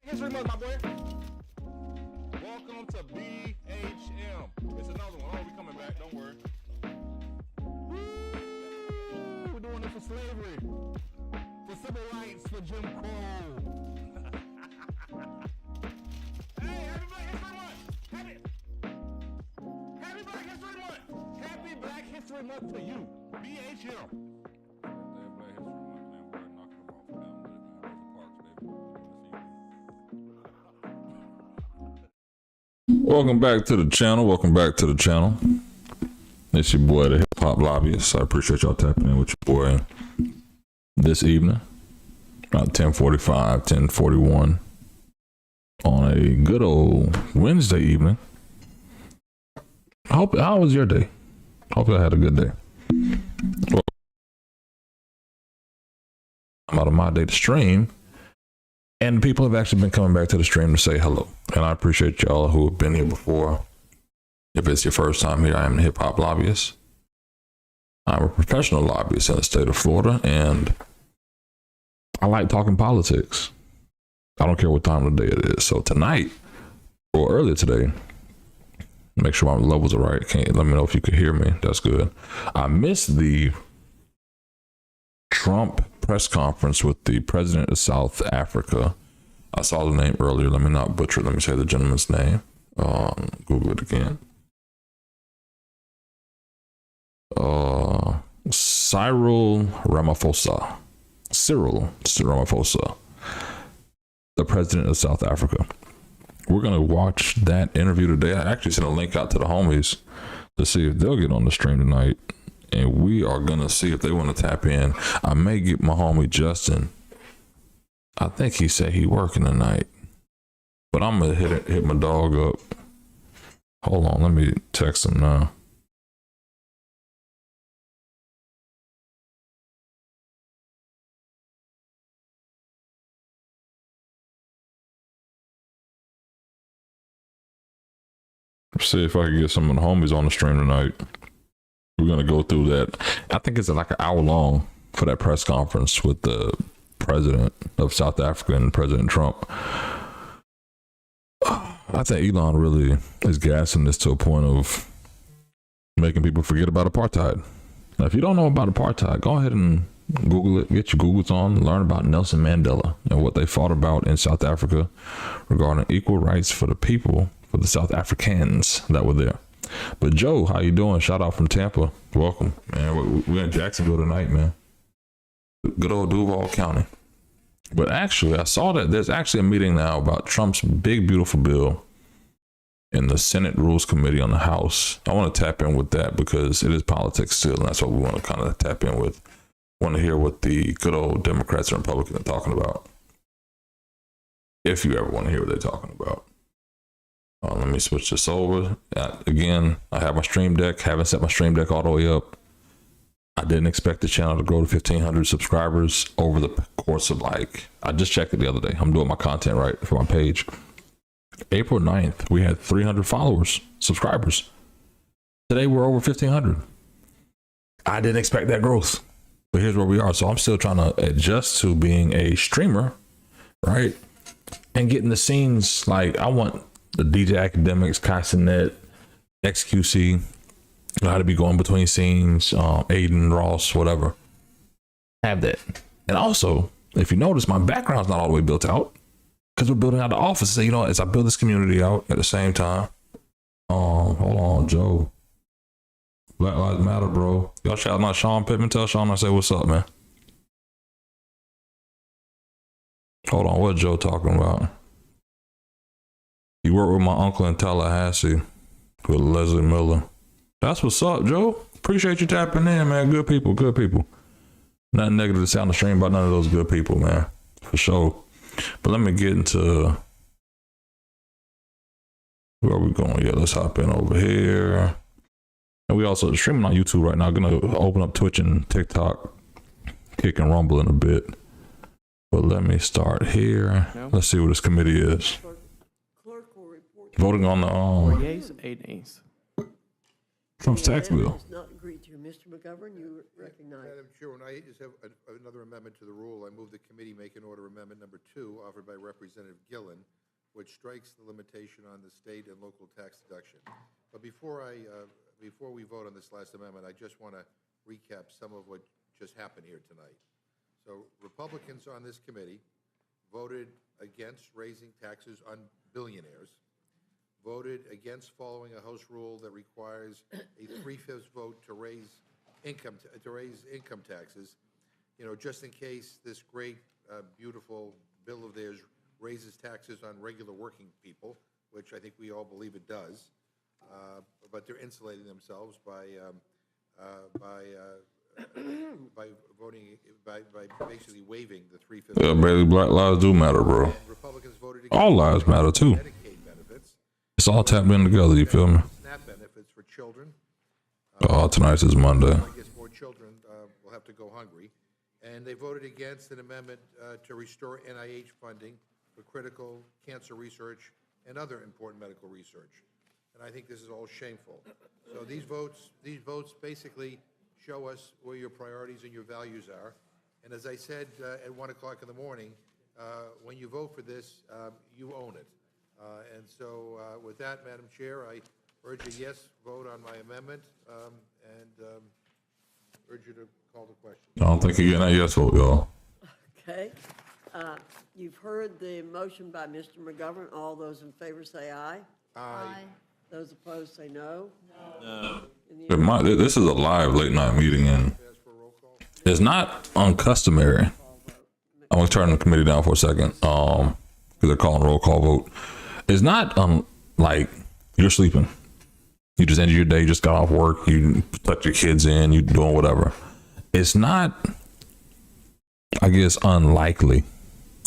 History Month, my boy. Welcome to BHM. It's another one. Oh, we coming back. Don't worry. Woo! We're doing this for slavery, for civil rights, for Jim Crow. Hey, happy Black History Month. Happy Black History Month. Happy Black History Month to you. BHM. Welcome back to the channel. Welcome back to the channel. It's your boy, the Hip Hop Lobbyist. I appreciate y'all tapping in with your boy this evening, about 10:45, 10:41 on a good old Wednesday evening. How was your day? Hope I had a good day. Well, I'm out of my day to stream. And people have actually been coming back to the stream to say hello. And I appreciate y'all who have been here before. If it's your first time here, I am the Hip Hop Lobbyist. I'm a professional lobbyist in the state of Florida, and I like talking politics. I don't care what time of the day it is. So tonight, or earlier today, make sure my levels are right. Let me know if you can hear me. That's good. I missed the Trump press conference with the president of South Africa. I saw the name earlier. Let me not butcher it. Let me say the gentleman's name. Google it again. Cyril Ramaphosa. Cyril Ramaphosa, the president of South Africa. We're going to watch that interview today. I actually sent a link out to the homies to see if they'll get on the stream tonight. And we are going to see if they want to tap in. I may get my homie Justin. I think he said he working tonight. But I'm going to hit my dog up. Hold on, let me text him now. See if I can get some of the homies on the stream tonight. We're going to go through that. I think it's like an hour long for that press conference with the president of South Africa and President Trump. I think Elon really is gassing this to a point of making people forget about apartheid. Now, if you don't know about apartheid, go ahead and Google it, get your Googles on, learn about Nelson Mandela and what they fought about in South Africa regarding equal rights for the people, for the South Africans that were there. But Joe, how you doing? Shout out from Tampa. Welcome, man. We're in Jacksonville tonight, man. Good old Duval County. But actually, I saw that there's actually a meeting now about Trump's big, beautiful bill in the Senate Rules Committee on the House. I want to tap in with that because it is politics still, and that's what we want to kind of tap in with. Want to hear what the good old Democrats and Republicans are talking about. If you ever want to hear what they're talking about. Let me switch this over. Again, I have my stream deck. Haven't set my stream deck all the way up. I didn't expect the channel to grow to 1,500 subscribers over the course of I just checked it the other day. I'm doing my content right for my page. April 9th, we had 300 subscribers. Today, we're over 1,500. I didn't expect that growth, but here's where we are. So I'm still trying to adjust to being a streamer, right? And getting the scenes. I want the DJ Academics, Cassinet, XQC, how to be going between scenes, Aiden, Ross, whatever. Have that. And also, if you notice, my background's not all the way built out because we're building out the office. As I build this community out at the same time. Hold on, Joe. Black Lives Matter, bro. Y'all shout out Sean Pittman. Tell Sean I say what's up, man. Hold on, what Joe talking about? You work with my uncle in Tallahassee with Leslie Miller. That's what's up, Joe. Appreciate you tapping in, man. Good people, good people. Nothing negative to say on the stream about none of those good people, man. For sure. But let me get into where are we going? Yeah, let's hop in over here. And we also streaming on YouTube right now. Gonna open up Twitch and TikTok, Kick and Rumble in a bit. But let me start here. No. Let's see what this committee is. Clerk will report voting on the 4 yeas, 8 nays. Trump's tax bill. It's not agreed to. Mr. McGovern, you recognize. Madam Chair, I just have another amendment to the rule. I move the committee make an order amendment number 2 offered by Representative Gillen, which strikes the limitation on the state and local tax deduction. But before we vote on this last amendment, I just want to recap some of what just happened here tonight. So Republicans on this committee voted against raising taxes on billionaires, voted against following a House rule that requires a 3/5 vote to raise income taxes, you know, just in case this great, beautiful bill of theirs raises taxes on regular working people, which I think we all believe it does. But they're insulating themselves by basically waiving the 3/5. Yeah, baby, black lives do matter, bro. And Republicans voted against All lives matter too. Medicaid benefits. It's all tapped in together, you feel me? SNAP benefits for children. Oh, tonight's is Monday. I guess more children will have to go hungry. And they voted against an amendment to restore NIH funding for critical cancer research and other important medical research. And I think this is all shameful. So these votes basically show us where your priorities and your values are. And as I said at 1 o'clock in the morning, when you vote for this, you own it. And so with that, Madam Chair, I urge a yes vote on my amendment and urge you to call the question. I don't think you're getting a yes vote, y'all. Okay. You've heard the motion by Mr. McGovern. All those in favor say aye. Aye. Those opposed say no. This is a live late night meeting, and it's not uncustomary. I'm gonna turn the committee down for a second, because they're calling roll call vote. It's not like you're sleeping. You just ended your day, you just got off work, you tucked your kids in, you doing whatever. It's not, I guess, unlikely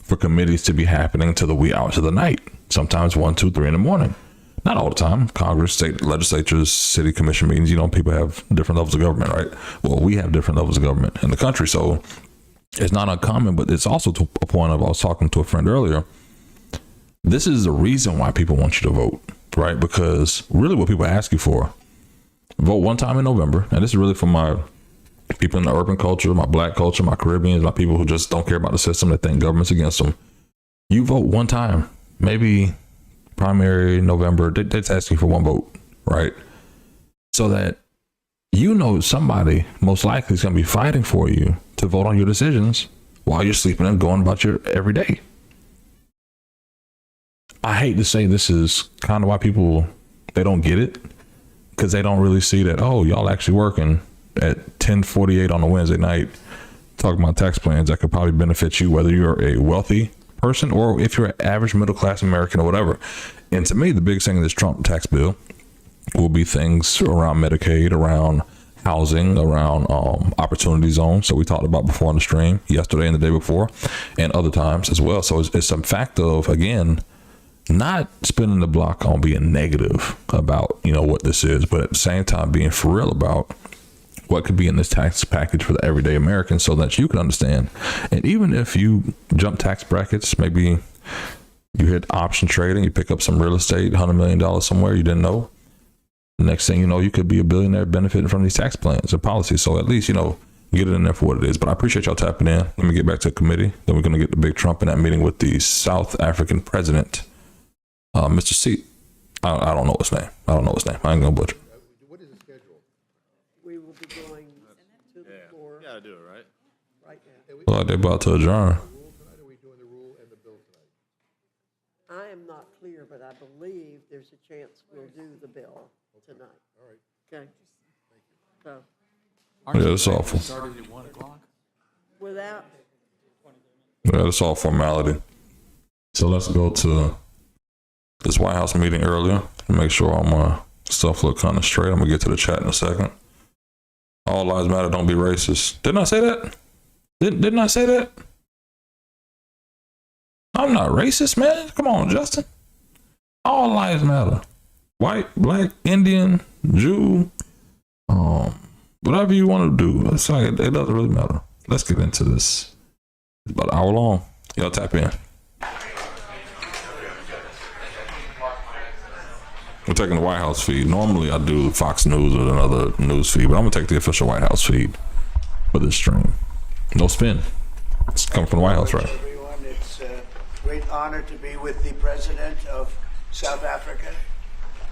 for committees to be happening to the wee hours of the night. Sometimes 1, 2, 3 in the morning. Not all the time. Congress, state legislatures, city commission meetings, you know, people have different levels of government, right? Well, we have different levels of government in the country. So it's not uncommon, but it's also to a point of, I was talking to a friend earlier. This is the reason why people want you to vote, right? Because really what people ask you for, vote one time in November. And this is really for my people in the urban culture, my black culture, my Caribbeans, my people who just don't care about the system, that think government's against them. You vote one time, maybe primary November, that's asking for one vote, right? So that you know somebody most likely is going to be fighting for you to vote on your decisions while you're sleeping and going about your everyday. I hate to say this is kind of why people, they don't get it, because they don't really see that, oh, y'all actually working at 10:48 on a Wednesday night talking about tax plans that could probably benefit you, whether you're a wealthy person or if you're an average middle class American or whatever. And to me, the biggest thing in this Trump tax bill will be things around Medicaid, around housing, around opportunity zones. So we talked about before on the stream yesterday and the day before and other times as well. So it's some fact of, again, not spinning the block on being negative about, you know, what this is, but at the same time being for real about what could be in this tax package for the everyday American so that you can understand. And even if you jump tax brackets, maybe you hit option trading, you pick up some real estate, $100 million somewhere you didn't know. The next thing you know, you could be a billionaire benefiting from these tax plans and policies. So at least, you know, get it in there for what it is. But I appreciate y'all tapping in. Let me get back to the committee. Then we're going to get the big Trump in that meeting with the South African president, Mr. C. I don't know his name. I ain't going to butcher. What is the schedule? We will be going to the floor You gotta do it, right? right now. Well, they're about to adjourn. Rule tonight, or are we doing the rule and the bill tonight? I am not clear, but I believe there's a chance we'll do the bill tonight. All right. Okay? So, Yeah, it's awful. Started at 1 o'clock. without, Yeah, it's all formality. So let's go to this White House meeting earlier and make sure all my stuff look kind of straight. I'm going to get to the chat in a second. All lives matter, don't be racist. Didn't I say that? Didn't I say that? I'm not racist, man. Come on, Justin. All lives matter. White, black, Indian, Jew, whatever you want to do. It's like, it doesn't really matter. Let's get into this. It's about an hour long. Y'all tap in. I'm taking the White House feed. Normally I do Fox News or another news feed, but I'm gonna take the official White House feed for this stream. No spin. It's coming from the White House, right? Everyone, it's a great honor to be with the President of South Africa,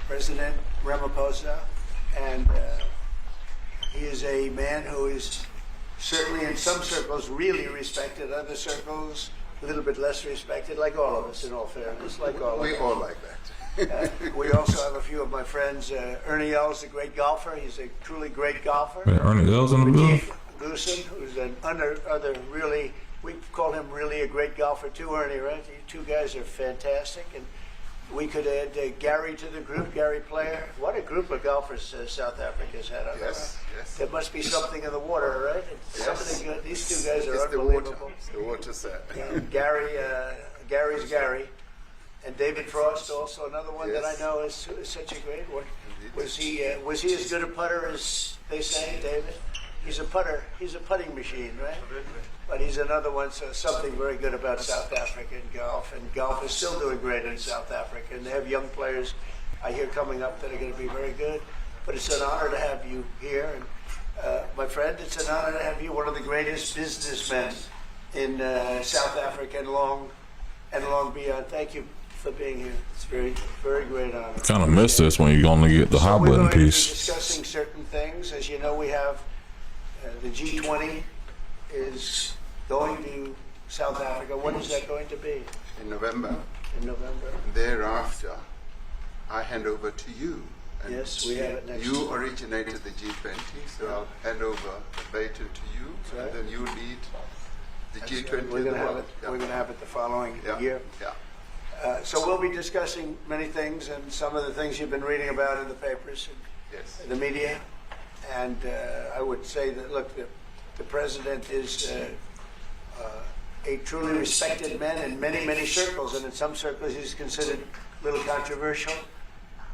President Ramaphosa, and he is a man who is certainly in some circles really respected, other circles a little bit less respected, like all of us, in all fairness, like all of us. We all like that. We also have a few of my friends. Ernie Els, a great golfer. He's a truly great golfer. Yeah, Ernie Els in the building. Goosen, who's an other really, we call him really a great golfer too, Ernie, right? You two guys are fantastic. And we could add Gary to the group, Gary Player. What a group of golfers South Africa's had. Yes, yes. There must be something in the water, right? It's Yes. something good. These two guys are It's unbelievable. the water set. Gary's Gary. And David Frost, also another one that I Yes. know is such a great one. Indeed. Was he as good a putter as they say, David? He's a putter. He's a putting machine, right? But he's another one. So something very good about South African golf, and golf is still doing great in South Africa. And they have young players I hear coming up that are going to be very good. But it's an honor to have you here, and my friend, it's an honor to have you, one of the greatest businessmen in South Africa and long beyond. Thank you for being here. It's very, very great honor. Kind of missed this when you're gonna get the hot We're button going to be piece. discussing certain things. As you know, we have the G20 is going to South Africa. When is that going to be? In November. In November? Thereafter, I hand over to you. And Yes, we have it next You year. originated the G20, so I'll hand over the baton to you, Right. and then you lead the That's G20 right. We're in going the to have world. it. Yeah. We're going to have it the following Yeah. year. Yeah. So we'll be discussing many things, and some of the things you've been reading about in the papers Yes. and the media. And I would say that, look, the president is a truly respected man in many, many circles, and in some circles he's considered a little controversial.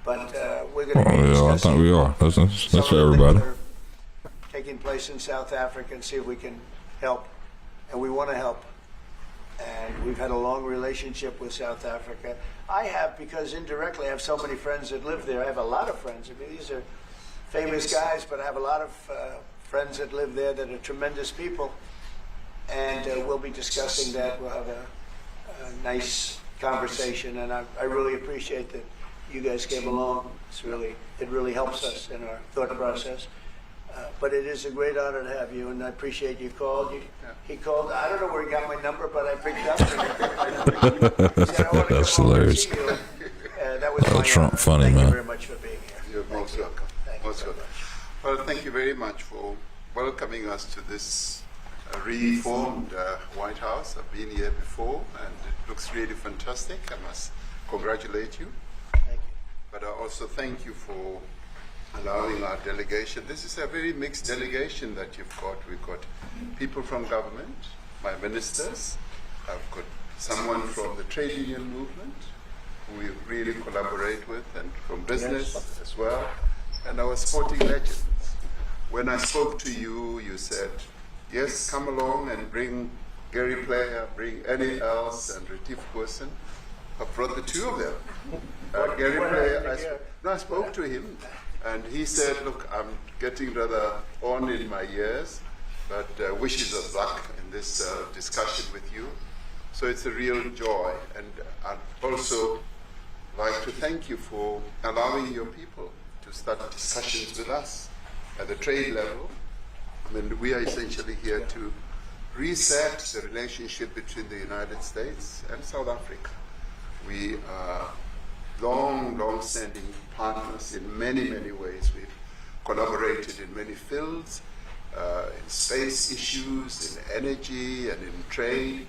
But we're going to be Oh, yeah, I discussing think we are. That's some for of the things everybody. that are taking place in South Africa and see if we can help. And we want to help. And we've had a long relationship with South Africa. I have, because indirectly I have so many friends that live there. I have a lot of friends. I mean, these are famous guys, but I have a lot of friends that live there that are tremendous people. And we'll be discussing that. We'll have a nice conversation. And I really appreciate that you guys came along. It really helps us in our thought process. But it is a great honor to have you, and I appreciate you called. He called. I don't know where he got my number, but I picked up. He said, "I want to That's come over and hilarious. see you." That was my Trump honor. funny, Thank man. you very much for being here. You're most welcome. Thank you Most so welcome. much. Well, thank you very much for welcoming us to this reformed White House. I've been here before, and it looks really fantastic. I must congratulate you. Thank you. But I also thank you for allowing our delegation. This is a very mixed delegation that you've got. We've got people from government, my ministers. I've got someone from the trade union movement who we really collaborate with, and from business as well, and our sporting legends. When I spoke to you, you said, yes, come along and bring Gary Player, bring Ernie Els and Retief Goosen. I brought the two of them. Gary Player, I spoke to him, and he said, look, I'm getting rather on in my years, but wishes us luck in this discussion with you. So it's a real joy, and I'd also like to thank you for allowing your people to start discussions with us at the trade level. I mean, we are essentially here to reset the relationship between the United States and South Africa. We are long-standing partners in many, many ways. We've collaborated in many fields, in space issues, in energy, and in trade,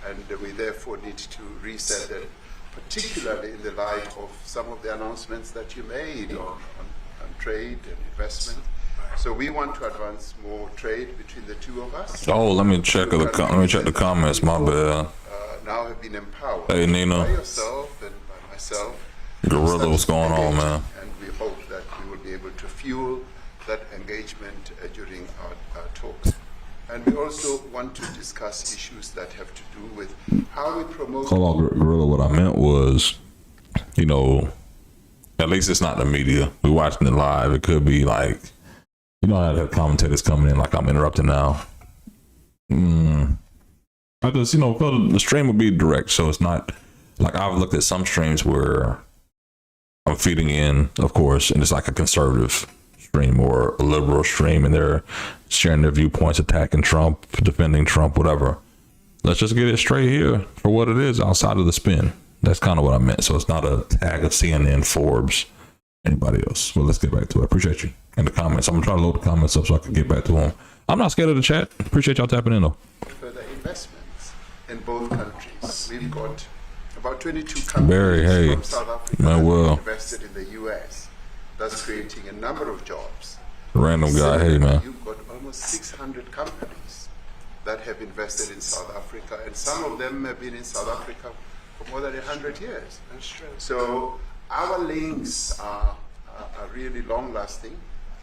and we therefore need to reset it, particularly in the light of some of the announcements that you made on trade and investment. So we want to advance more trade between the two of us. Oh, let me check the comments. My bad. Now have been empowered Hey, Nina. by yourself and by myself. Gorilla, what's going on, man? And we hope that we will be able to fuel that engagement during our talks. And we also want to discuss issues that have to do with how we promote. Hold on, Gorilla. What I meant was, you know, At least it's not the media. We're watching it live. It could be like, you know how to have commentators coming in like I'm interrupting now. I just, felt the stream would be direct, so it's not like I've looked at some streams where I'm feeding in, of course, and it's like a conservative stream or a liberal stream, and they're sharing their viewpoints, attacking Trump, defending Trump, whatever. Let's just get it straight here for what it is outside of the spin. That's kind of what I meant. So it's not a tag of CNN, Forbes, anybody else. Well, let's get back to it. I appreciate you in the comments. I'm going to try to load the comments up so I can get back to them. I'm not scared of the chat. Appreciate y'all tapping in, though. Further investments in both countries. We've got about 22 companies Barry, from South Africa invested in the US. That's creating a number of jobs. Random guy, hey, man. You've got almost 600 companies that have invested in South Africa, and some of them have been in South Africa for more than 100 years. That's true. So our links are really long-lasting,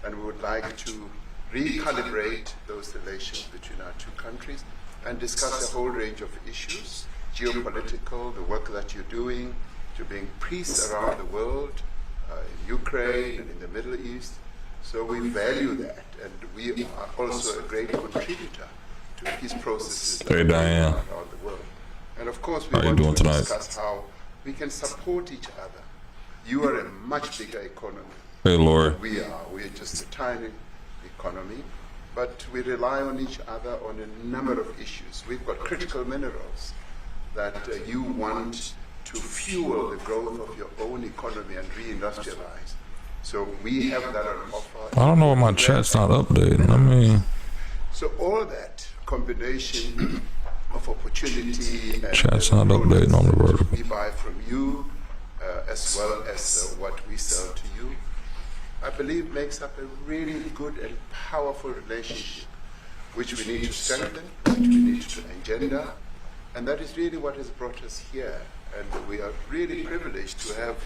and we would like to recalibrate those relations between our two countries and discuss a whole range of issues, geopolitical, the work that you're doing to bring peace around the world, in Ukraine and in the Middle East. So we value that, and we are also a great contributor to peace processes Hey, Diane. around the world. And of course, we How you want doing to tonight? discuss how we can support each other. You are a much bigger economy. Hey, Lori. We're just a tiny economy, but we rely on each other on a number of issues. We've got critical minerals that you want to fuel the growth of your own economy and reindustrialize. So we have that on offer. I don't know why my chat's not updating. So all that combination of opportunity and Chat's not updating on the vertical. we buy from you, as well as what we sell to you, I believe makes up a really good and powerful relationship, which we need to strengthen, which we need to engender, and that is really what has brought us here. And we are really privileged to have,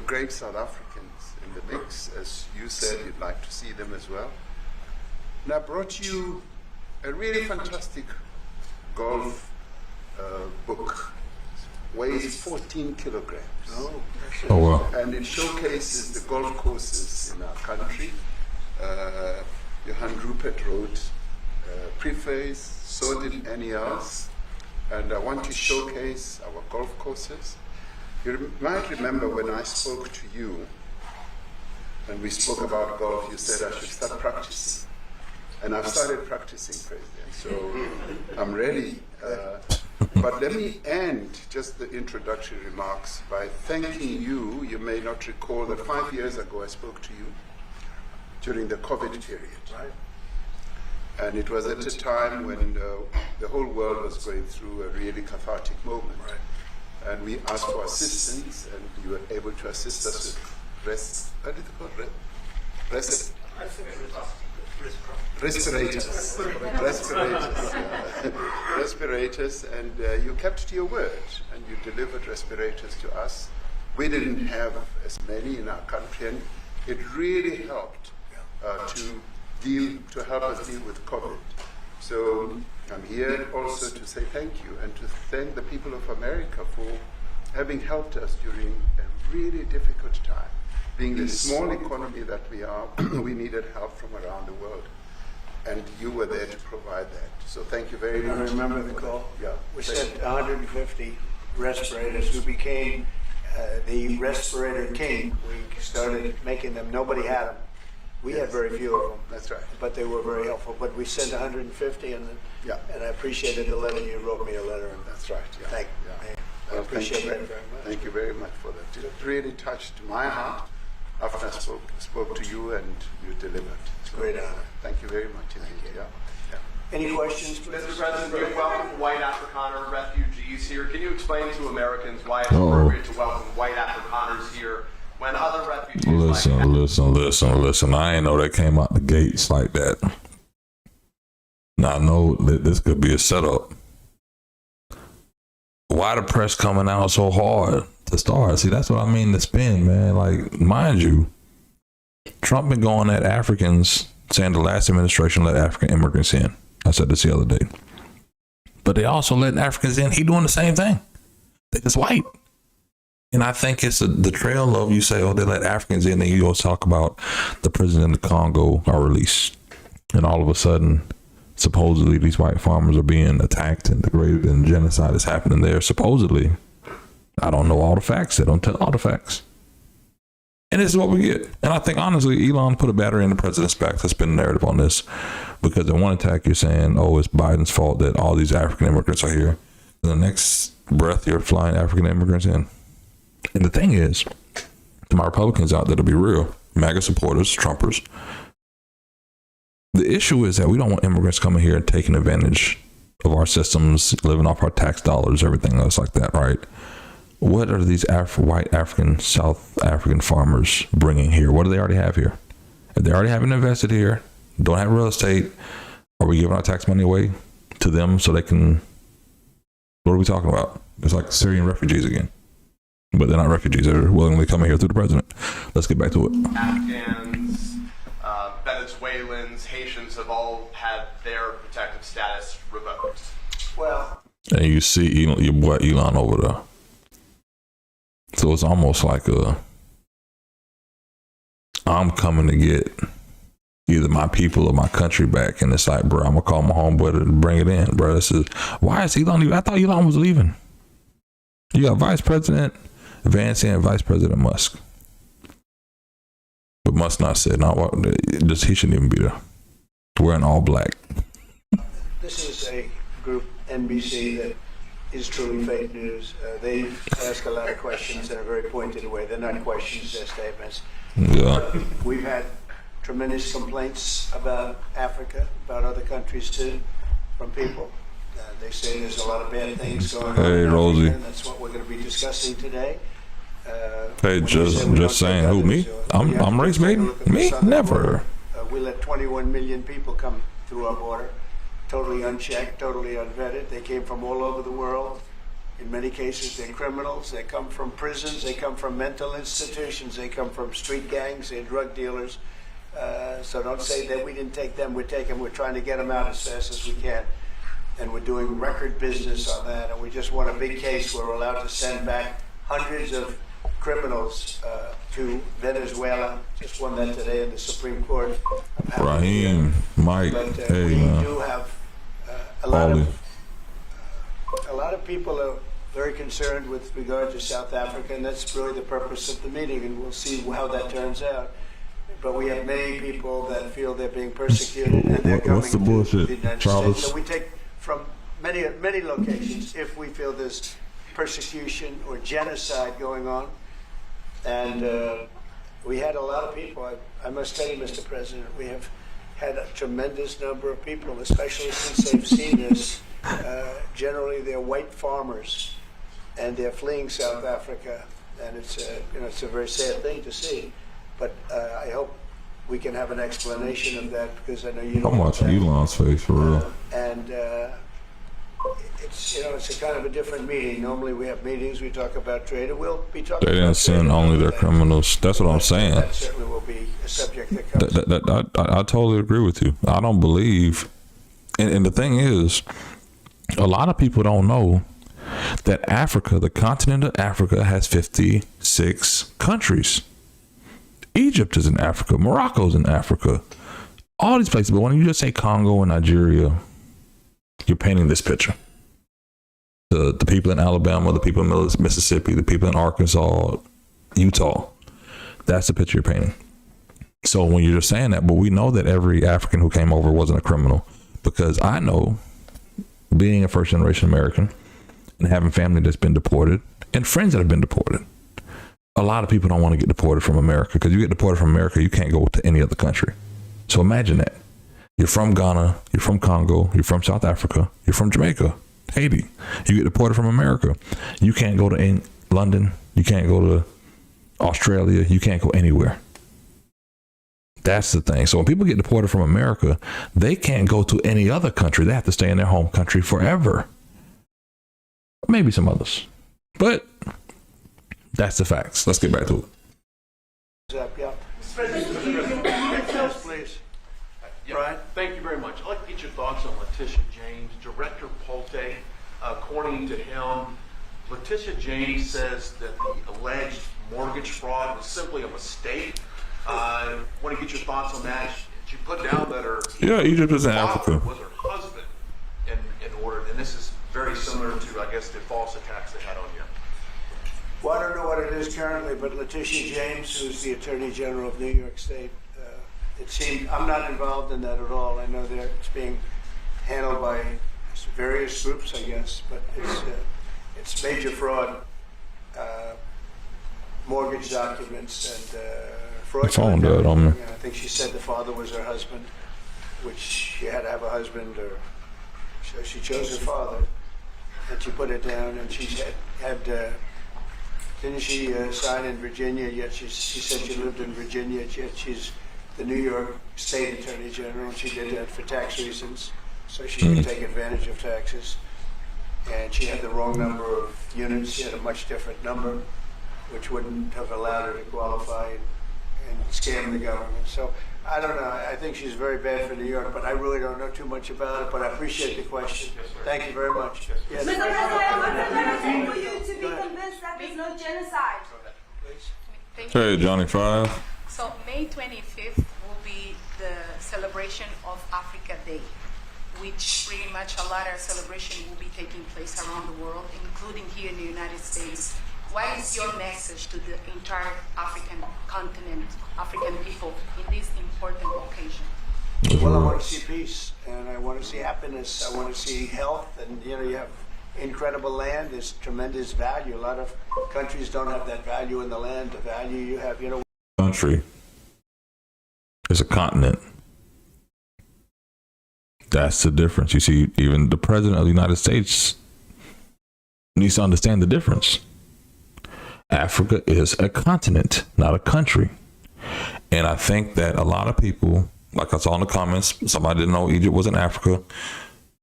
great South Africans in the mix. As you said, you'd like to see them as well. And I brought you a really fantastic golf book. Weighs 14 kilograms. Oh, wow. And it showcases the golf courses in our country. Johan Rupert wrote preface, so did Ernie Els. And I want to showcase our golf courses. You might remember when I spoke to you, and we spoke about golf, you said I should start practicing. And I've started practicing, President, so I'm ready. But let me end just the introductory remarks by thanking you. You may not recall that 5 years ago I spoke to you during the COVID period. Right. And it was at a time when the whole world was going through a really cathartic moment. Right. And we asked for assistance, and you were able to assist us with respirators, and you kept to your word, and you delivered respirators to us. We didn't have as many in our country, and it really helped to help us deal with COVID. So I'm here also to say thank you and to thank the people of America for having helped us during a really difficult time. Being the small economy that we are, we needed help from around the world. And you were there to provide that. So thank you very much. I remember the call. Yeah. We sent 150 respirators. We became the respirator king. We started making them. Nobody had them. We had very few of them. That's right. But they were very helpful. But we sent 150, and I appreciated the letter. You wrote me a letter. And That's right. Yeah. Thank you. Yeah. I appreciate that very much. Thank you very much for that. It really touched my heart after I spoke to you, and you delivered. It's a great honor. Thank you very much indeed. Yeah. Any questions, please? Mr. President, you welcome white Afrikaner refugees here. Can you explain to Americans why it's appropriate to welcome white Afrikaners here when other refugees Listen. I ain't know that came out the gates like that. Now I know that this could be a setup. Why the press coming out so hard to start? See, that's what I mean, the spin, man. Like, mind you, Trump been going at Africans, saying the last administration let African immigrants in. I said this the other day. But they also letting Africans in. He doing the same thing. They just white. And I think it's the trail of, you say, oh, they let Africans in, and you go talk about the prisoners in the Congo are released. And all of a sudden, supposedly these white farmers are being attacked and degraded and genocide is happening there. Supposedly. I don't know all the facts. They don't tell all the facts. And this is what we get. And I think, honestly, Elon put a battery in the president's back to spin the narrative on this. Because in one attack, you're saying, oh, it's Biden's fault that all these African immigrants are here. In the next breath, you're flying African immigrants in. And the thing is, to my Republicans out there, to be real, MAGA supporters, Trumpers, the issue is that we don't want immigrants coming here and taking advantage of our systems, living off our tax dollars, everything else like that, right? What are these white African, South African farmers bringing here? What do they already have here? If they already haven't invested here, don't have real estate, are we giving our tax money away to them so they can, what are we talking about? It's like Syrian refugees again. But they're not refugees. They're willingly coming here through the president. Let's get back to it. Afghans, Venezuelans, Haitians have all had their protective status revoked. Well, And you see Elon, your boy Elon over there. So it's almost like I'm coming to get either my people or my country back. And it's like, bro, I'm going to call my homeboy to bring it in, bro. This is, why is Elon leaving? I thought Elon was leaving. You got Vice President Vance and Vice President Musk. But Musk not said, no, just he shouldn't even be there. Wearing all black. this is a group, NBC, that is truly fake news. They ask a lot of questions in a very pointed way. They're not questions, they're statements. Yeah. We've had tremendous complaints about Africa, about other countries too, from people. They say there's a lot of bad things going on. Hey, in Rosie. Africa, and that's what we're going to be discussing today. Hey, just saying, who, me? I'm race baiting? Me? Never. We let 21 million people come through our border, totally unchecked, totally unvetted. They came from all over the world. In many cases, they're criminals. They come from prisons. They come from mental institutions. They come from street gangs. They're drug dealers. So don't say that we didn't take them. We're trying to get them out as fast as we can. And we're doing record business on that. And we just won a big case. We're allowed to send back hundreds of criminals to Venezuela. Just won that today in the Supreme Court. Raheem, Mike, But hey, we man. do have a lot of people are very concerned with regard to South Africa, and that's really the purpose of the meeting, and we'll see how that turns out. But we have many people that feel they're being persecuted, and they're coming What's the to bullshit, the United Charles? States. So we take from many locations if we feel there's persecution or genocide going on. And we had a lot of people. I must tell you, Mr. President, we have had a tremendous number of people, especially since they've seen this. Generally, they're white farmers, and they're fleeing South Africa, and it's a very sad thing to see. But I hope we can have an explanation of that, because I know you don't. I'm watching Elon's face for real. And it's a kind of a different meeting. Normally we have meetings, we talk about trade, and we'll be talking They about didn't send trade only their today. criminals. That's what I'm saying. That certainly will be a subject that comes. I totally agree with you. I don't believe, and the thing is, a lot of people don't know that Africa, the continent of Africa, has 56 countries. Egypt is in Africa. Morocco's in Africa. All these places. But when you just say Congo and Nigeria, you're painting this picture. The people in Alabama, the people in Mississippi, the people in Arkansas, Utah. That's the picture you're painting. So when you're just saying that, but we know that every African who came over wasn't a criminal, because I know, being a first generation American and having family that's been deported and friends that have been deported, a lot of people don't want to get deported from America, because you get deported from America, you can't go to any other country. So imagine that. You're from Ghana, you're from Congo, you're from South Africa, you're from Jamaica, Haiti. You get deported from America. You can't go to London. You can't go to Australia. You can't go anywhere. That's the thing. So when people get deported from America, they can't go to any other country. They have to stay in their home country forever. Maybe some others. But that's the facts. Let's get back to it. Yeah. Yes, please. Brian? Thank you very much. I'd like to get your thoughts on Letitia James. Director Polte, according to him, Letitia James says that the alleged mortgage fraud was simply a mistake. I want to get your thoughts on that. She put down that her Egypt is in father Africa. was her husband in order, and this is very similar to, I guess, the false attacks they had on you. Well, I don't know what it is currently, but Letitia James, who's the Attorney General of New York State, it seemed, I'm not involved in that at all. I know that it's being handled by various groups, I guess, but it's major fraud, mortgage documents and fraud. Found that on me. I think she said the father was her husband, which she had to have a husband, or so she chose her father, and she put it down, and she had didn't she sign in Virginia, yet she said she lived in Virginia, yet she's the New York State Attorney General, and she did that for tax reasons, so she could take advantage of taxes. And she had the wrong number of units. She had a much different number, which wouldn't have allowed her to qualify and scam the government. So I don't know. I think she's very bad for New York, but I really don't know too much about it. But I appreciate the question. Thank you very much. Yes. Mr. President, what's another thing for you to be convinced that there's no genocide? Thank you. Hey, Johnny 5. So May 25th will be the celebration of Africa Day, which pretty much a lot of celebration will be taking place around the world, including here in the United States. What is your message to the entire African continent, African people in this important occasion? Well, I want to see peace, and I want to see happiness. I want to see health, and you have incredible land. There's tremendous value. A lot of countries don't have that value in the land. The value you have, Country is a continent. That's the difference. You see, even the president of the United States needs to understand the difference. Africa is a continent, not a country. And I think that a lot of people, like I saw in the comments, somebody didn't know Egypt was in Africa.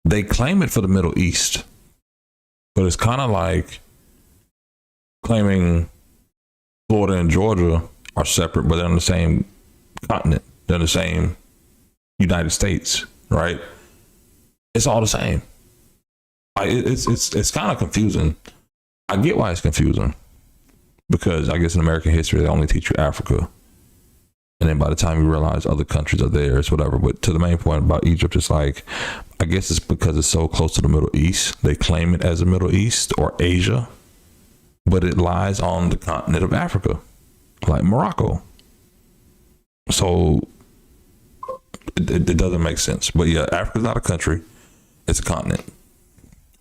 They claim it for the Middle East. But it's kind of like claiming Florida and Georgia are separate, but they're on the same continent. They're the same United States, right? It's all the same. It's kind of confusing. I get why it's confusing, because I guess in American history they only teach you Africa, and then by the time you realize other countries are there, it's whatever. But to the main point about Egypt, it's like, I guess it's because it's so close to the Middle East. They claim it as the Middle East or Asia, but it lies on the continent of Africa, like Morocco. So it doesn't make sense. But yeah, Africa's not a country. It's a continent.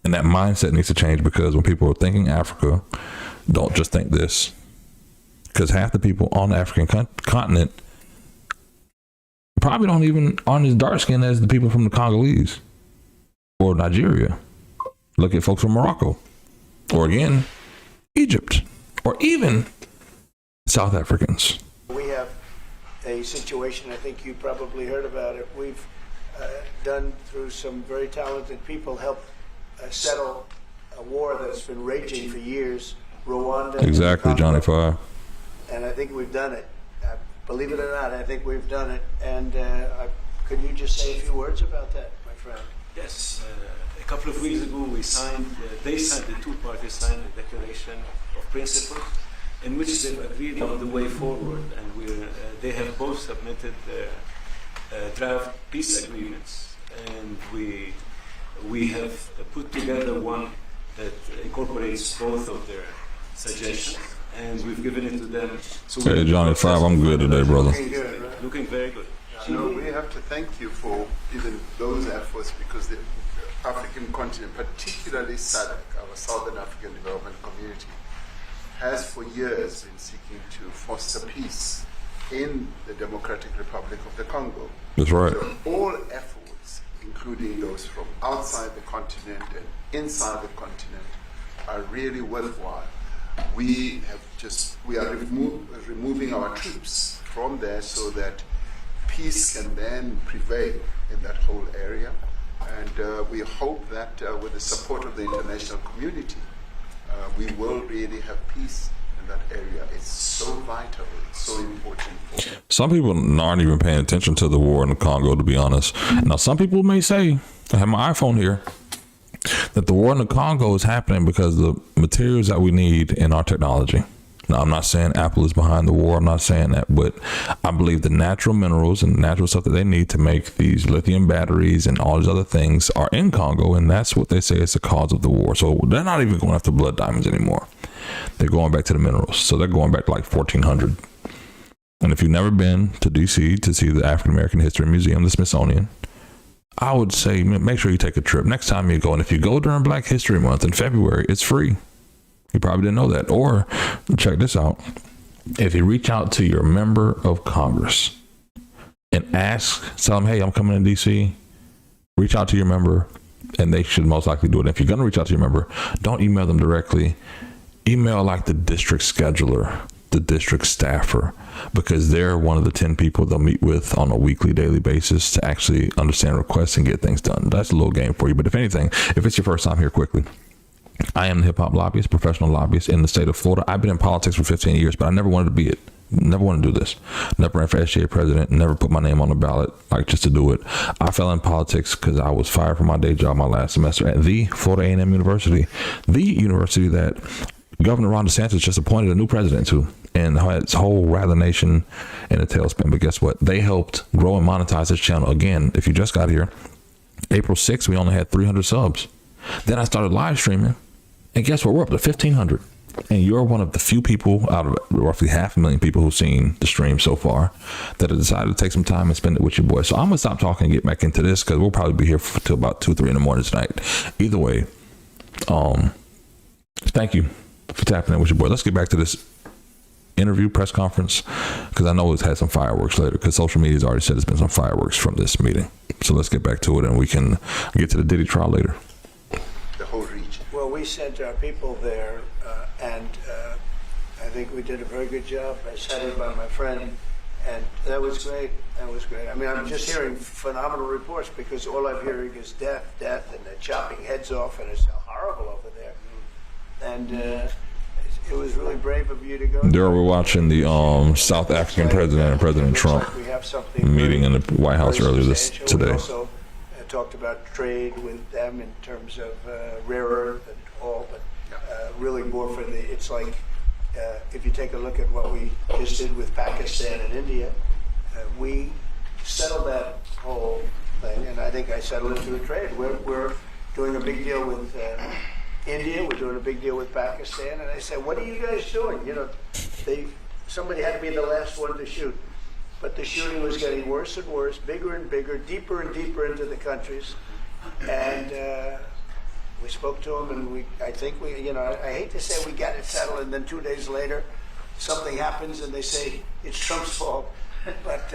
And that mindset needs to change, because when people are thinking Africa, don't just think this. Because half the people on the African continent probably aren't as dark skinned as the people from the Congolese or Nigeria. Look at folks from Morocco, or again, Egypt, or even South Africans. We have a situation, I think you probably heard about it. We've done, through some very talented people, helped settle a war that's been raging for years, Rwanda. Exactly, Johnny 5. And I think we've done it. Believe it or not, I think we've done it. And could you just say a few words about that, my friend? Yes. A couple of weeks ago, we signed, the two parties signed a declaration of principles in which they've agreed on the way forward. And they have both submitted draft peace agreements. And we have put together one that incorporates both of their suggestions, and we've given it to them. So hey, Johnny 5, I'm good today, brother. Looking very good. We have to thank you for even those efforts, because the African continent, particularly SADC, our Southern African Development Community, has for years been seeking to foster peace in the Democratic Republic of the Congo. That's right. So all efforts, including those from outside the continent and inside the continent, are really worthwhile. We are removing our troops from there so that peace can then prevail in that whole area. And we hope that with the support of the international community, we will really have peace in that area. It's so vital, it's so important. Some people aren't even paying attention to the war in the Congo, to be honest. Now, some people may say, I have my iPhone here, that the war in the Congo is happening because the materials that we need in our technology. Now, I'm not saying Apple is behind the war. I'm not saying that, but I believe the natural minerals and natural stuff that they need to make these lithium batteries and all these other things are in Congo, and that's what they say is the cause of the war. So they're not even going after blood diamonds anymore. They're going back to the minerals. So they're going back to like 1400. And if you've never been to D.C. to see the African American History Museum, the Smithsonian, I would say make sure you take a trip next time you go. And if you go during Black History Month in February, it's free. You probably didn't know that. Or check this out. If you reach out to your member of Congress and tell them, hey, I'm coming to D.C., reach out to your member, and they should most likely do it. If you're going to reach out to your member, don't email them directly. Email like the district scheduler, the district staffer, because they're one of the 10 people they'll meet with on a weekly, daily basis to actually understand requests and get things done. That's a little game for you. But if anything, if it's your first time here, quickly, I am the hip hop lobbyist, professional lobbyist in the state of Florida. I've been in politics for 15 years, but I never wanted to be it. Never wanted to do this. Never ran for SGA president. Never put my name on the ballot, like just to do it. I fell in politics because I was fired from my day job my last semester at the Florida A&M University, the university that Governor Ron DeSantis just appointed a new president to, and had its whole Rather Nation in a tailspin. But guess what? They helped grow and monetize this channel. Again, if you just got here, April 6th, we only had 300 subs. Then I started live streaming, and guess what? We're up to 1,500. And you're one of the few people out of roughly 500,000 people who've seen the stream so far that have decided to take some time and spend it with your boy. So I'm going to stop talking and get back into this because we'll probably be here till about 2 or 3 in the morning tonight. Either way, thank you for tapping in with your boy. Let's get back to this interview press conference because I know it's had some fireworks later because social media's already said there's been some fireworks from this meeting. So let's get back to it and we can get to the Diddy trial later. The whole region. Well, we sent our people there, and I think we did a very good job. I sat in by my friend, and that was great. That was great. I mean, I'm just hearing phenomenal reports because all I'm hearing is death, and they're chopping heads off, and it's horrible over there. And it was really brave of you to go. There we're watching the South African president and President Trump meeting in the White House earlier today. We also talked about trade with them in terms of rare earth and all, but really more for the, it's like if you take a look at what we just did with Pakistan and India, we settled that whole thing, and I think I settled it through trade. We're doing a big deal with India, we're doing a big deal with Pakistan, and I said, what are you guys doing? You know, somebody had to be the last one to shoot. But the shooting was getting worse and worse, bigger and bigger, deeper and deeper into the countries. And we spoke to them, and I think we, you know, I hate to say we got it settled, and then 2 days later, something happens, and they say it's Trump's fault. But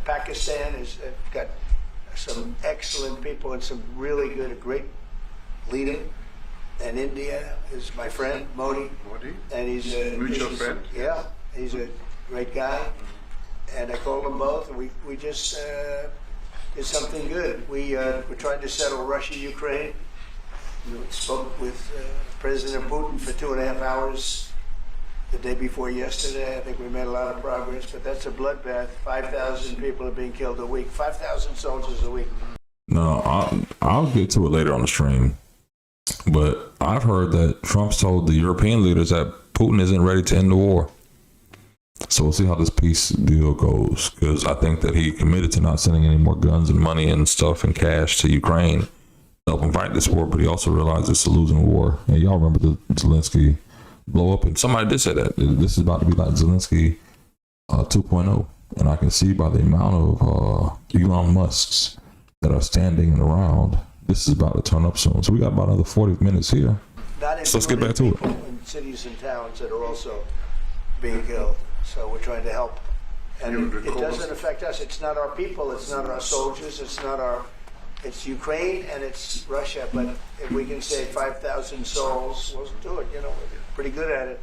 Pakistan has got some excellent people and some really good, a great leader. And India is my friend, Modi. And he's a mutual friend. Yeah, he's a great guy. And I called them both, and we just did something good. We're trying to settle Russia, Ukraine. We spoke with President Putin for 2.5 hours the day before yesterday. I think we made a lot of progress, but that's a bloodbath. 5,000 people are being killed a week. 5,000 soldiers a week. No, I'll get to it later on the stream. But I've heard that Trump's told the European leaders that Putin isn't ready to end the war. So we'll see how this peace deal goes, because I think that he committed to not sending any more guns and money and stuff and cash to Ukraine to help him fight this war, but he also realized it's a losing war. And y'all remember the Zelensky blow up, and somebody did say that this is about to be like Zelensky 2.0, and I can see by the amount of Elon Musks that are standing around, this is about to turn up soon. So we got about another 40 minutes here. So let's get back to it. In cities and towns that are also being killed. So we're trying to help. And it doesn't affect us. It's not our people. It's not our soldiers. It's Ukraine and it's Russia. But if we can save 5,000 souls, we'll do it. You know, we're pretty good at it.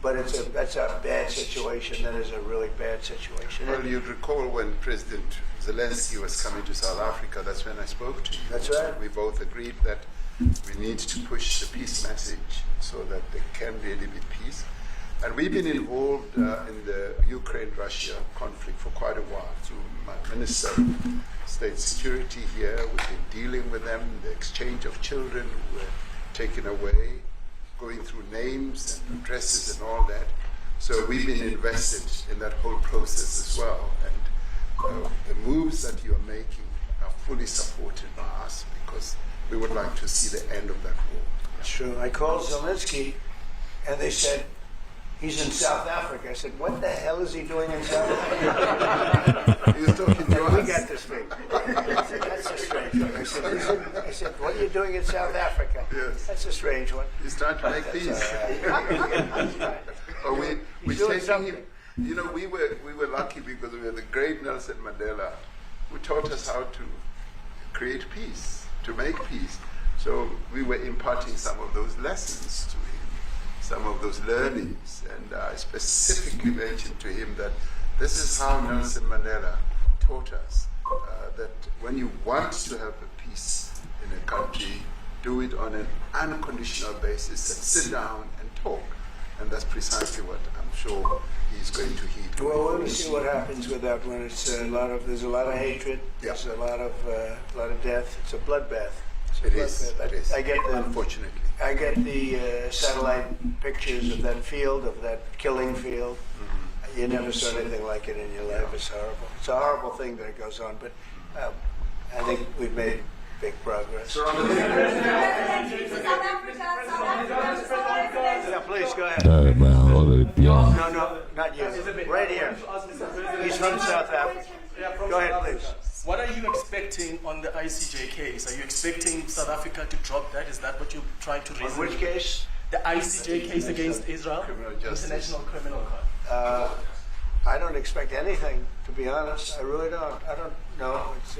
But that's a bad situation. That is a really bad situation. Well, you'd recall when President Zelensky was coming to South Africa, that's when I spoke to you. That's right. We both agreed that we need to push the peace message so that there can really be peace. And we've been involved in the Ukraine-Russia conflict for quite a while through my Minister of State Security here. We've been dealing with them, the exchange of children who were taken away, going through names and addresses and all that. So we've been invested in that whole process as well. And the moves that you are making are fully supported by us because we would like to see the end of that war. It's true. I called Zelensky and they said, he's in South Africa. I said, what the hell is he doing in South Africa? He was talking to us. We got this thing. I said, that's a strange one. I said, what are you doing in South Africa? Yes. That's a strange one. He's trying to make peace. But we taking him. You know, we were lucky because we had the great Nelson Mandela who taught us how to create peace, to make peace. So we were imparting some of those lessons to him, some of those learnings, and I specifically mentioned to him that this is how Nelson Mandela taught us, that when you want to have a peace in a country, do it on an unconditional basis and sit down and talk. And that's precisely what I'm sure he's going to heed. Well, we'll see what happens with that one. It's there's a lot of hatred. There's a lot of death. It's a bloodbath. It is. I get the, unfortunately. I get the satellite pictures of that field, of that killing field. Mm-hmm. You never saw anything like it in your life. It's horrible. It's a horrible thing that goes on, but I think we've made big progress. Yeah, please go ahead. Hey, man, No, not you. Right here. He's from South Africa. Go ahead, please. What are you expecting on the ICJ case? Are you expecting South Africa to drop that? Is that what you're trying to reason? On which case? The ICJ case against Israel, International Criminal Court. I don't expect anything, to be honest. I really don't. I don't know. It's,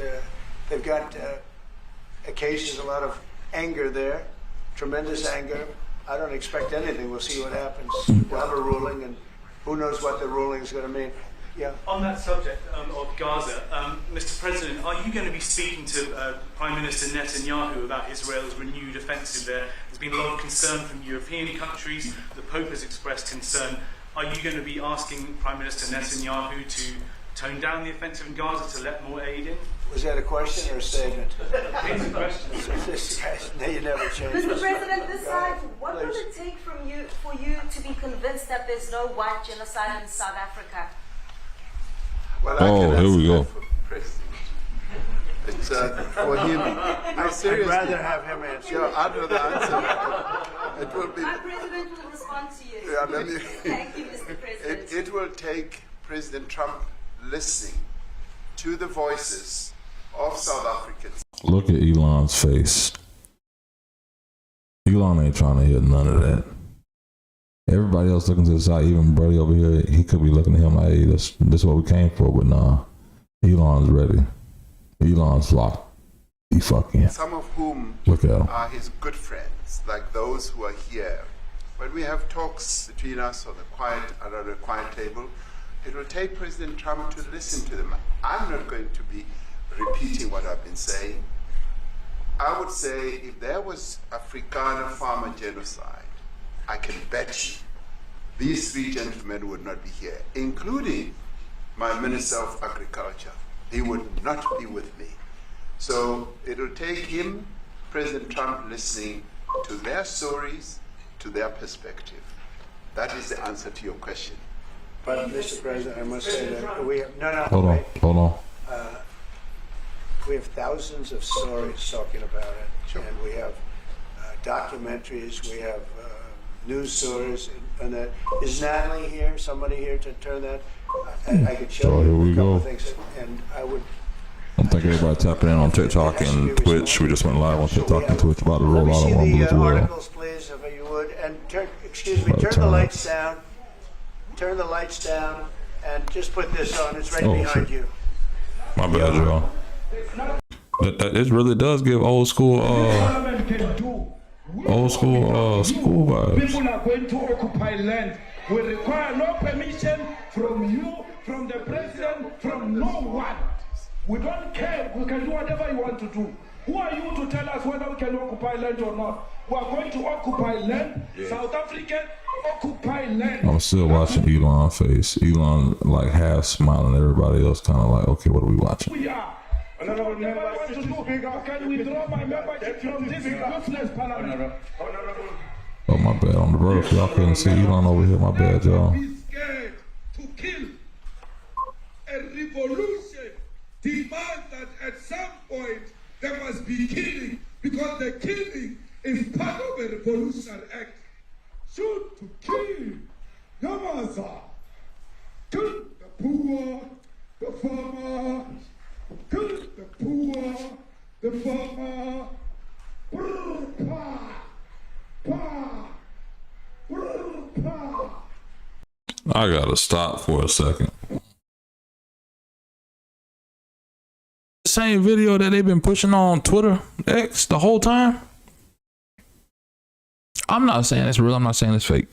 they've got a case. There's a lot of anger there, tremendous anger. I don't expect anything. We'll see what happens. We'll have a ruling, and who knows what the ruling is going to mean. Yeah. On that subject of Gaza, Mr. President, are you going to be speaking to Prime Minister Netanyahu about Israel's renewed offensive there? There's been a lot of concern from European countries. The Pope has expressed concern. Are you going to be asking Prime Minister Netanyahu to tone down the offensive in Gaza, to let more aid in? Was that a question or a statement? It's a question. You never change. Mr. President, this side, what will it take for you to be convinced that there's no white genocide in South Africa? Well, here we go. It's for him. I'd rather have him answer. Sure, I'd rather answer. It will be. Our president will respond to you. Yeah, Thank you, Mr. President. It will take President Trump listening to the voices of South Africans. Look at Elon's face. Elon ain't trying to hear none of that. Everybody else looking to the side, even Brody over here, he could be looking at him like, hey, this is what we came for, but nah. Elon's ready. Elon's locked. He fucking. Some of whom look at him. Are his good friends, like those who are here. When we have talks between us on the quiet, around the quiet table, it will take President Trump to listen to them. I'm not going to be repeating what I've been saying. I would say if there was Afrikaner farmer genocide, I can bet you these three gentlemen would not be here, including my Minister of Agriculture. He would not be with me. So it will take him, President Trump, listening to their stories, to their perspective. That is the answer to your question. But, Mr. President, I must say that we have, Hold on. We have thousands of stories talking about it, and we have documentaries, we have news stories, and that. Is Natalie here? Somebody here to turn that? I could show you a couple of things, and I would. I think everybody tapping in on TikTok and Twitch. We just went live on TikTok and Twitch about to roll out on Rumble as well. Articles, please, if you would, and turn the lights down. Turn the lights down, and just put this on. It's right behind you. My bad, y'all. It really does give old school school vibes. People are going to occupy land. We require no permission from you, from the president, from no one. We don't care. We can do whatever you want to do. Who are you to tell us whether we can occupy land or not? We are going to occupy land. Yeah. South Africa, occupy land. I'm still watching Elon's face. Elon like half smiling, everybody else kind of like, okay, what are we watching? We are. Honorable member, can withdraw my membership from this useless parliament. Oh, my bad. On the road, y'all couldn't see Elon over here. My bad, y'all. Be scared to kill. A revolution demands that at some point there must be killing, because the killing is part of a revolutionary act. Shoot to kill. Yamaza. Kill the poor, the farmer. Kill the poor, the farmer. I gotta stop for a second. Same video that they've been pushing on Twitter X the whole time. I'm not saying it's real. I'm not saying it's fake.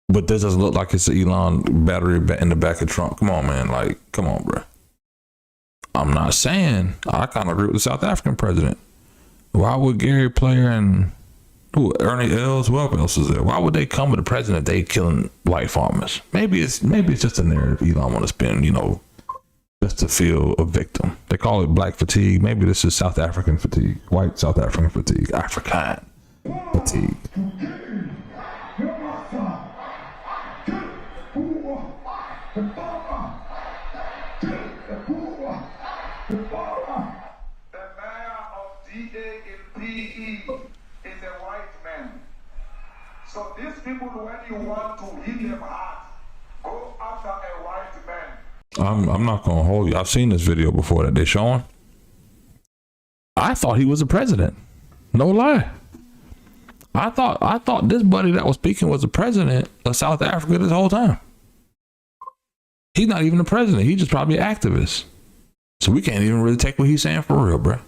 But this doesn't look like it's an Elon battery in the back of the trunk. Come on, man. Like, come on, bro. I'm not saying. I kind of agree with the South African president. Why would Gary Player and Ernie Els, whoever else is there? Why would they come with the president? They killing white farmers. Maybe it's just a narrative Elon want to spin. You know, just to feel a victim. They call it black fatigue. Maybe this is South African fatigue. White South African fatigue. African fatigue. So these people, when you want to hit them hard, go after a white man. I'm not gonna hold you. I've seen this video before that they're showing. I thought he was the president. No lie. I thought this buddy that was speaking was the president of South Africa this whole time. He's not even the president. He's just probably an activist. So we can't even really take what he's saying for real, bro.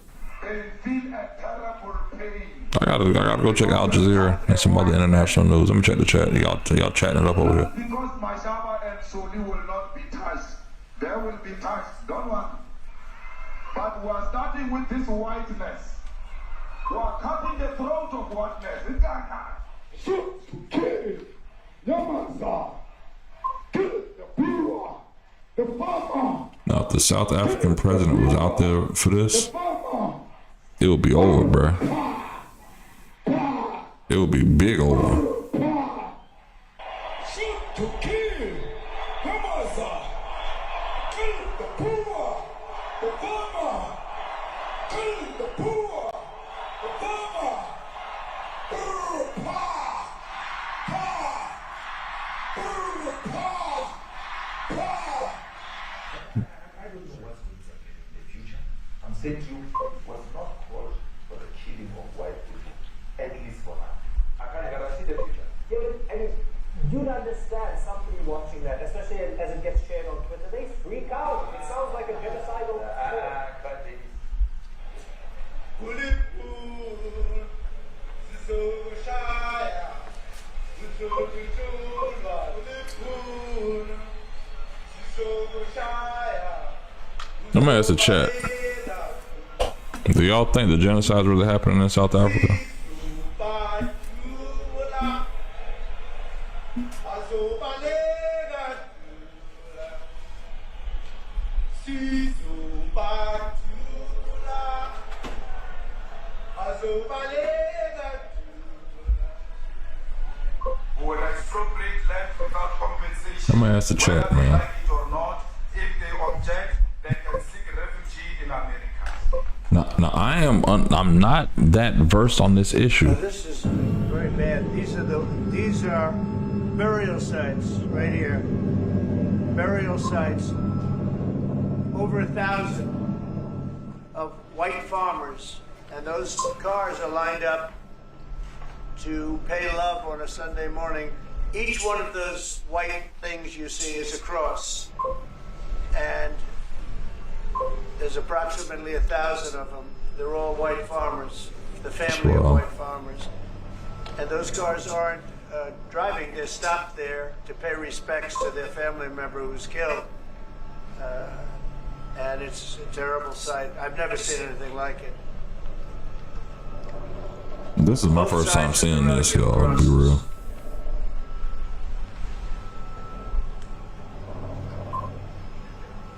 I gotta go check Al Jazeera and some other international news. Let me check the chat. Y'all chatting it up over here. Because Mashaba and Soli will not be touched. They will be touched. Don't worry. But we are starting with this whiteness. We are cutting the throat of whiteness. Shoot to kill. Yamaza. Kill the poor. The farmer. Now, if the South African president was out there for this, it would be over, bro. It would be big over. Shoot to kill. Yamaza. Kill the poor. The farmer. Kill the poor. The farmer. I'm saying you was not called for the killing of white people, at least for now. I can't see the future. Yeah, but I mean, you'd understand somebody watching that, especially as it gets shared on Twitter, they freak out. It sounds like a genocidal Let me ask the chat. Do y'all think the genocide is really happening in South Africa? I'm gonna ask the chat, man. Now I'm not that versed on this issue. Now this is very bad. These are burial sites right here. Burial sites. Over 1,000 of white farmers, and those cars are lined up to pay love on a Sunday morning. Each one of those white things you see is a cross, and there's approximately 1,000 of them. They're all white farmers, the family of white farmers. And those cars aren't driving, they're stopped there to pay respects to their family member who's killed. And it's a terrible sight. I've never seen anything like it. This is my first time seeing this, y'all, to be real.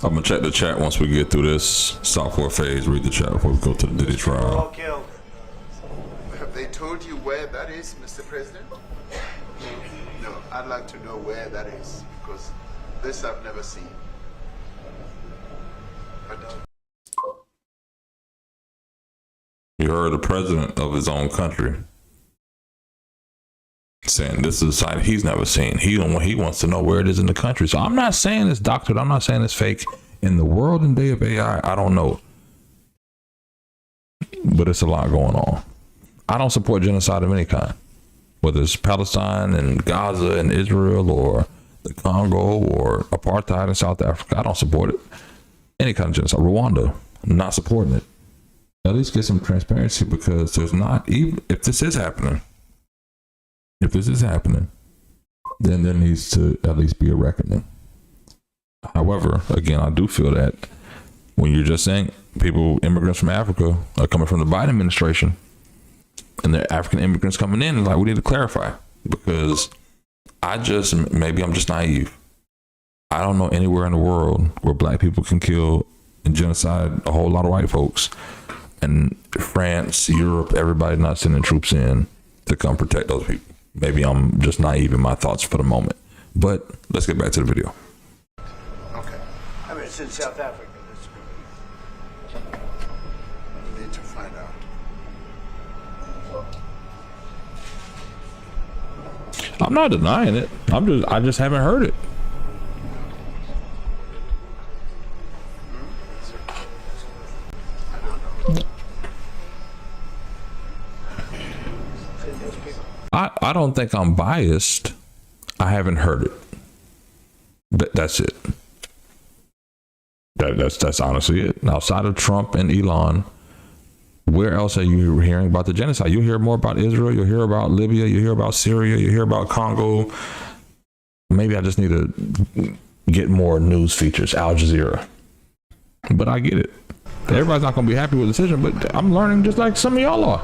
I'm gonna check the chat once we get through this. Stop for a phase, read the chat before we go to the Diddy trial. All killed. Have they told you where that is, Mr. President? No, I'd like to know where that is, because this I've never seen. You heard the president of his own country saying this is a site he's never seen. He wants to know where it is in the country. So I'm not saying it's doctored. I'm not saying it's fake. In the world and day of AI, I don't know. But it's a lot going on. I don't support genocide of any kind. Whether it's Palestine and Gaza and Israel or the Congo or apartheid in South Africa, I don't support it. Any kind of genocide. Rwanda, I'm not supporting it. At least get some transparency, because there's not, even if this is happening, then there needs to at least be a reckoning. However, again, I do feel that when you're just saying immigrants from Africa are coming from the Biden administration and they're African immigrants coming in, like, we need to clarify, because maybe I'm just naive. I don't know anywhere in the world where black people can kill and genocide a whole lot of white folks. And France, Europe, everybody not sending troops in to come protect those people. Maybe I'm just naive in my thoughts for the moment. But let's get back to the video. Okay. I mean, it's in South Africa. We need to find out. I'm not denying it. I just haven't heard it. I don't think I'm biased. I haven't heard it. That's it. That's honestly it. Outside of Trump and Elon, where else are you hearing about the genocide? You hear more about Israel. You hear about Libya. You hear about Syria. You hear about Congo. Maybe I just need to get more news features. Al Jazeera. But I get it. Everybody's not going to be happy with the decision, but I'm learning just like some of y'all are.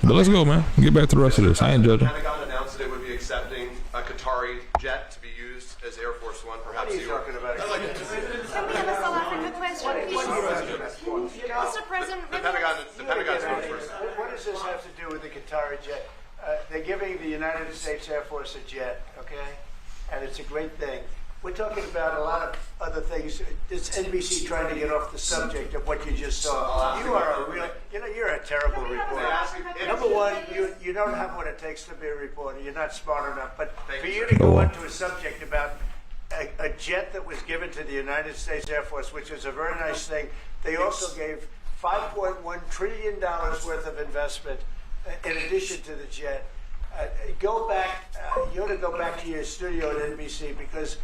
But let's go, man. Get back to the rest of this. I ain't judging. The Pentagon announced that it would be accepting a Qatari jet to be used as Air Force One. Perhaps What are you talking about? Can we have a South African question, please? Mr. President, the Pentagon spokesperson. What does this have to do with the Qatari jet? They're giving the United States Air Force a jet, okay? And it's a great thing. We're talking about a lot of other things. It's NBC trying to get off the subject of what you just saw. You are a real, you're a terrible reporter. Number one, you don't have what it takes to be a reporter. You're not smart enough. But for you to go into a subject about a jet that was given to the United States Air Force, which is a very nice thing, they also gave $5.1 trillion worth of investment in addition to the jet. Go back, you ought to go back to your studio at NBC, because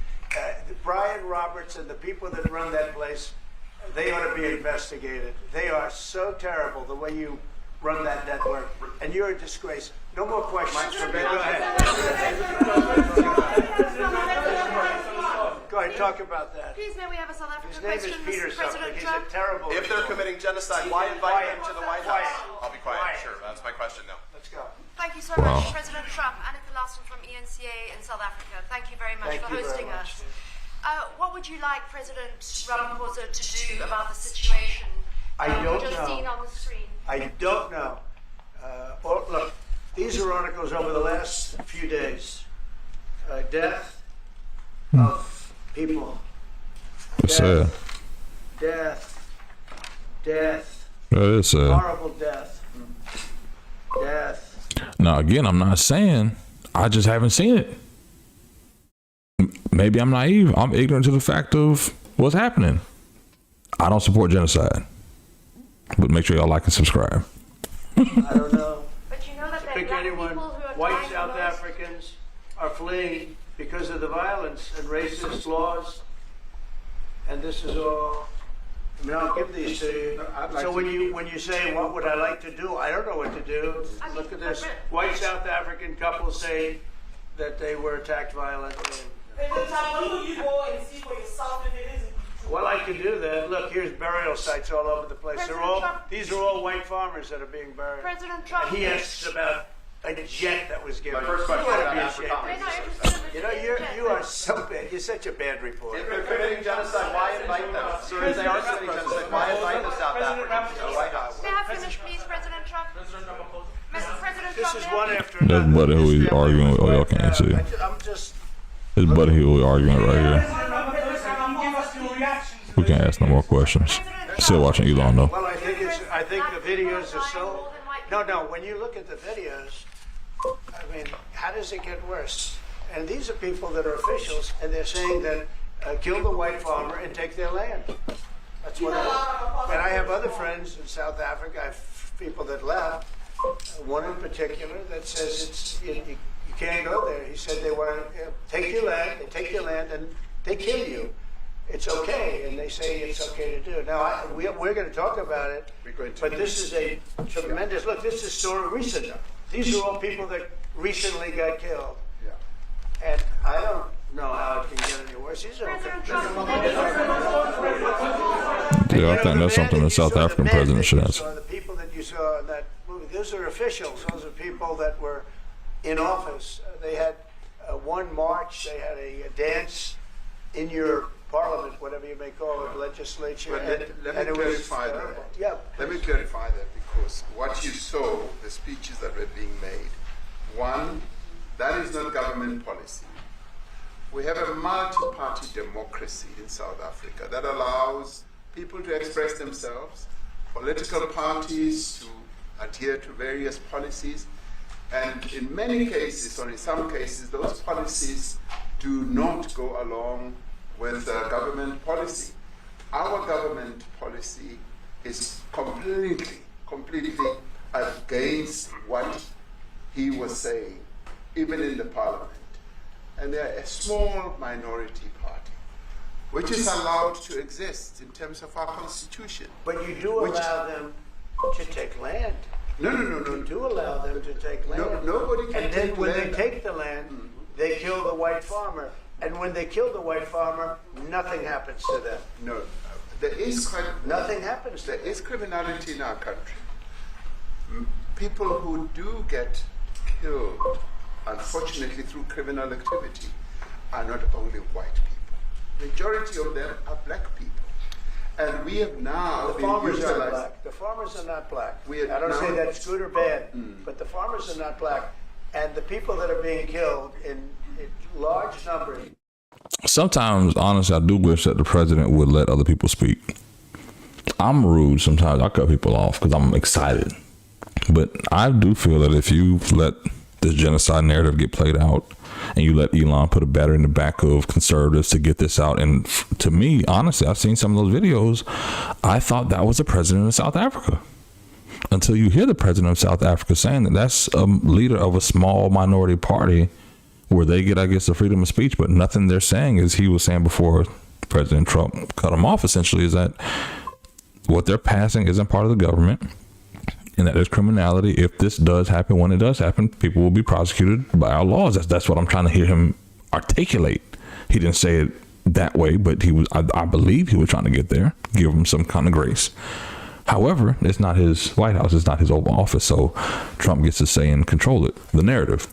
Brian Roberts and the people that run that place, they ought to be investigated. They are so terrible the way you run that network, and you're a disgrace. No more questions from me. Go ahead. Go ahead, talk about that. Please, may we have a South African His name question, is Peter Mr. President something. He's Trump? a terrible If they're reporter. committing genocide, why invite them to the White House? Quiet. I'll be quiet. Sure, that's my question now. Let's go. Thank you so much, President Trump. Annika Larson from ENCA in South Africa. Thank you very much for hosting us. What would you like President Ramaphosa to do about the situation I don't just know. seen on the screen? I don't know. Look, these are articles over the last few days. Death of people. It's sad. Death. Death. That is sad. Horrible death. Death. Now, again, I'm not saying, I just haven't seen it. Maybe I'm naive. I'm ignorant to the fact of what's happening. I don't support genocide. But make sure y'all like and subscribe. I don't know. But you know that there Pick are young anyone. people who are White dying South of those- Africans are fleeing because of the violence and racist laws. And this is all. I mean, I'll give these to you. So when you say, what would I like to do? I don't know what to do. Look at this. White South African couple say that they were attacked violently. Well, I could do that. Look, here's burial sites all over the place. These are all white farmers that are being buried. President Trump. And he asks about a jet that was given. My first question You ought to about be Africans. ashamed. You know, you are so bad. You're such a bad reporter. If they're committing genocide, why invite them? So if they are committing genocide, why invite the South Africans to the White House? May I finish, please, President Trump? Mr. President This Trump, is may I- one after That's another. buddy who he's arguing with. Oh, y'all can't see. I'm just. His buddy who he's arguing with right here. We can't ask no more questions. Still watching Elon though. Well, I think the videos are so. No. When you look at the videos, I mean, how does it get worse? And these are people that are officials, and they're saying that kill the white farmer and take their land. That's what it is. And I have other friends in South Africa. I have people that left. One in particular that says you can't go there. He said they want to take your land, they take your land, and they kill you. It's okay, and they say it's okay to do. Now, we're going to talk about it, but this is a tremendous, look, this is story recent. These are all people that recently got killed. And I don't know how it can get any worse. These are Yeah, I think that's something the South African president should answer. The people that you saw in that movie, those are officials. Those are people that were in office. They had one march, they had a dance in your parliament, whatever you may call it, legislature. But let me clarify that. Yeah. Let me clarify that, because what you saw, the speeches that were being made, one, that is not government policy. We have a multi-party democracy in South Africa that allows people to express themselves, political parties to adhere to various policies, and in many cases, or in some cases, those policies do not go along with government policy. Our government policy is completely against what he was saying, even in the parliament. And they're a small minority party, which is allowed to exist in terms of our constitution. But you do allow them to take land. No. You do allow them to take land. Nobody can And then take when land. they take the land, they kill the white farmer. And when they kill the white farmer, nothing happens to them. No, there is nothing happens to them. There is criminality in our country. People who do get killed, unfortunately through criminal activity, are not only white people. Majority of them are black people. And we have now The farmers are black. The farmers are not black. I don't say that's good or bad, but the farmers are not black. And the people that are being killed in large numbers. Sometimes, honestly, I do wish that the president would let other people speak. I'm rude sometimes. I cut people off because I'm excited. But I do feel that if you let this genocide narrative get played out and you let Elon put a battery in the back of conservatives to get this out, and to me, honestly, I've seen some of those videos, I thought that was the president of South Africa. Until you hear the president of South Africa saying that that's a leader of a small minority party where they get, I guess, the freedom of speech, but nothing they're saying is he was saying before President Trump cut him off, essentially, is that what they're passing isn't part of the government and that there's criminality. If this does happen, when it does happen, people will be prosecuted by our laws. That's what I'm trying to hear him articulate. He didn't say it that way, but he was, I believe he was trying to get there, give him some kind of grace. However, it's not his White House, it's not his Oval Office, so Trump gets to say and control it, the narrative.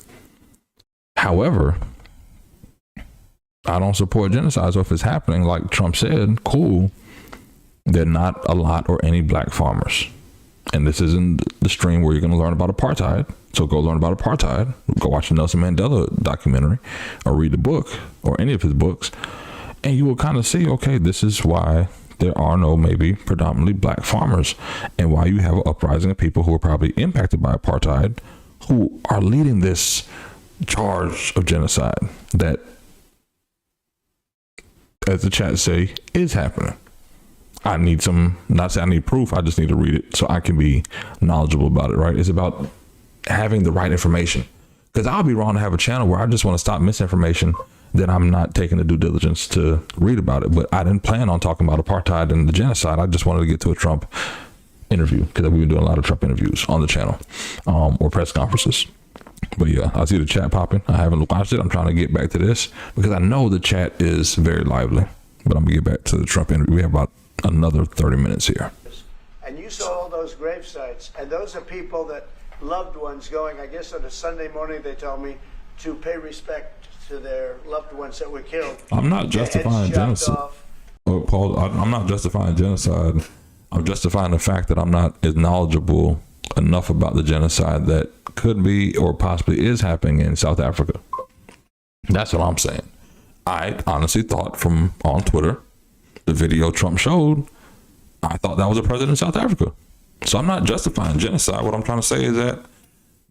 However, I don't support genocide, so if it's happening, like Trump said, cool, they're not a lot or any black farmers. And this isn't the stream where you're going to learn about apartheid, so go learn about apartheid, go watch the Nelson Mandela documentary, or read the book, or any of his books, and you will kind of see, okay, this is why there are no maybe predominantly black farmers, and why you have an uprising of people who are probably impacted by apartheid, who are leading this charge of genocide that, as the chat say, is happening. I need some, not saying I need proof, I just need to read it so I can be knowledgeable about it, right? It's about having the right information. Because I'll be wrong to have a channel where I just want to stop misinformation, then I'm not taking the due diligence to read about it. But I didn't plan on talking about apartheid and the genocide. I just wanted to get to a Trump interview, because we've been doing a lot of Trump interviews on the channel, or press conferences. But yeah, I see the chat popping. I haven't watched it. I'm trying to get back to this because I know the chat is very lively. But I'm going to get back to the Trump interview. We have about another 30 minutes here. And you saw all those grave sites, and those are people that loved ones going, I guess on a Sunday morning, they told me, to pay respect to their loved ones that were killed. I'm not justifying genocide. Oh, Paul, I'm not justifying genocide. I'm justifying the fact that I'm not as knowledgeable enough about the genocide that could be or possibly is happening in South Africa. That's what I'm saying. I honestly thought from on Twitter, the video Trump showed, I thought that was a president of South Africa. So I'm not justifying genocide. What I'm trying to say is that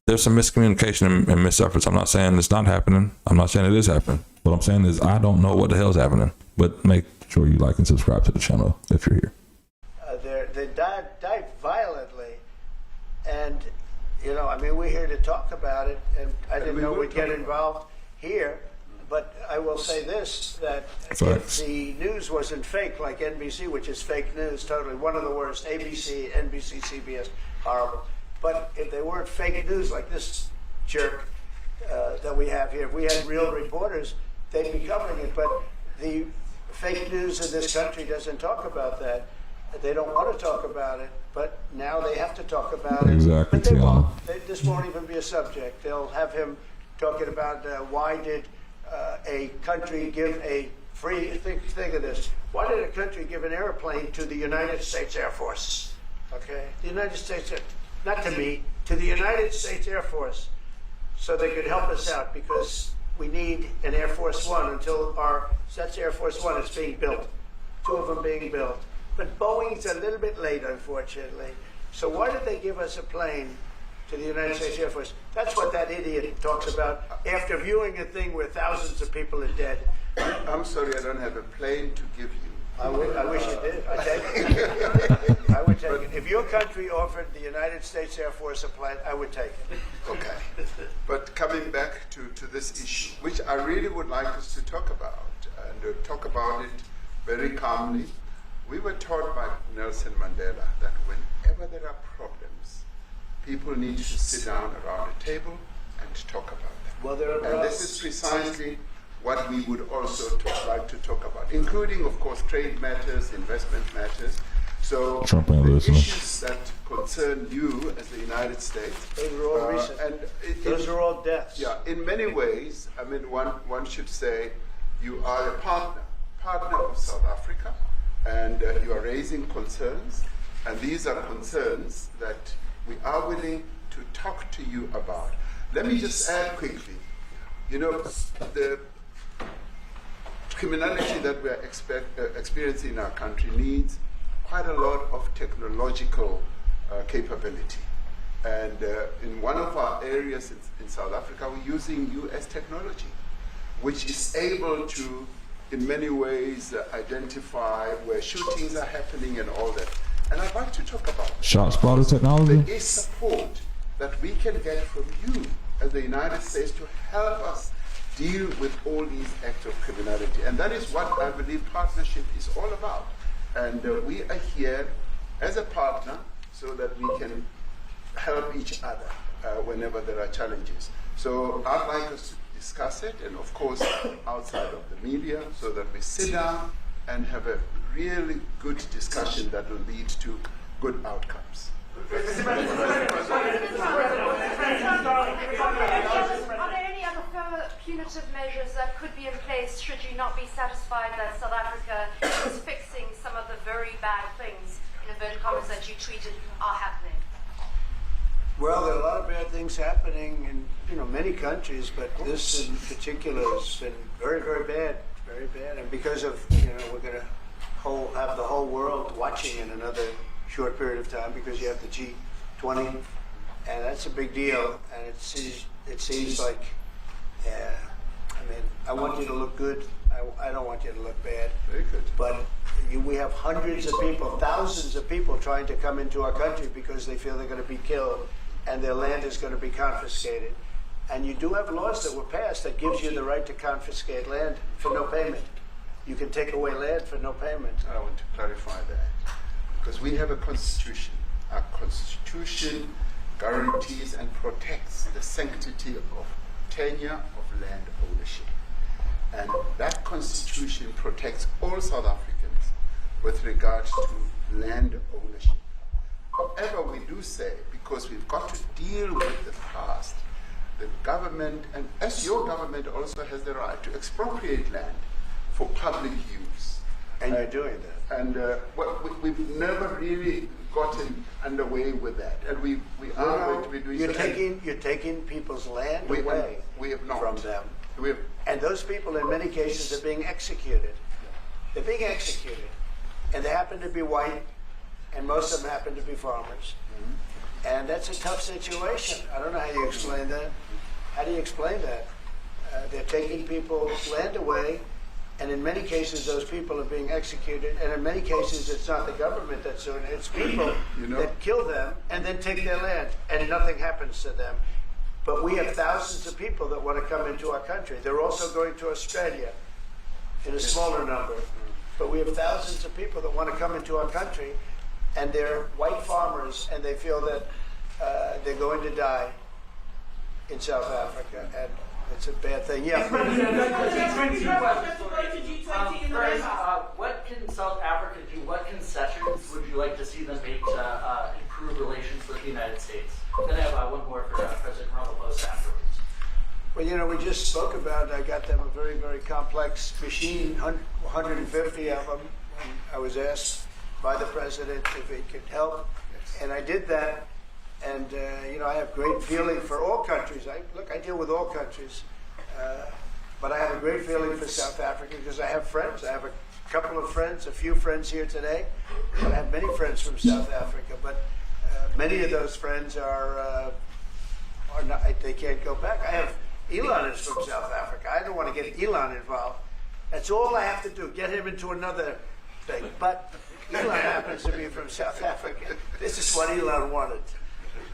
there's some miscommunication and misefforts. I'm not saying it's not happening. I'm not saying it is happening. What I'm saying is I don't know what the hell is happening. But make sure you like and subscribe to the channel if you're here. They died violently, and you know, I mean, we're here to talk about it, and I didn't know we'd get involved here. But I will say this, that if the news wasn't fake, like NBC, which is fake news, totally, one of the worst, ABC, NBC, CBS, horrible. But if they weren't fake news like this jerk that we have here, if we had real reporters, they'd be covering it. But the fake news in this country doesn't talk about that. They don't want to talk about it, but now they have to talk about it. Exactly. But they won't. This won't even be a subject. They'll have him talking about why did a country give a free, think of this, why did a country give an airplane to the United States Air Force? Okay, the United States, not to me, to the United States Air Force, so they could help us out, because we need an Air Force One until that's Air Force One is being built, 2 of them being built. But Boeing's a little bit late, unfortunately. So why did they give us a plane to the United States Air Force? That's what that idiot talks about after viewing a thing where thousands of people are dead. I'm sorry, I don't have a plane to give you. I wish you did. I take it. I would take it. If your country offered the United States Air Force a plane, I would take it. Okay. But coming back to this issue, which I really would like us to talk about, and talk about it very calmly. We were taught by Nelson Mandela that whenever there are problems, people need to sit down around a table and talk about them. Well, and this is precisely what we would also like to talk about, including, of course, trade matters, investment matters. So the issues that concern you as the United States, those are all recent. Those are all deaths. Yeah, in many ways, I mean, one should say you are a partner of South Africa, and you are raising concerns, and these are concerns that we are willing to talk to you about. Let me just add quickly, you know, the criminality that we are experiencing in our country needs quite a lot of technological capability. And in one of our areas in South Africa, we're using US technology, which is able to, in many ways, identify where shootings are happening and all that. And I'd like to talk about that. Shot spotter technology? There is support that we can get from you as the United States to help us deal with all these acts of criminality. And that is what I believe partnership is all about. And we are here as a partner so that we can help each other whenever there are challenges. So I'd like us to discuss it, and of course outside of the media, so that we sit down and have a really good discussion that will lead to good outcomes. Are there any other further punitive measures that could be in place should you not be satisfied that South Africa is fixing some of the very bad things, in inverted commas, that you tweeted are happening? Well, there are a lot of bad things happening in many countries, but this in particular has been very, very bad, and because of we're going to have the whole world watching in another short period of time, because you have the G20, and that's a big deal. And it seems like, I want you to look good. I don't want you to look bad. Very good. But we have hundreds of people, thousands of people trying to come into our country because they feel they're going to be killed and their land is going to be confiscated. And you do have laws that were passed that gives you the right to confiscate land for no payment. You can take away land for no payment. I want to clarify that, because we have a constitution. Our constitution guarantees and protects the sanctity of tenure of land ownership. And that constitution protects all South Africans with regards to land ownership. However, we do say, because we've got to deal with the past. The government, and as your government also has the right to expropriate land for public use. And you're doing that. And we've never really gotten underway with that. And we are going to be doing You're taking people's land away from them. And those people, in many cases, are being executed. They're being executed. And they happen to be white, and most of them happen to be farmers. And that's a tough situation. I don't know how you explain that. How do you explain that? They're taking people's land away, and in many cases, those people are being executed. And in many cases, it's not the government that's doing it. It's people that kill them and then take their land, and nothing happens to them. But we have thousands of people that want to come into our country. They're also going to Australia in a smaller number. But we have thousands of people that want to come into our country, and they're white farmers, and they feel that they're going to die in South Africa, and it's a bad thing. Yeah. What can South Africa do? What concessions would you like to see them make to improve relations with the United States? Then I have one more for President Ramaphosa afterwards. Well, you know, we just spoke about, I got them a very, very complex machine, 150 of them. And I was asked by the president if he could help, and I did that. And, you know, I have great feeling for all countries. I deal with all countries. But I have a great feeling for South Africa because I have friends. I have a couple of friends, a few friends here today. But I have many friends from South Africa. But many of those friends are not, they can't go back. I have, Elon is from South Africa. I don't want to get Elon involved. That's all I have to do, get him into another thing. But Elon happens to be from South Africa. This is what Elon wanted.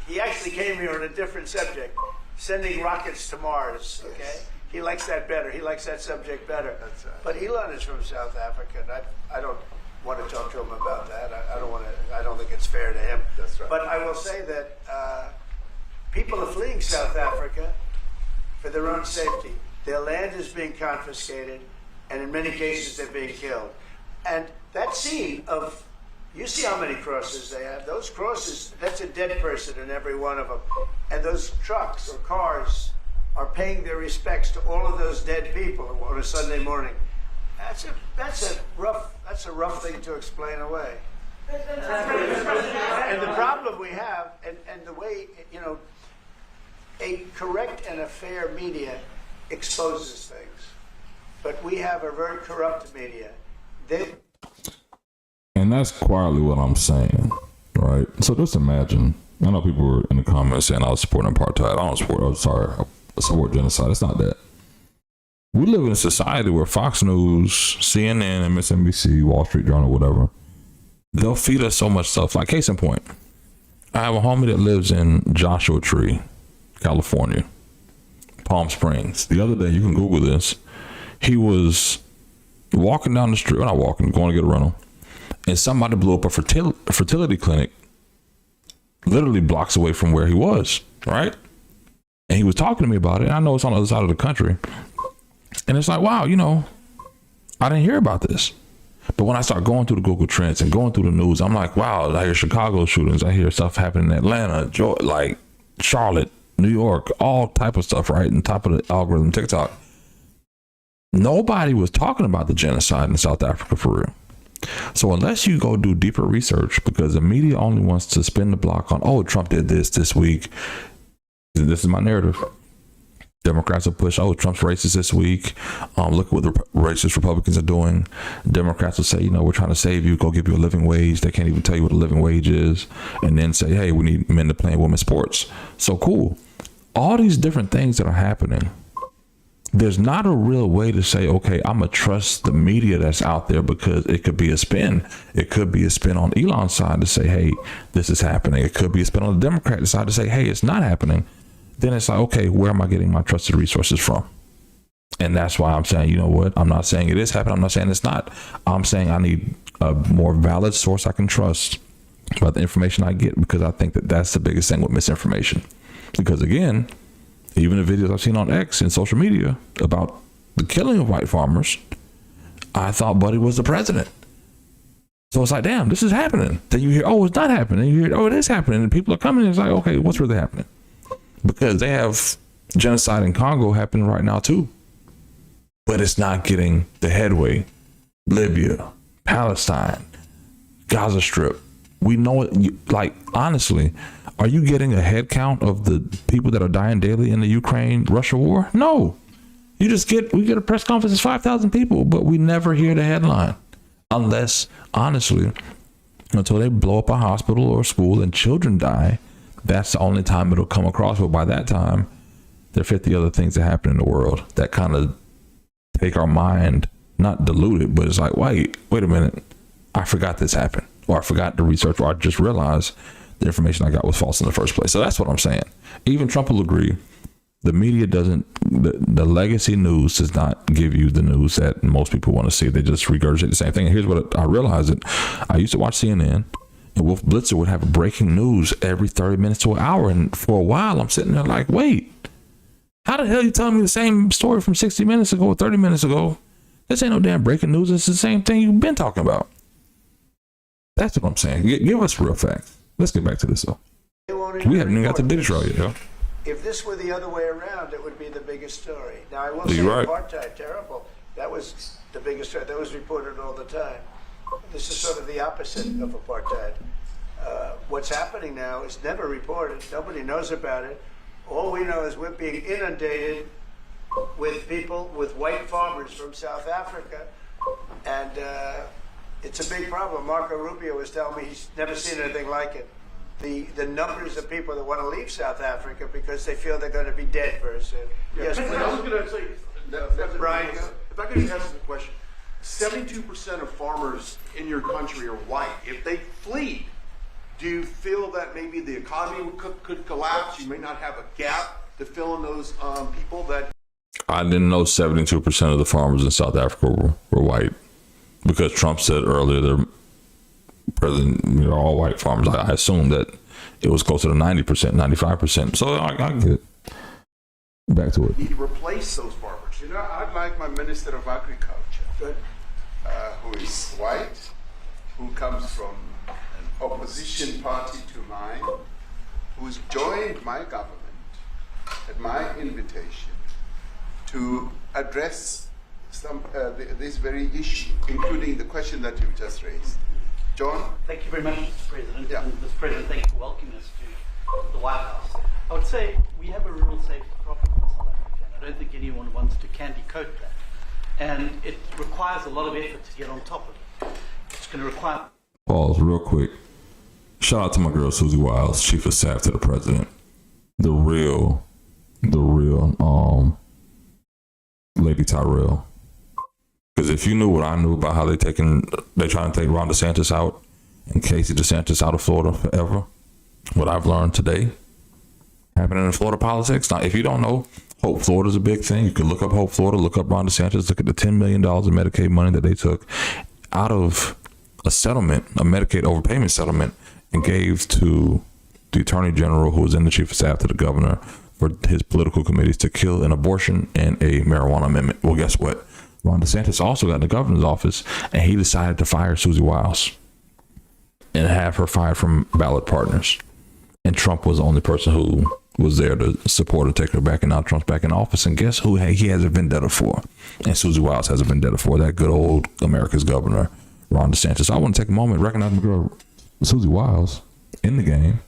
He actually came here on a different subject, sending rockets to Mars, okay? He likes that better. He likes that subject better. But Elon is from South Africa, and I don't want to talk to him about that. I don't think it's fair to him. That's right. But I will say that people are fleeing South Africa for their own safety. Their land is being confiscated, and in many cases they're being killed. And that scene of, you see how many crosses they have. Those crosses, that's a dead person in every one of them. And those trucks or cars are paying their respects to all of those dead people on a Sunday morning. That's a rough thing to explain away. And the problem we have, and the way, you know, a correct and a fair media exposes things. But we have a very corrupt media. And that's quietly what I'm saying, right? So just imagine, I know people were in the comments saying I was supporting apartheid. I support genocide. It's not that. We live in a society where Fox News, CNN, MSNBC, Wall Street Journal, whatever, they'll feed us so much stuff. Like, case in point, I have a homie that lives in Joshua Tree, California, Palm Springs. The other day, you can Google this, he was walking down the street, not walking, going to get a rental, and somebody blew up a fertility clinic literally blocks away from where he was, right? And he was talking to me about it. And I know it's on the other side of the country. And it's like, wow, you know, I didn't hear about this. But when I start going through the Google Trends and going through the news, I'm like, wow, I hear Chicago shootings. I hear stuff happening in Atlanta, like Charlotte, New York, all type of stuff, right? On top of the algorithm, TikTok. Nobody was talking about the genocide in South Africa for real. So unless you go do deeper research, because the media only wants to spin the block on, oh, Trump did this week. This is my narrative. Democrats will push, oh, Trump's racist this week. Look at what the racist Republicans are doing. Democrats will say, you know, we're trying to save you. Go give you a living wage. They can't even tell you what a living wage is. And then say, hey, we need men to play in women's sports. So cool. All these different things that are happening. There's not a real way to say, okay, I'm going to trust the media that's out there because it could be a spin. It could be a spin on Elon's side to say, hey, this is happening. It could be a spin on the Democrat side to say, hey, it's not happening. Then it's like, okay, where am I getting my trusted resources from? And that's why I'm saying, you know what? I'm not saying it is happening. I'm not saying it's not. I'm saying I need a more valid source I can trust about the information I get, because I think that that's the biggest thing with misinformation. Because again, even the videos I've seen on X and social media about the killing of white farmers, I thought Buddy was the president. So it's like, damn, this is happening. Then you hear, oh, it's not happening. And you hear, oh, it is happening. And people are coming and it's like, okay, what's really happening? because they have genocide in Congo happening right now too. But it's not getting the headway. Libya, Palestine, Gaza Strip. We know it. Like, honestly, are you getting a head count of the people that are dying daily in the Ukraine-Russia war? No. We get a press conference, it's 5,000 people, but we never hear the headline. Unless, honestly, until they blow up a hospital or a school and children die, that's the only time it'll come across. But by that time, there are 50 other things that happen in the world that kind of take our mind, not dilute it, but it's like, wait a minute, I forgot this happened, or I forgot to research, or I just realized the information I got was false in the first place. So that's what I'm saying. Even Trump will agree. The media doesn't, the legacy news does not give you the news that most people want to see. They just regurgitate the same thing. And here's what I realized. That I used to watch CNN, and Wolf Blitzer would have breaking news every 30 minutes to an hour. And for a while, I'm sitting there like, wait, how the hell are you telling me the same story from 60 minutes ago or 30 minutes ago? This ain't no damn breaking news. It's the same thing you've been talking about. That's what I'm saying. Give us real facts. Let's get back to this, though. We haven't even got to Diddy trial yet, yo. If this were the other way around, it would be the biggest story. Now, I will say apartheid, terrible. That was the biggest story. That was reported all the time. This is sort of the opposite of apartheid. What's happening now is never reported. Nobody knows about it. All we know is we're being inundated with people, with white farmers from South Africa, and it's a big problem. Marco Rubio was telling me he's never seen anything like it. The numbers of people that want to leave South Africa because they feel they're going to be dead very soon. Yes, please. I was going to say, Brian, if I could just ask a question. 72% of farmers in your country are white. If they flee, do you feel that maybe the economy could collapse? You may not have a gap to fill in those people that... I didn't know 72% of the farmers in South Africa were white, because Trump said earlier they're president, all white farmers. I assumed that it was closer to 90%, 95%. So I get it. Back to it. Need to replace those farmers. You know, I'd like my Minister of Agriculture, who is white, who comes from an opposition party to mine, who's joined my government at my invitation to address some this very issue, including the question that you've just raised. John? Thank you very much, Mr. President. Yeah. And Mr. President, thank you for welcoming us to the White House. I would say we have a rural safety problem in South Africa, and I don't think anyone wants to candy coat that. And it requires a lot of effort to get on top of it. It's going to require... Pause real quick. Shout out to my girl Susie Wiles, Chief of Staff to the President. The real Lady Tyrell. Because if you knew what I knew about how they're trying to take Ron DeSantis out and Casey DeSantis out of Florida forever, what I've learned today happening in Florida politics. Now, if you don't know, Hope Florida's a big thing. You can look up Hope Florida, look up Ron DeSantis, look at the $10 million of Medicaid money that they took out of a settlement, a Medicaid overpayment settlement, and gave to the Attorney General, who was in the Chief of Staff to the Governor, for his political committees to kill an abortion and a marijuana amendment. Well, guess what? Ron DeSantis also got in the governor's office, and he decided to fire Susie Wiles and have her fired from ballot partners. And Trump was the only person who was there to support her, take her back, and now Trump's back in office. And guess who he has a vendetta for? And Susie Wiles has a vendetta for, that good old America's governor, Ron DeSantis. So I want to take a moment, recognize my girl Susie Wiles in the game.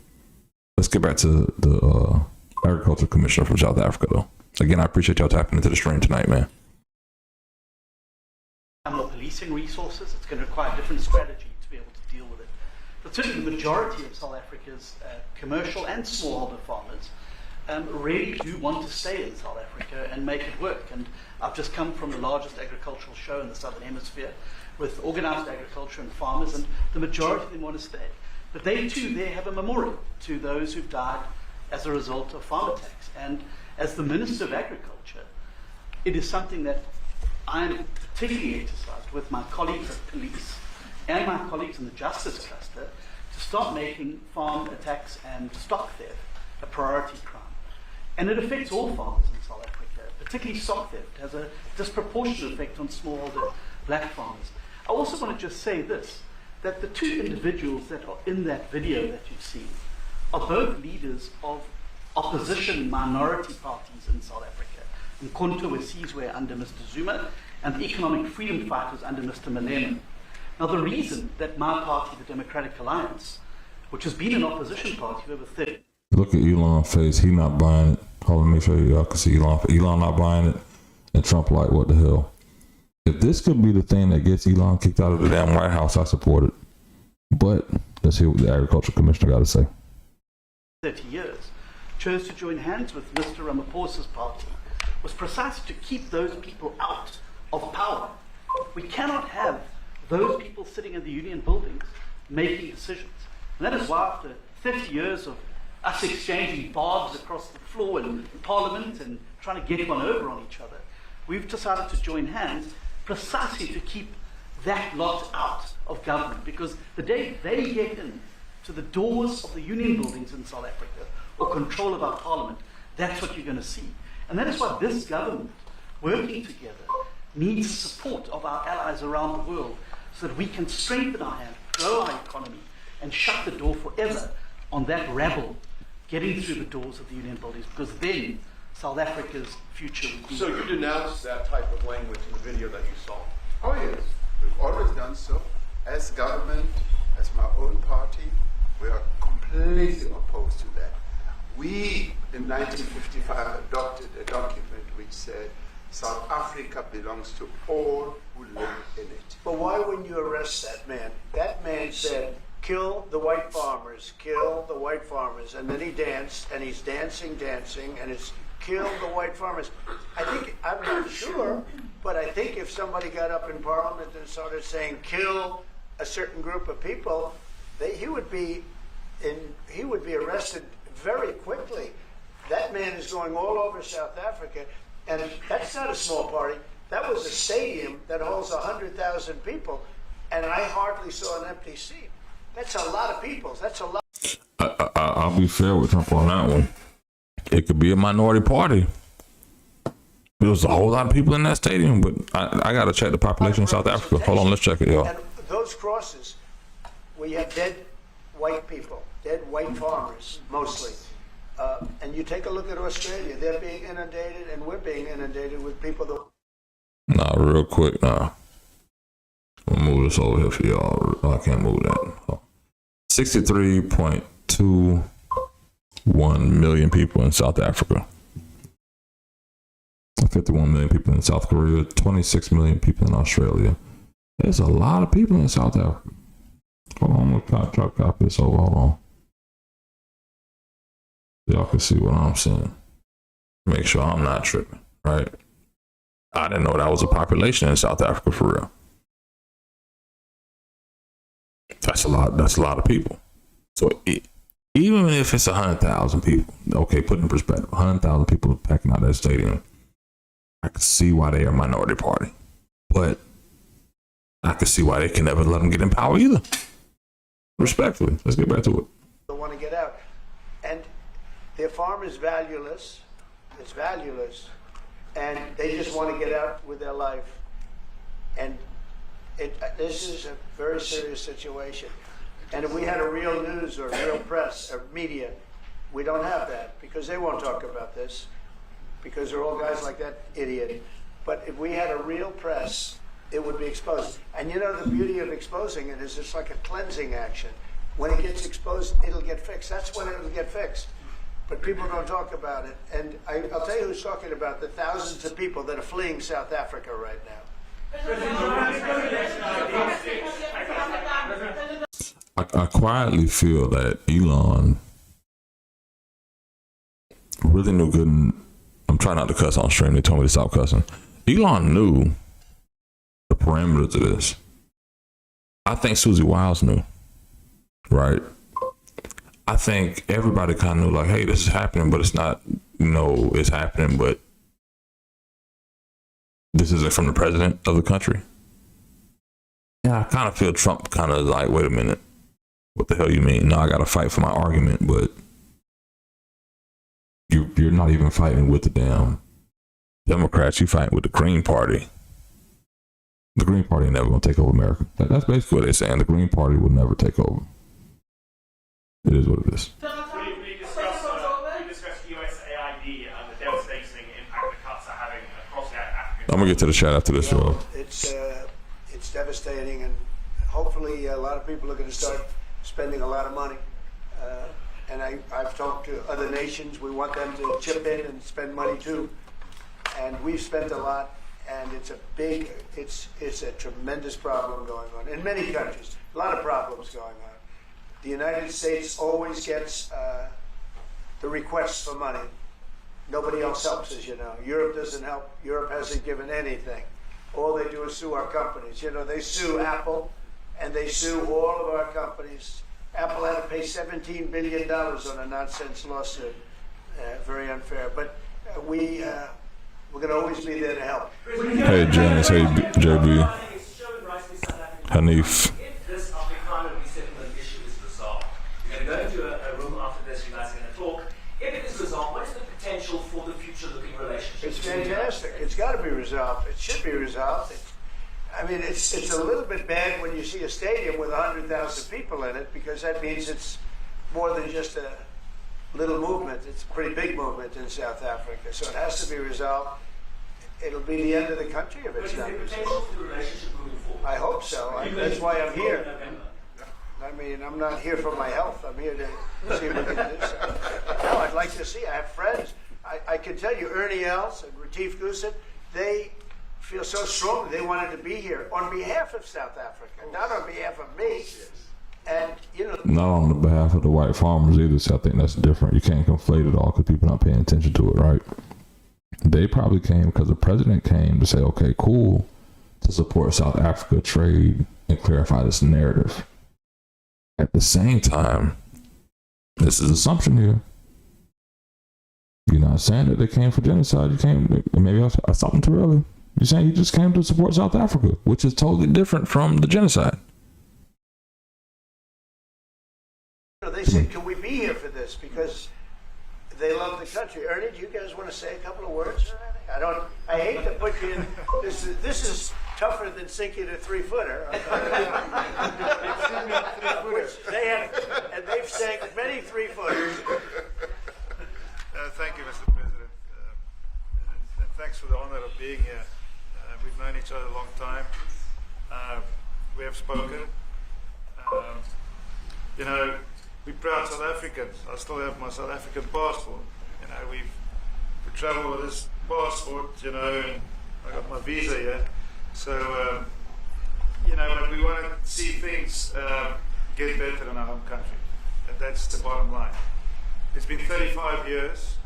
Let's get back to the Agriculture Commissioner from South Africa, though. Again, I appreciate y'all tapping into the stream tonight, man. More policing resources. It's going to require a different strategy to be able to deal with it. But certainly the majority of South Africa's commercial and smallholder farmers really do want to stay in South Africa and make it work. And I've just come from the largest agricultural show in the Southern Hemisphere with organized agriculture and farmers, and the majority of them want to stay. But they too, they have a memorial to those who've died as a result of farm attacks. And as the Minister of Agriculture, it is something that I'm particularly exercised with my colleagues at police and my colleagues in the justice cluster to start making farm attacks and stock theft a priority crime. And it affects all farmers in South Africa, particularly stock theft. It has a disproportionate effect on smallholder black farmers. I also want to just say this, that the two individuals that are in that video that you've seen are both leaders of opposition minority parties in South Africa. Mkhonto Wesizwe under Mr. Zuma, and the economic freedom fighters under Mr. Malema. Now, the reason that my party, the Democratic Alliance, which has been an opposition party for over 30... Look at Elon's face. He not buying it. Hold on, make sure y'all can see Elon. Elon not buying it. And Trump like, what the hell? If this could be the thing that gets Elon kicked out of the damn White House, I support it. But let's hear what the Agriculture Commissioner got to say. 30 years, chose to join hands with Mr. Ramaphosa's party, was precisely to keep those people out of power. We cannot have those people sitting in the union buildings making decisions. And that is why after 30 years of us exchanging barbs across the floor in Parliament and trying to get one over on each other, we've decided to join hands precisely to keep that lot out of government. Because the day they get in to the doors of the union buildings in South Africa or control of our Parliament, that's what you're going to see. And that is why this government, working together, needs support of our allies around the world so that we can strengthen our hand, grow our economy, and shut the door forever on that rabble getting through the doors of the union buildings, because then South Africa's future will be... So you denounced that type of language in the video that you saw? Oh yes, we've always done so. As government, as my own party, we are completely opposed to that. We, in 1955, adopted a document which said South Africa belongs to all who live in it. But why wouldn't you arrest that man? That man said, kill the white farmers, kill the white farmers. And then he danced, and he's dancing, and it's kill the white farmers. I think, I'm not sure, but I think if somebody got up in Parliament and started saying kill a certain group of people, he would be arrested very quickly. That man is going all over South Africa, and that's not a small party. That was a stadium that holds 100,000 people, and I hardly saw an empty seat. That's a lot of people. That's a lot. I'll be fair with Trump on that one. It could be a minority party. There was a whole lot of people in that stadium, but I got to check the population in South Africa. Hold on, let's check it, y'all. And those crosses, we have dead white people, dead white farmers, mostly. And you take a look at Australia, they're being inundated, and we're being inundated with people that... Nah, real quick, nah. I'll move this over here for y'all. Oh, I can't move that. 63.21 million people in South Africa. 51 million people in South Korea. 26 million people in Australia. There's a lot of people in South Africa. Hold on, I'm gonna try to copy this over. Hold on. Y'all can see what I'm saying. Make sure I'm not tripping, right? I didn't know that was a population in South Africa for real. That's a lot. That's a lot of people. So even if it's 100,000 people, okay, put in perspective, 100,000 people packing out that stadium, I can see why they are a minority party, but I can see why they can never let them get in power either. Respectfully, let's get back to it. They want to get out, and their farm is valueless. It's valueless, and they just want to get out with their life. And this is a very serious situation. And if we had a real news or real press or media, we don't have that because they won't talk about this because they're all guys like that idiot. But if we had a real press, it would be exposed. And you know, the beauty of exposing it is it's like a cleansing action. When it gets exposed, it'll get fixed. That's when it'll get fixed. But people don't talk about it. And I'll tell you who's talking about the thousands of people that are fleeing South Africa right now. I quietly feel that Elon really knew good. I'm trying not to cuss on stream. They told me to stop cussing. Elon knew the parameters of this. I think Susie Wiles knew, right? I think everybody kind of knew, like, hey, this is happening, but it's not, it's happening, but this isn't from the president of the country. Yeah, I kind of feel Trump kind of like, wait a minute, what the hell you mean? No, I got to fight for my argument, but you're not even fighting with the damn Democrats. You fighting with the Green Party. The Green Party ain't never going to take over America. That's basically what they're saying. The Green Party will never take over. It is what it is. We discussed I'm gonna get to the chat after this show. It's devastating, and hopefully a lot of people are going to start spending a lot of money. And I've talked to other nations. We want them to chip in and spend money too. And we've spent a lot, and it's a tremendous problem going on in many countries. A lot of problems going on. The United States always gets the requests for money. Nobody else helps, as you know. Europe doesn't help. Europe hasn't given anything. All they do is sue our companies. You know, they sue Apple, and they sue all of our companies. Apple had to pay $17 billion on a nonsense lawsuit. Very unfair. But we're going to always be there to help. Hey, Janice. Hey, JB. Hanif. If this Afrikaner resettlement issue is resolved, you're going to go into a room after this, you guys are going to talk. If it is resolved, what is the potential for the future-looking relationship? It's fantastic. It's got to be resolved. It should be resolved. I mean, it's a little bit bad when you see a stadium with 100,000 people in it, because that means it's more than just a little movement. It's a pretty big movement in South Africa. So it has to be resolved. It'll be the end of the country if it's not resolved. Potential for the relationship moving forward? I hope so. That's why I'm here. I mean, I'm not here for my health. I'm here to see if we can do something. No, I'd like to see. I have friends. I can tell you, Ernie Els and Retief Goosen, they feel so strongly they wanted to be here on behalf of South Africa, not on behalf of me. And, you know, Not on the behalf of the white farmers either, so I think that's different. You can't conflate it all because people not paying attention to it, right? They probably came because the president came to say, okay, cool, to support South Africa trade and clarify this narrative. At the same time, this is assumption here. You're not saying that they came for genocide. You came, maybe I stopped them too early. You're saying you just came to support South Africa, which is totally different from the genocide. They said, can we be here for this? Because they love the country. Ernie, do you guys want to say a couple of words or anything? I hate to put you in, this is tougher than sinking a 3-footer. And they've sank many 3-footers. Thank you, Mr. President. And thanks for the honor of being here. We've known each other a long time. We have spoken. You know, we're proud South Africans. I still have my South African passport. You know, we travel with this passport, you know, and I got my visa here. So, you know, but we want to see things get better in our home country. And that's the bottom line. It's been 35 years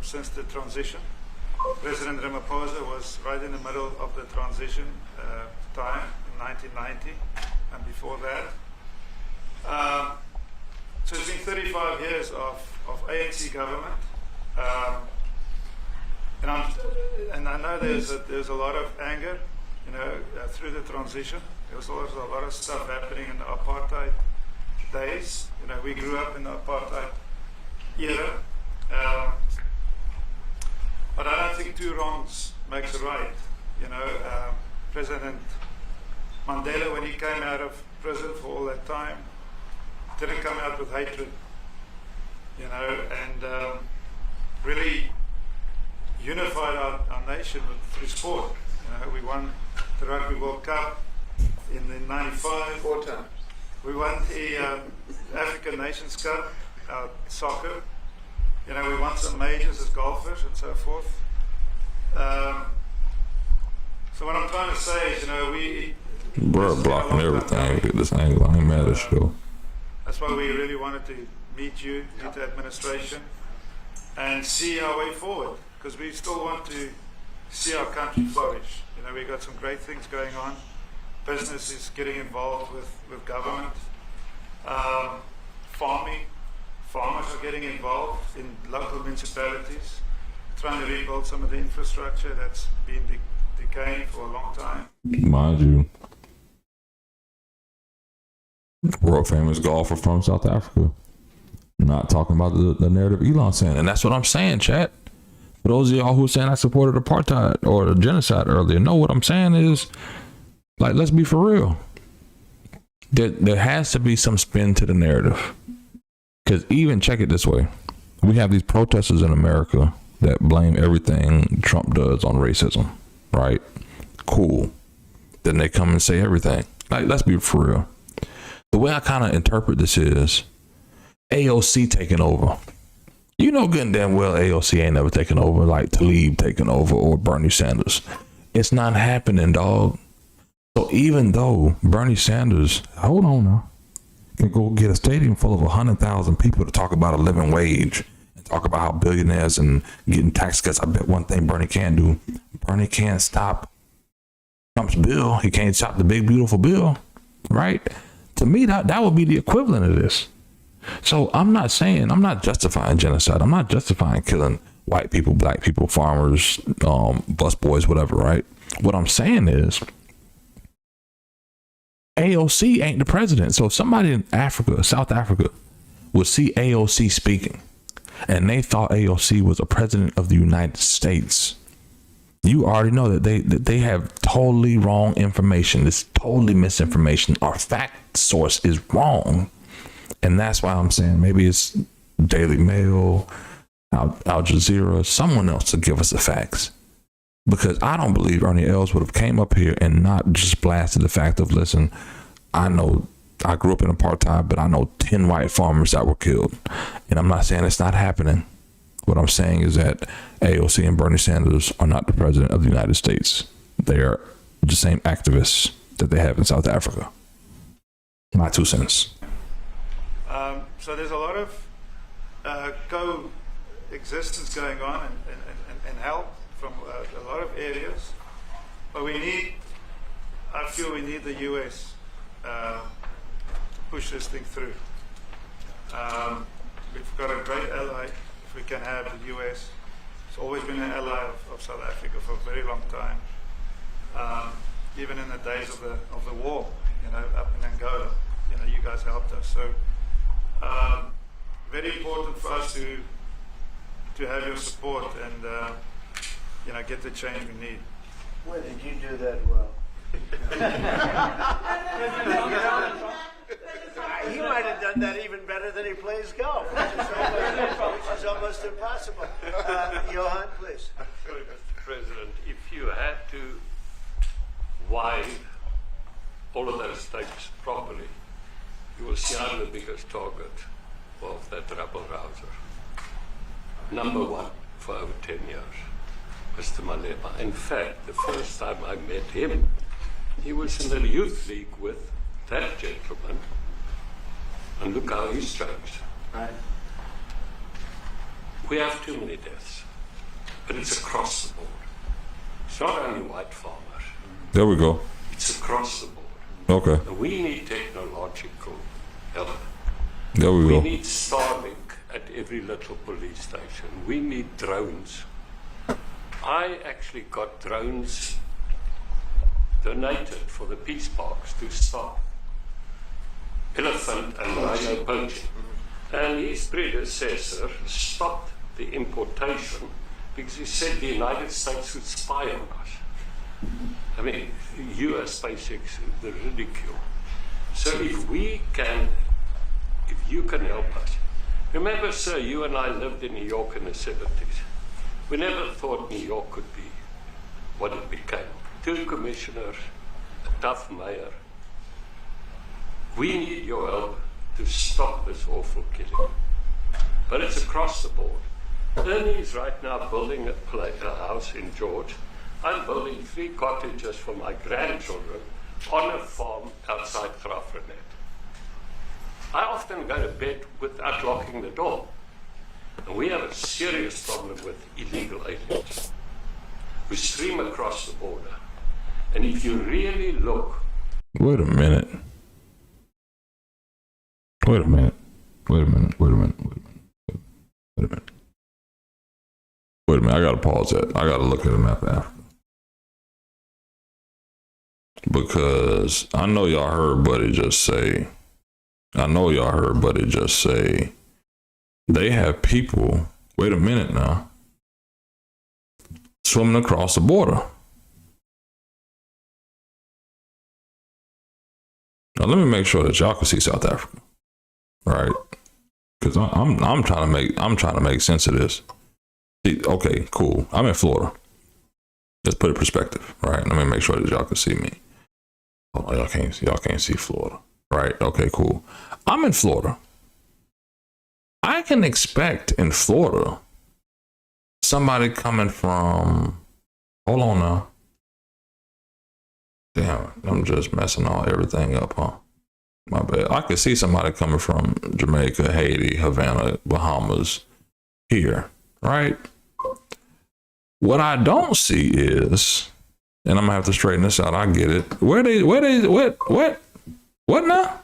since the transition. President Ramaphosa was right in the middle of the transition time in 1990 and before that. So it's been 35 years of ANC government. And I know there's a lot of anger, you know, through the transition. There was also a lot of stuff happening in the apartheid days. You know, we grew up in the apartheid era. But I don't think two wrongs makes a right. You know, President Mandela, when he came out of prison for all that time, didn't come out with hatred, you know, and really unified our nation through sport. You know, we won the Rugby World Cup in 95. 4 times. We won the African Nations Cup, soccer. You know, we won some majors as golfers and so forth. So what I'm trying to say is, you know, Bro, blocking everything. Get this angle. I ain't mad at you. That's why we really wanted to meet you, meet the administration, and see our way forward. Because we still want to see our country flourish. You know, we've got some great things going on. Business is getting involved with government. Farming. Farmers are getting involved in local municipalities, trying to rebuild some of the infrastructure that's been decaying for a long time. Mind you, world famous golfer from South Africa. Not talking about the narrative Elon saying, and that's what I'm saying, chat. For those of y'all who are saying I supported apartheid or the genocide earlier, no, what I'm saying is, like, let's be for real. There has to be some spin to the narrative. Because even, check it this way, we have these protesters in America that blame everything Trump does on racism. right? Cool. Then they come and say everything. Like, let's be for real. The way I kind of interpret this is AOC taking over. You know good and damn well AOC ain't never taken over, like Talib taking over or Bernie Sanders. It's not happening, dog. So even though Bernie Sanders, hold on now, can go get a stadium full of 100,000 people to talk about a living wage and talk about how billionaires and getting tax cuts. I bet one thing Bernie can do, Bernie can't stop Trump's bill. He can't stop the big, beautiful bill, right? To me, that would be the equivalent of this. So I'm not justifying genocide. I'm not justifying killing white people, black people, farmers, bus boys, whatever, right? What I'm saying is AOC ain't the president. So if somebody in Africa, South Africa, would see AOC speaking and they thought AOC was a president of the United States, you already know that they have totally wrong information. It's totally misinformation. Our fact source is wrong. And that's why I'm saying maybe it's Daily Mail, Al Jazeera, someone else to give us the facts. Because I don't believe Ernie Els would have came up here and not just blasted the fact of, listen, I know I grew up in apartheid, but I know 10 white farmers that were killed. And I'm not saying it's not happening. What I'm saying is that AOC and Bernie Sanders are not the president of the United States. They are the same activists that they have in South Africa. My 2 cents. So there's a lot of coexistence going on and help from a lot of areas. But I feel we need the US to push this thing through. We've got a great ally if we can have the US. It's always been an ally of South Africa for a very long time. Even in the days of the war, up in Angola, you guys helped us. So very important for us to have your support and get the change we need. When did you do that well? He might have done that even better than he plays golf, which is almost impossible. Johan, please. Sorry, Mr. President, if you had to wind all of those states properly, you will see I'm the biggest target of that rabble rouser. Number one for over 10 years, Mr. Malema. In fact, the first time I met him, he was in the youth league with that gentleman, and look how he's changed. Right. We have too many deaths, but it's across the board. It's not only white farmers. There we go. It's across the board. Okay. And we need technological help. There we go. We need Starlink at every little police station. We need drones. I actually got drones donated for the peace parks to stop elephant and rhino poaching. And his predecessor stopped the importation because he said the United States would spy on us. I mean, US basics, the ridicule. So if you can help us. Remember, sir, you and I lived in New York in the 70s. We never thought New York could be what it became. 2 commissioners, a tough mayor. We need your help to stop this awful killing. But it's across the board. Ernie is right now building a house in George. I'm building 3 cottages for my grandchildren on a farm outside Grafrenet. I often go to bed without locking the door. And we have a serious problem with illegal aliens who stream across the border. And if you really look... Wait a minute. Wait a minute. I gotta pause that. I gotta look at a map of Africa. Because I know y'all heard Buddy just say, they have people, wait a minute now, swimming across the border. Now let me make sure that y'all can see South Africa, right? Because I'm trying to make sense of this. See, okay, cool. I'm in Florida. Let's put it in perspective, right? Let me make sure that y'all can see me. Oh, y'all can't see Florida, right? Okay, cool. I'm in Florida. I can expect in Florida somebody coming from, hold on now. Damn, I'm just messing everything up, huh? My bad. I could see somebody coming from Jamaica, Haiti, Havana, Bahamas, here, right? What I don't see is, and I'm gonna have to straighten this out. I get it. What now?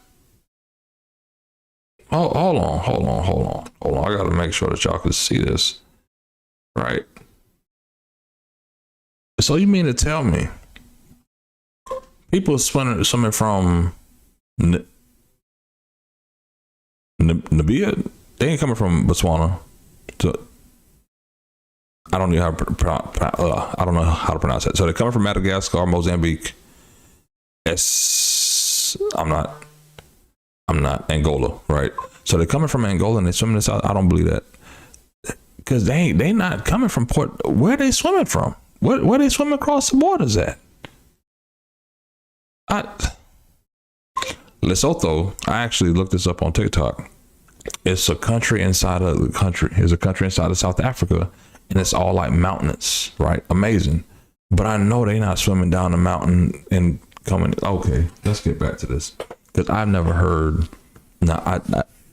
Oh, hold on. I gotta make sure that y'all can see this, right? So you mean to tell me people swimming from Namibia? They ain't coming from Botswana to, I don't know how to pronounce that. So they're coming from Madagascar, Mozambique. I'm not Angola, right? So they're coming from Angola and they're swimming this out. I don't believe that, because they not coming from port. Where are they swimming from? Where they swimming across the borders at? Lesotho. I actually looked this up on TikTok. It's a country inside of the country. It's a country inside of South Africa. And it's all like mountainous, right? Amazing. But I know they're not swimming down the mountain and coming. Okay, let's get back to this, because I've never heard. Now,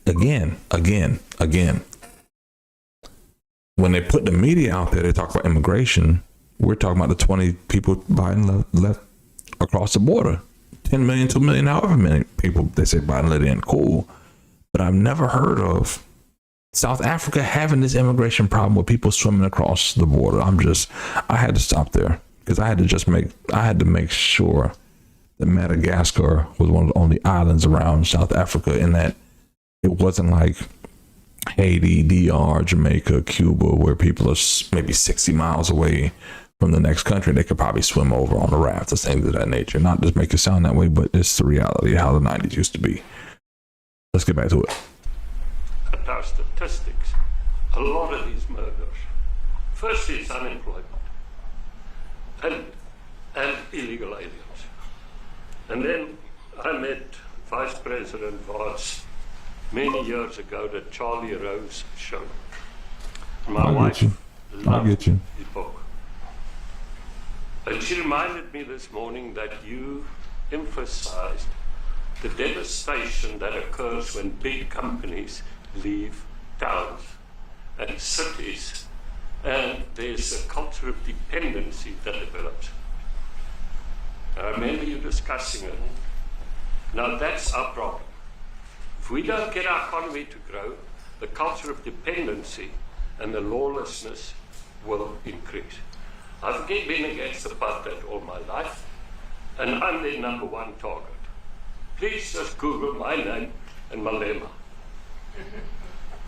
again. When they put the media out there, they talk about immigration. We're talking about the 20 people Biden left across the border. 10 million, 2 million, however many people they say Biden let in. Cool. But I've never heard of South Africa having this immigration problem with people swimming across the border. I had to stop there, because I had to make sure that Madagascar was one of the only islands around South Africa, in that it wasn't like Haiti, DR, Jamaica, Cuba, where people are maybe 60 miles away from the next country. They could probably swim over on a raft or things of that nature. Not just make it sound that way, but it's the reality of how the 90s used to be. Let's get back to it. At our statistics, a lot of these murders, first is unemployment and illegal aliens. And then I met Vice President Vance many years ago at Charlie Rowe's show. My wife loved his book. And she reminded me this morning that you emphasized the devastation that occurs when big companies leave towns and cities, and there's a culture of dependency that develops. I remember you discussing it. Now that's our problem. If we don't get our economy to grow, the culture of dependency and the lawlessness will increase. I've been against apartheid all my life, and I'm their number one target. Please just Google my name and Malema.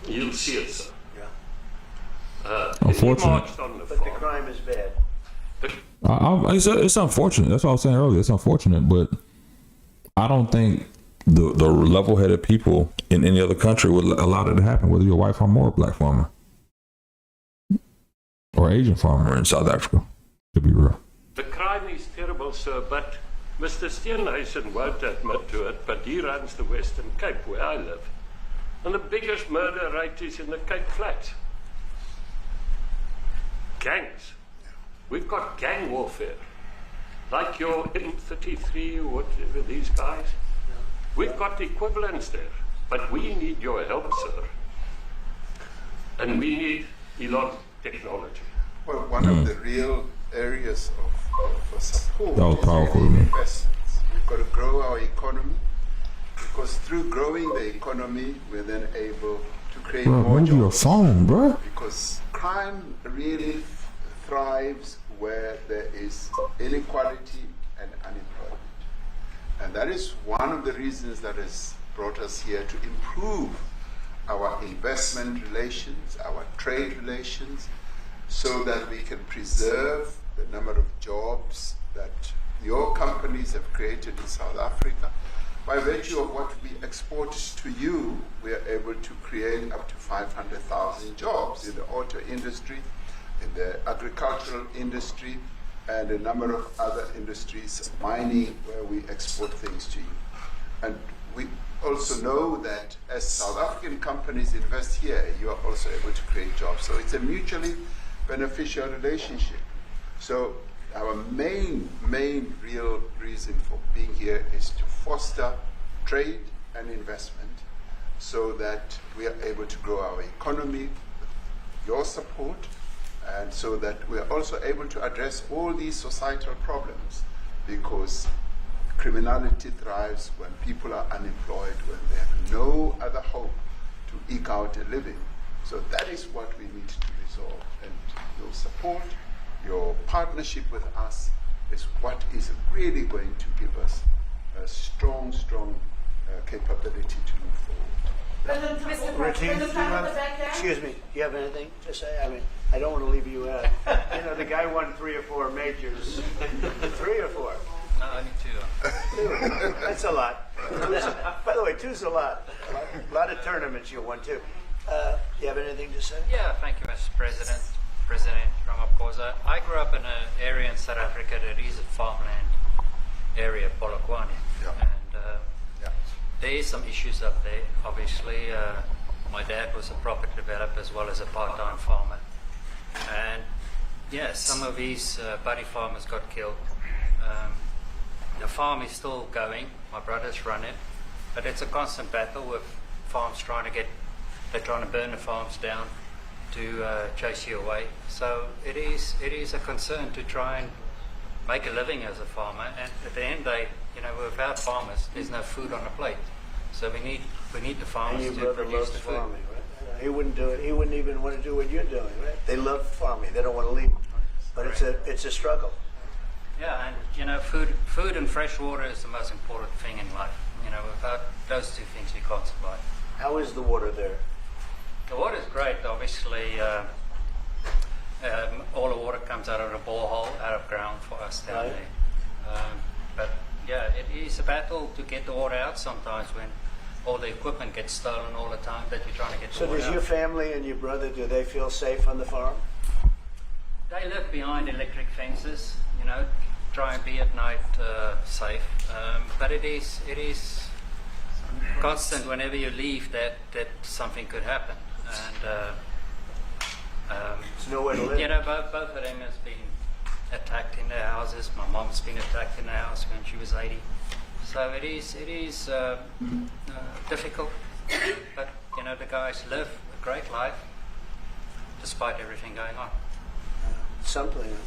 You'll see it, sir. Yeah. Unfortunate. But the crime is bad. It's unfortunate. That's what I was saying earlier. It's unfortunate, but I don't think the level-headed people in any other country would allow that to happen, whether you're a white farmer or a black farmer or Asian farmer in South Africa, to be real. The crime is terrible, sir, but Mr. Steenhuisen won't admit to it, but he runs the Western Cape, where I live. And the biggest murder rate is in the Cape Flats. Gangs. We've got gang warfare. Like your M33 or whatever, these guys. We've got equivalents there. But we need your help, sir. And we need Elon technology. Well, one of the real areas of support that was powerful, is investments. We've got to grow our economy, because through growing the economy, we're then able to create more jobs. Your phone, bro. Because crime really thrives where there is inequality and unemployment. And that is one of the reasons that has brought us here, to improve our investment relations, our trade relations, so that we can preserve the number of jobs that your companies have created in South Africa. By virtue of what we export to you, we are able to create up to 500,000 jobs in the auto industry, in the agricultural industry, and a number of other industries, mining, where we export things to you. And we also know that as South African companies invest here, you are also able to create jobs. So it's a mutually beneficial relationship. So our main real reason for being here is to foster trade and investment so that we are able to grow our economy with your support, and so that we are also able to address all these societal problems, because criminality thrives when people are unemployed, when they have no other hope to eke out a living. So that is what we need to resolve, and your support, your partnership with us is what is really going to give us a strong capability to move forward. Excuse me, do you have anything to say? I mean, I don't want to leave you out. You know, the guy won 3 or 4 majors. 3 or 4? No, only 2. 2. That's a lot. By the way, 2's a lot. A lot of tournaments you won too. Do you have anything to say? Yeah, thank you, Mr. President. President Ramaphosa. I grew up in an area in South Africa that is a farmland area, Polokwane. Yeah. And there is some issues up there. Obviously, my dad was a property developer as well as a part-time farmer. And yeah, some of these buddy farmers got killed. The farm is still going. My brothers run it. But it's a constant battle with farms they're trying to burn the farms down to chase you away. So it is a concern to try and make a living as a farmer. And at the end of the day, without farmers, there's no food on the plate. So we need the farmers and to your brother produce loves the food. farming, right? He wouldn't do it. He wouldn't even want to do what you're doing, right? They love farming. They don't want to leave. But it's a struggle. Yeah, and food and fresh water is the most important thing in life. Without those 2 things, we can't survive. How is the water there? The water is great. Obviously, all the water comes out of the borehole, out of ground for us down there. But yeah, it is a battle to get the water out sometimes when all the equipment gets stolen all the time that you're trying to get the So water out. does your family and your brother, do they feel safe on the farm? They live behind electric fences, try and be at night safe. But it is constant whenever you leave that something could happen. And there's nowhere to live. Both of them has been attacked in their houses. My mom's been attacked in the house when she was 80. So it is difficult. But the guys live a great life despite everything going on. Something.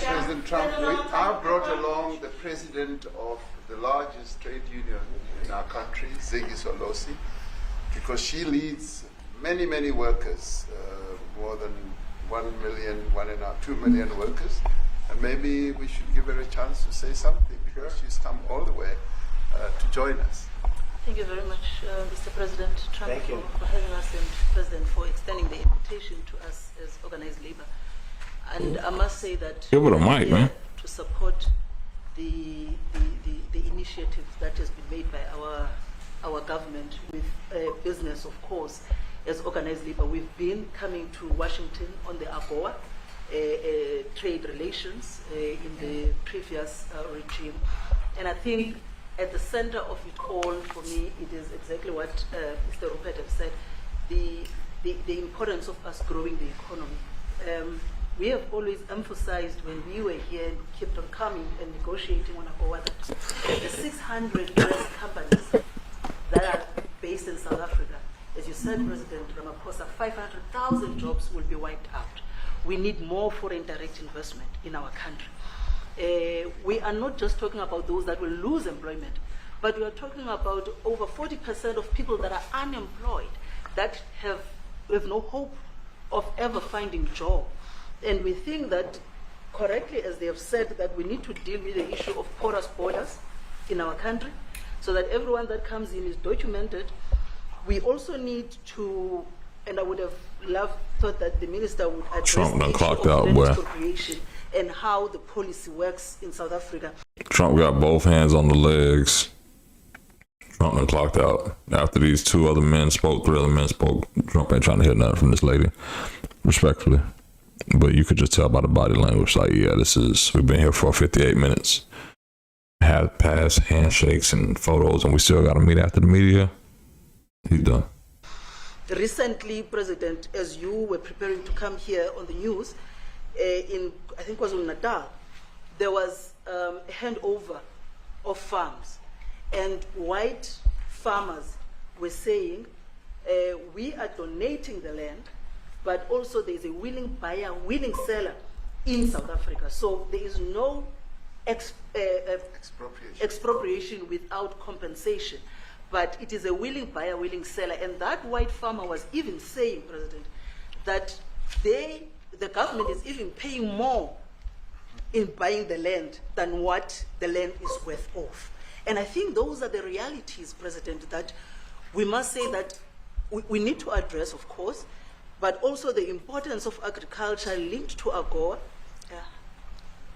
President Trump, I brought along the president of the largest trade union in our country, Ziggy Solosi, because she leads many workers, more than 1 million, 2 million workers, and maybe we should give her a chance to say something, because she's come all the way to join us. Thank you very much, Mr. President Trump, Thank you. for having us, and President for extending the invitation to us as organized labor. And I must say that Give it a mic, we are man. to support the initiative that has been made by our government with business, of course, as organized labor. We've been coming to Washington on the AGOA trade relations in the previous regime, and I think at the center of it all, for me, it is exactly what Mr. Rupert has said, the importance of us growing the economy. We have always emphasized when we were here and kept on coming and negotiating on AGOA that the 600 US companies that are based in South Africa, as you said, President Ramaphosa, 500,000 jobs will be wiped out. We need more foreign direct investment in our country. We are not just talking about those that will lose employment, but we are talking about over 40% of people that are unemployed, that have no hope of ever finding a job. And we think that, correctly, as they have said, that we need to deal with the issue of porous borders in our country, so that everyone that comes in is documented. We also need to, and I would have thought that the minister would address Trump done the issue clocked of out, land boy. expropriation and how the policy works in South Africa. Trump got both hands on the legs. Trump done clocked out. After these 2 other men spoke, 3 other men spoke, Trump ain't trying to hear nothing from this lady. Respectfully. But you could just tell by the body language, like, yeah, we've been here for 58 minutes. Had past handshakes and photos, and we still got to meet after the media. He's done. Recently, President, as you were preparing to come here on the news, in, I think it was in Natal, there was a handover of farms, and white farmers were saying, we are donating the land, but also there is a willing buyer, willing seller in South Africa. So there is no expropriation without compensation. But it is a willing buyer, willing seller. And that white farmer was even saying, President, that the government is even paying more in buying the land than what the land is worth of. And I think those are the realities, President, that we must say that we need to address, of course, but also the importance of agriculture linked to AGOA.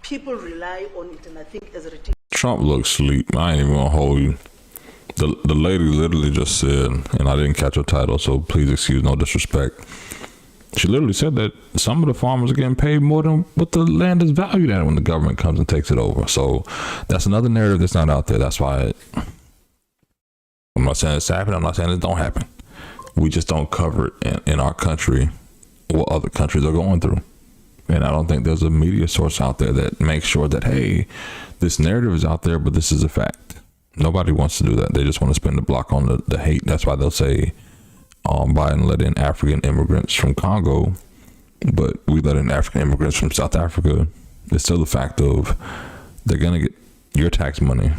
People rely on it, and I think as a Trump looks sleep. I ain't even gonna hold you. The lady literally just said, and I didn't catch her title, so please excuse no disrespect. She literally said that some of the farmers are getting paid more than what the land is valued at when the government comes and takes it over. So that's another narrative that's not out there. That's why I'm not saying it's happening. I'm not saying it don't happen. We just don't cover it in our country what other countries are going through. And I don't think there's a media source out there that makes sure that, hey, this narrative is out there, but this is a fact. Nobody wants to do that. They just want to spin the block on the hate. That's why they'll say Biden let in African immigrants from Congo, but we let in African immigrants from South Africa. It's still the fact of they're going to get your tax money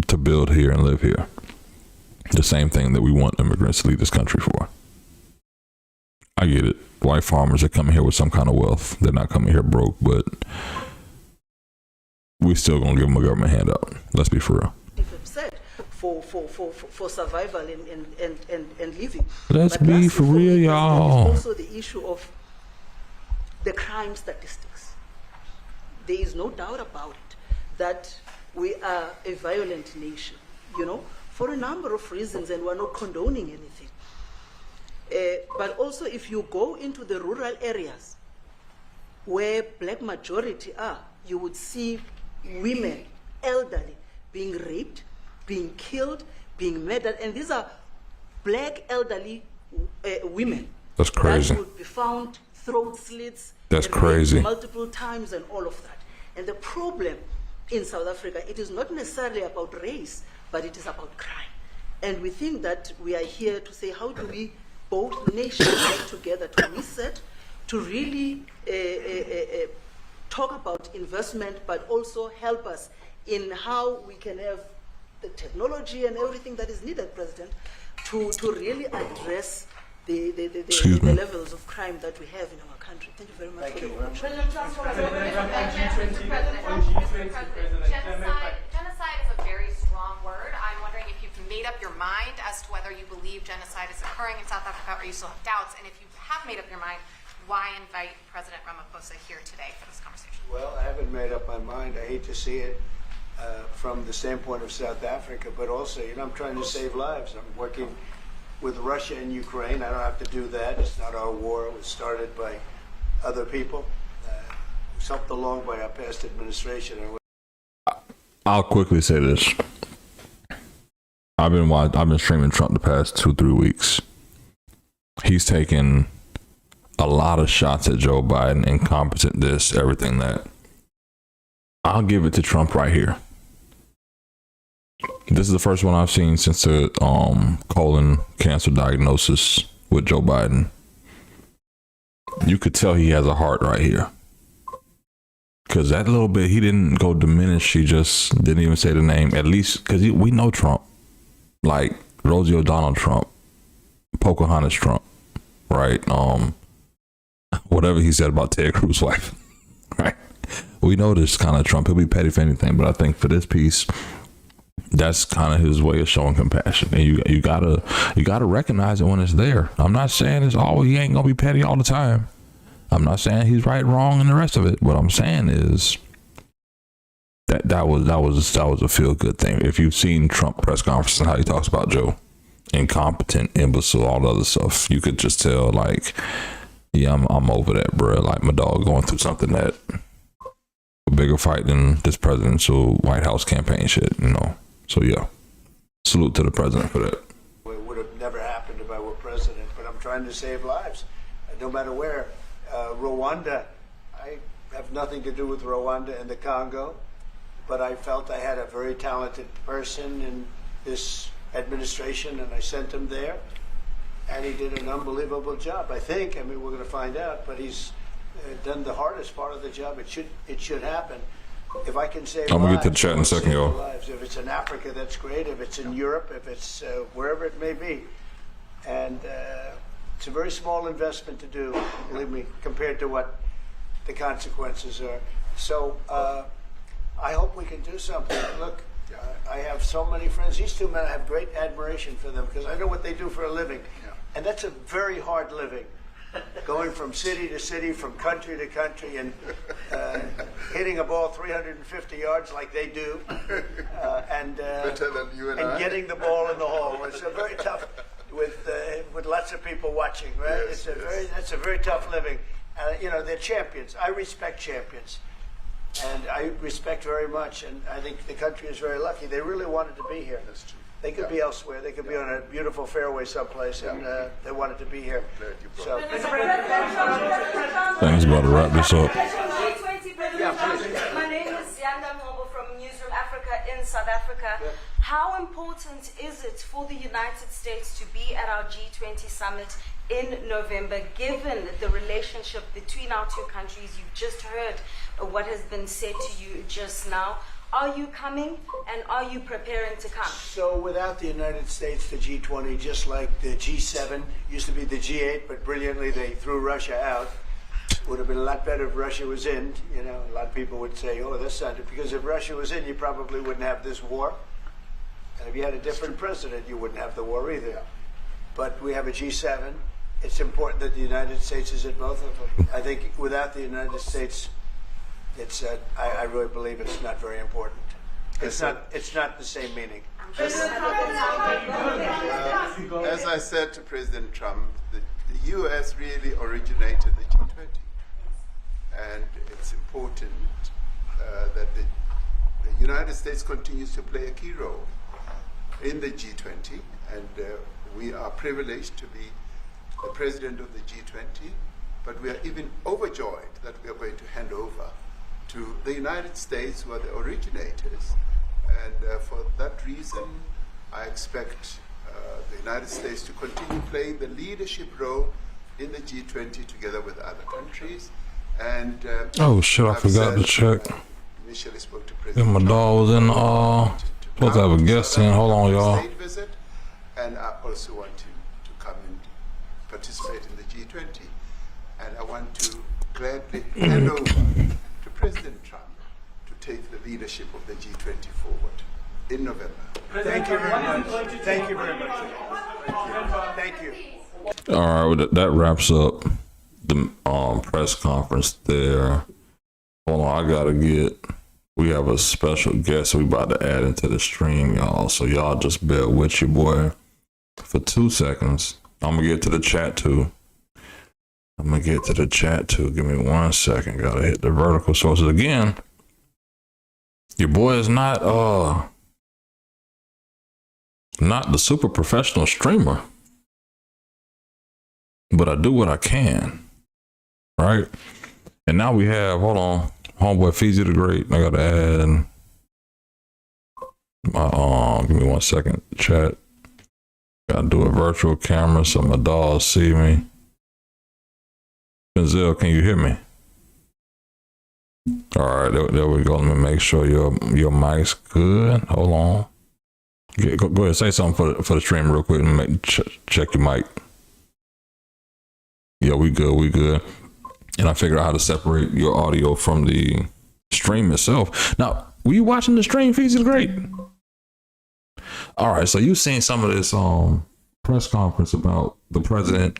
to build here and live here. The same thing that we want immigrants to leave this country for. I get it. White farmers are coming here with some kind of wealth. They're not coming here broke, but we still gonna give them a government handout. Let's be for real. For survival and living. Let's be for real, y'all. Also the issue of the crime statistics. There is no doubt about it that we are a violent nation, for a number of reasons, and we're not condoning anything. But also if you go into the rural areas where black majority are, you would see women, elderly, being raped, being killed, being murdered, and these are black elderly women. That's crazy. That would be found throat slits. That's crazy. Multiple times and all of that. And the problem in South Africa, it is not necessarily about race, but it is about crime. And we think that we are here to say, how do we both nations work together to reset, to really talk about investment, but also help us in how we can have the technology and everything that is needed, President, to really address the levels of crime that we have in our country. Thank you very much. Thank you. President Trump, genocide is a very strong word. I'm wondering if you've made up your mind as to whether you believe genocide is occurring in South Africa, or you still have doubts, and if you have made up your mind, why invite President Ramaphosa here today for this conversation? Well, I haven't made up my mind. I hate to see it from the standpoint of South Africa, but also, I'm trying to save lives. I'm working with Russia and Ukraine. I don't have to do that. It's not our war. It was started by other people. It was helped along by our past administration. I'll quickly say this. I've been streaming Trump the past 2-3 weeks. He's taken a lot of shots at Joe Biden, incompetent this, everything that. I'll give it to Trump right here. This is the first one I've seen since the colon cancer diagnosis with Joe Biden. You could tell he has a heart right here. Because that little bit, he didn't go diminish. He just didn't even say the name. At least, because we know Trump. Like Rosie O'Donnell Trump. Pocahontas Trump. Right? Whatever he said about Ted Cruz's wife. Right? We know this kind of Trump. He'll be petty for anything. But I think for this piece, that's kind of his way of showing compassion. And you gotta recognize it when it's there. I'm not saying he ain't gonna be petty all the time. I'm not saying he's right, wrong, and the rest of it. What I'm saying is that was a feel good thing. If you've seen Trump press conferences and how he talks about Joe, incompetent, imbecile, all the other stuff, you could just tell, like, Yeah, I'm over that, bro. Like my dog going through something that a bigger fight than this presidential White House campaign shit, you know. So yeah, salute to the president for that. It would have never happened if I were president, but I'm trying to save lives, no matter where. Rwanda, I have nothing to do with Rwanda and the Congo, but I felt I had a very talented person in this administration, and I sent him there, and he did an unbelievable job, I think. I mean, we're going to find out, but he's done the hardest part of the job. It should happen. If I can save I'm gonna lives, get to the chat in a second, y'all. lives. If it's in Africa, that's great. If it's in Europe, if it's wherever it may be, and it's a very small investment to do, believe me, compared to what the consequences are. So I hope we can do something. Look, I have so many friends. These two men, I have great admiration for them because I know what they do for a living, and that's a very hard living. Going from city to city, from country to country, and hitting a ball 350 yards like they do, and getting the ball in the hole. It's a very tough, with lots of people watching, right? Yes, that's a very tough living. You know, they're champions. I respect champions, and I respect very much. And I think the country is very lucky. They really wanted to be here. That's true. They could be elsewhere. They could be on a beautiful fairway someplace, and they wanted to be here. So. Thanks, about to wrap this up. My name is Yanda Mhobo from Newsroom Africa in South Africa. How important is it for the United States to be at our G20 summit in November, given the relationship between our two countries? You've just heard what has been said to you just now. Are you coming, and are you preparing to come? So without the United States, the G20, just like the G7, used to be the G8, but brilliantly they threw Russia out. Would have been a lot better if Russia was in. You know, a lot of people would say, oh, that's not it. Because if Russia was in, you probably wouldn't have this war. And if you had a different president, you wouldn't have the war either. But we have a G7. It's important that the United States is in both of them. I think without the United States, it's I really believe it's not very important. It's not the same meaning. As I said to President Trump, the U.S. really originated the G20, and it's important that the United States continues to play a key role in the G20, and we are privileged to be the president of the G20, but we are even overjoyed that we are going to hand over to the United States, who are the originators. And for that reason, I expect the United States to continue playing the leadership role in the G20 together with other countries. And oh shit, I forgot to check. Initially spoke to Yeah, President my dog was in supposed to have a guest in. Hold on, y'all. state visit, and I also want him to come and participate in the G20. And I want to gladly hand over to President Trump to take the leadership of the G20 forward in November. Thank you very much. Thank you very much. Thank you. All right, well, that wraps up the press conference there. Hold on, I gotta we have a special guest we about to add into the stream, y'all. So y'all just bear with your boy for 2 seconds. I'm gonna get to the chat too. Give me 1 second. Gotta hit the vertical sources again. Your boy is not the super professional streamer, but I do what I can, right? And now we have, hold on, homeboy FEEZY the Great. I gotta add my give me 1 second. Chat. Gotta do a virtual camera so my dolls see me. Denzel, can you hear me? All right, there we go. Let me make sure your mic's good. Hold on. Go ahead, say something for the stream real quick and check your mic. Yeah, we good. And I figured out how to separate your audio from the stream itself. Now, were you watching the stream, FEEZY the Great? All right, so you've seen some of this press conference about the president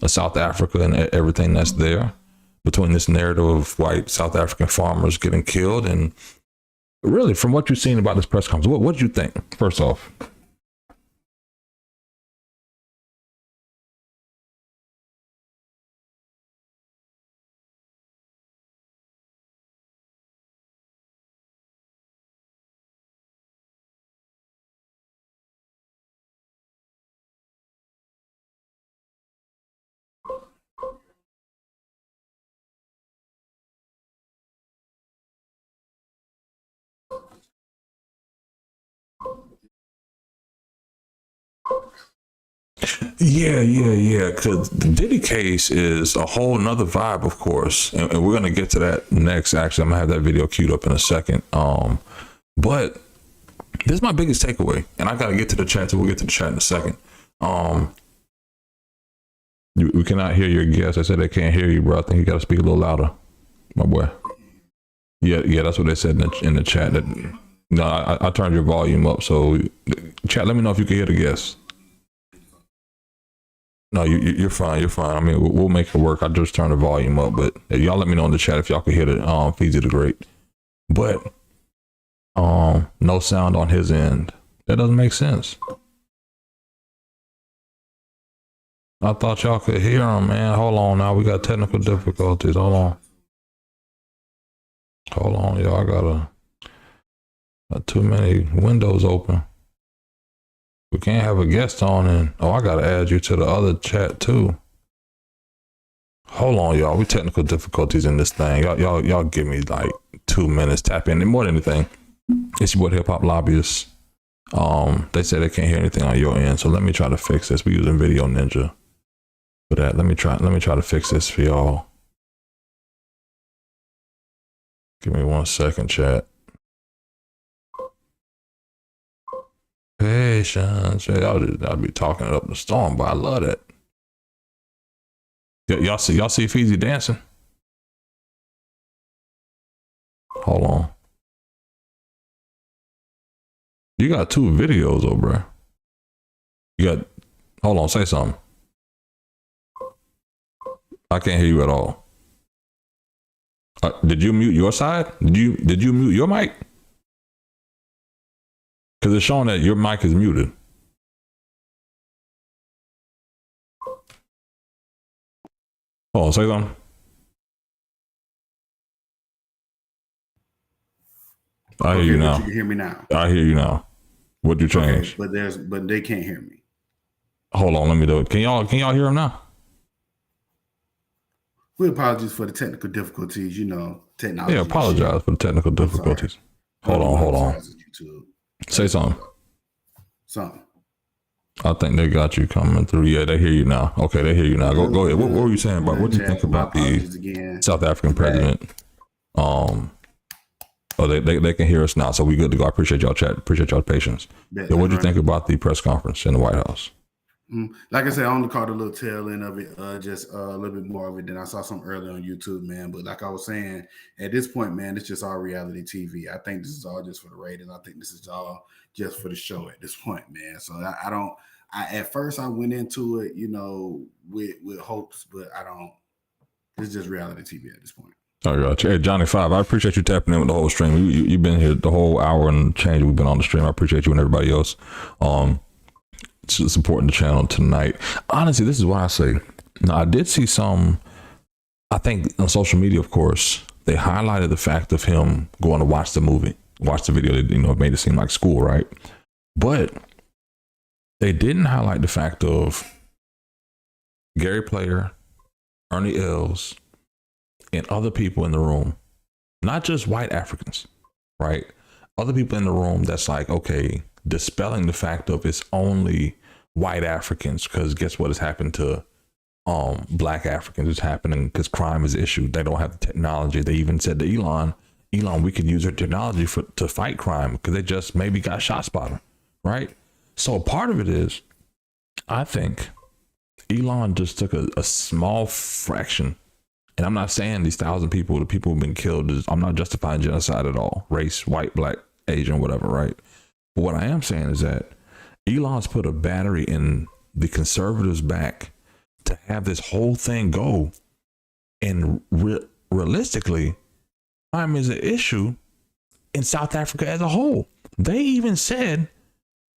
of South Africa and everything that's there between this narrative of white South African farmers getting killed. And really, from what you've seen about this press conference, what did you think, first off? Yeah. Because the Diddy case is a whole nother vibe, of course, and we're gonna get to that next. Actually, I'm gonna have that video queued up in a second. But this is my biggest takeaway, and I gotta get to the chat. So we'll get to the chat in a second. We cannot hear your guest. I said they can't hear you, bro. I think you gotta speak a little louder, my boy. Yeah, that's what they said in the chat. That no, I turned your volume up. So chat, let me know if you can hear the guest. No, you're fine. You're fine. I mean, we'll make it work. I just turned the volume up, but y'all let me know in the chat if y'all can hear the FEEZY the Great. But no sound on his end. That doesn't make sense. I thought y'all could hear him, man. Hold on now. We got technical difficulties. Hold on, y'all. I got too many windows open. We can't have a guest on, and I gotta add you to the other chat too. Hold on, y'all. We technical difficulties in this thing. Y'all give me like 2 minutes. Tap in. And more than anything, it's your boy Hip Hop Lobbyist. They say they can't hear anything on your end, so let me try to fix this. We're using Video Ninja for that. Let me try to fix this for y'all. Give me 1 second, chat. Patience. I'll be talking it up the storm, but I love that. Y'all see FEEZY dancing? Hold on. You got 2 videos, though, bro. Hold on, say something. I can't hear you at all. Did you mute your side? Did you mute your mic? Because it's showing that your mic is muted. Oh, say something. I hear you now. You can hear me now. I hear you now. What'd you change? Okay, but they can't hear me. Hold on, let me do it. Can y'all hear him now? We apologize for the technical difficulties, technology. Yeah, apologize for the technical difficulties. Hold on. Say something. I think they got you coming through. Yeah, they hear you now. Okay, they hear you now. Go ahead. What were you saying about? What do you think about the South African president? They can hear us now, so we good to go. I appreciate y'all chat. Appreciate y'all patience. So what do you think about the press conference in the White House? Like I said, I only caught a little tail end of it, just a little bit more of it than I saw some earlier on YouTube, man. But like I was saying, at this point, man, it's just all reality TV. I think this is all just for the ratings. I think this is all just for the show at this point, man. So at first I went into it, with hopes, but it's just reality TV at this point. I got you. Hey, Johnny 5, I appreciate you tapping in with the whole stream. You've been here the whole hour and change we've been on the stream. I appreciate you and everybody else supporting the channel tonight. Honestly, this is what I say. Now, I did see I think on social media, of course, they highlighted the fact of him going to watch the video. It made it seem like school, right? But they didn't highlight the fact of Gary Player, Ernie Els, and other people in the room, not just white Africans, right? Other people in the room that's like, okay, dispelling the fact of it's only white Africans, because guess what has happened to black Africans? It's happening because crime is an issue. They don't have the technology. They even said to Elon, we could use our technology to fight crime because they just maybe got shot spotter, right? So part of it is, I think Elon just took a small fraction. And I'm not saying these 1,000 people, the people who've been killed, I'm not justifying genocide at all. Race, white, black, Asian, whatever, right? But what I am saying is that Elon's put a battery in the conservatives' back to have this whole thing go. And realistically, crime is an issue in South Africa as a whole. They even said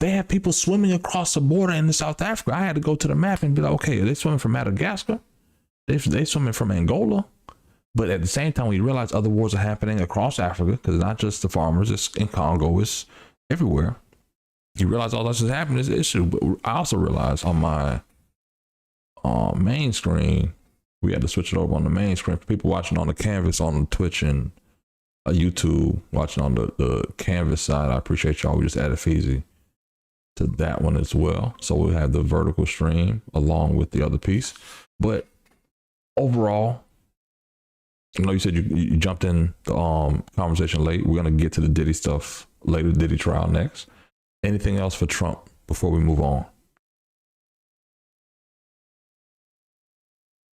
they have people swimming across the border in South Africa. I had to go to the map and be like, okay, are they swimming from Madagascar? They swimming from Angola. But at the same time, we realize other wars are happening across Africa, because it's not just the farmers, it's in Congo, it's everywhere. You realize all this is happening, is an issue. But I also realized on my main screen, we had to switch it over on the main screen for people watching on the canvas on Twitch and YouTube, watching on the canvas side. I appreciate y'all. We just added FEEZY. to that one as well. So we'll have the vertical stream along with the other piece. But overall, I know you said you jumped in the conversation late. We're going to get to the Diddy stuff later, Diddy trial next. Anything else for Trump before we move on?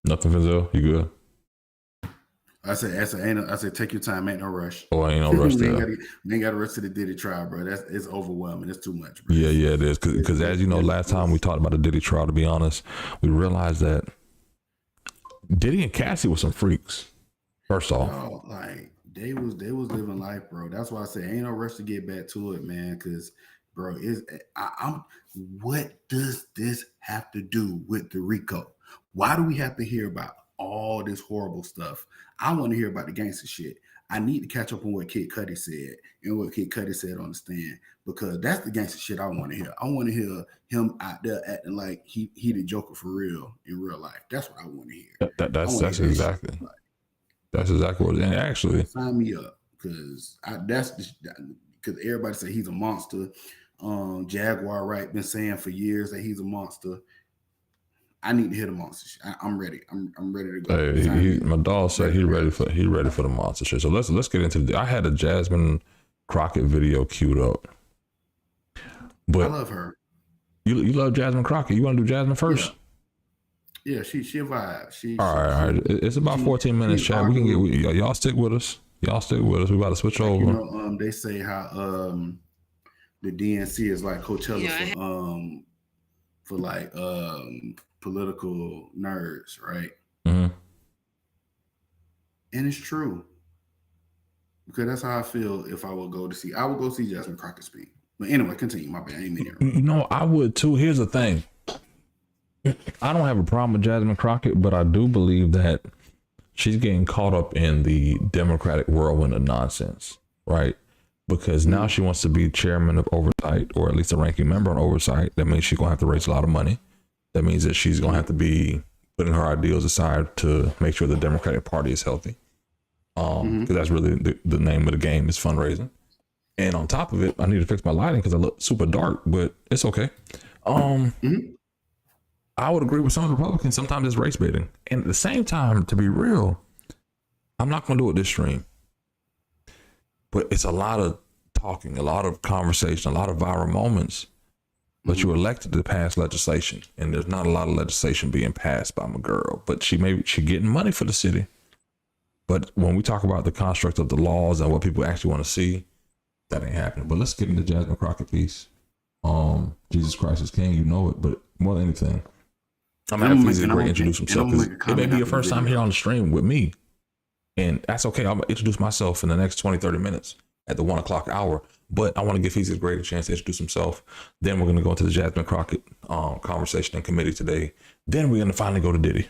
Nothing, Fisayo? You good? I said, take your time, ain't no rush. Oh, ain't no rush there. We ain't got to rush to the Diddy trial, bro. It's overwhelming. It's too much, bro. Yeah, it is. Because as you know, last time we talked about the Diddy trial, to be honest, we realized that Diddy and Cassie were some freaks. First off, like they was living life, bro. That's why I say ain't no rush to get back to it, man. Because, bro, what does this have to do with the RICO? Why do we have to hear about all this horrible stuff? I want to hear about the gangster shit. I need to catch up on what Kid Cudi said and what Kid Cudi said on the stand, because that's the gangster shit I want to hear. I want to hear him out there acting like he the Joker for real in real life. That's what I want to hear. That's exactly. That's exactly what it is. And actually, sign me up, because everybody say he's a monster. Jaguar Wright been saying for years that he's a monster. I need to hear the monster shit. I'm ready. I'm ready to go. Hey, my dog said he ready for the monster shit. So let's get into I had a Jasmine Crockett video queued up. But I love her. You love Jasmine Crockett. You want to do Jasmine first? Yeah, she a vibe. All right. It's about 14 minutes, chat. We can get y'all stick with us. We about to switch over. You know, they say how the DNC is like Coachella for like political nerds, right? Mm-hmm. And it's true, because that's how I feel. If I would go see Jasmine Crockett speak. But anyway, continue. My bad. I ain't mean it. You know, I would too. Here's the thing. I don't have a problem with Jasmine Crockett, but I do believe that she's getting caught up in the Democratic whirlwind of nonsense, right? Because now she wants to be chairman of Oversight, or at least a ranking member on Oversight. That means she's going to have to raise a lot of money. That means that she's going to have to be putting her ideals aside to make sure the Democratic Party is healthy. Because that's really the name of the game, is fundraising. And on top of it, I need to fix my lighting because I look super dark, but it's okay. I would agree with some of the Republicans. Sometimes it's race baiting. And at the same time, to be real, I'm not going to do it this stream. But it's a lot of talking, a lot of conversation, a lot of viral moments. But you elected to pass legislation, and there's not a lot of legislation being passed by my girl. But she getting money for the city. But when we talk about the construct of the laws and what people actually want to see, that ain't happening. But let's get into Jasmine Crockett piece. Jesus Christ is King, you know it. But more than anything, I'm going to have FEEZY Great introduce himself, because it may be your first time here on the stream with me. And that's okay. I'm going to introduce myself in the next 20, 30 minutes at the 1 o'clock hour. But I want to give FEEZY Great a chance to introduce himself. Then we're going to go into the Jasmine Crockett conversation in committee today. Then we're going to finally go to Diddy.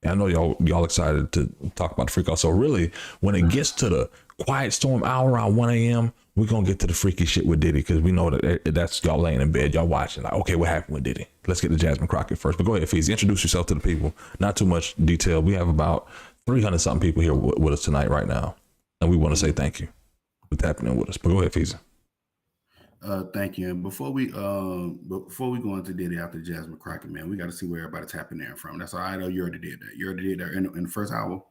And I know y'all excited to talk about the freak out. So really, when it gets to the quiet storm hour around 1 a.m., we're going to get to the freaky shit with Diddy, because we know that's y'all laying in bed, y'all watching. Like, okay, what happened with Diddy? Let's get to Jasmine Crockett first. But go ahead, FEEZY. Introduce yourself to the people. Not too much detail. We have about 300-something people here with us tonight right now. And we want to say thank you for tapping in with us. But go ahead, FEEZY. Thank you. And before we go into Diddy after Jasmine Crockett, man, we got to see where everybody's tapping in from. That's all I know. You already did that. You already did that in the first hour.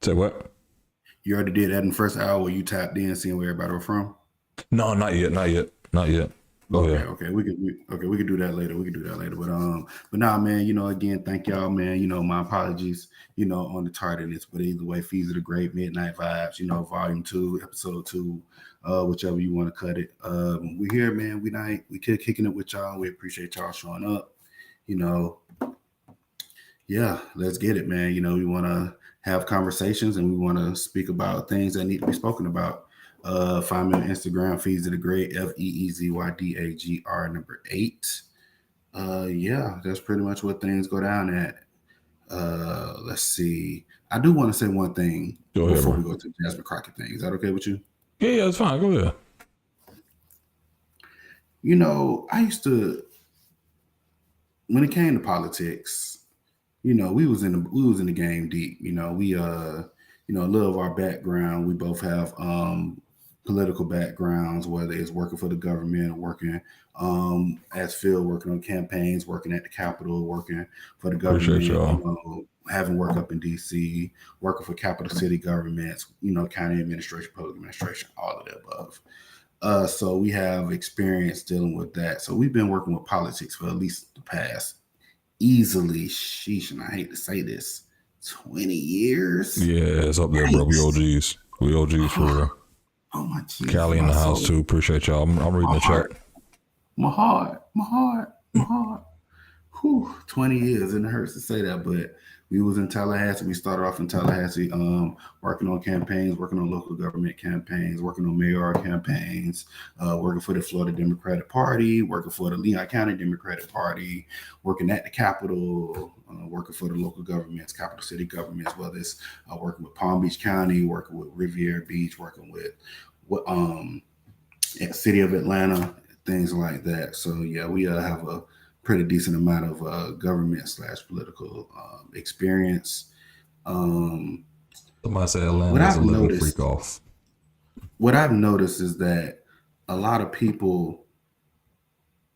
Say what? You already did that in the first hour where you tapped in, seeing where everybody was from? No, not yet. Go ahead. Okay. We can do that later. But nah, man, you know, again, thank y'all, man. You know, my apologies, you know, on the tardiness, but either way, FEEZY the Great, Midnight Vibes, you know, volume 2, episode 2, whichever you want to cut it. We here, man. We kicking it with y'all. We appreciate y'all showing up. You know, yeah, let's get it, man. You know, we want to have conversations, and we want to speak about things that need to be spoken about. Find me on Instagram, FEEZY the Great, FEEZYDAGR 8. Yeah, that's pretty much what things go down at. Let's see. I do want to say one thing before we go to the Jasmine Crockett thing. Is that okay with you? Yeah, it's fine. Go ahead. You know, I used to, when it came to politics, you know, we was in the game deep. You know, we you know, a little of our background. We both have political backgrounds, whether it's working for the government or working as field, working on campaigns, working at the Capitol, working for the government, Appreciate y'all. Having work up in DC, working for capital city governments, county administration, public administration, all of the above. So we have experience dealing with that. So we've been working with politics for at least the past easily, sheesh, and I hate to say this, 20 years. Yeah, it's up there, bro. We OGs. We OGs for real. Oh my Jesus. Callie in the house too. Appreciate y'all. I'm reading the chat. My heart. Whew, 20 years, and it hurts to say that, but we was in Tallahassee. We started off in Tallahassee, working on campaigns, working on local government campaigns, working on mayoral campaigns, working for the Florida Democratic Party, working for the Leon County Democratic Party, working at the Capitol, working for the local governments, capital city governments, whether it's working with Palm Beach County, working with Riviera Beach, working with City of Atlanta, things like that. So yeah, we have a pretty decent amount of government/political experience. Somebody said Atlanta is a little freak off. What I've noticed is that a lot of people,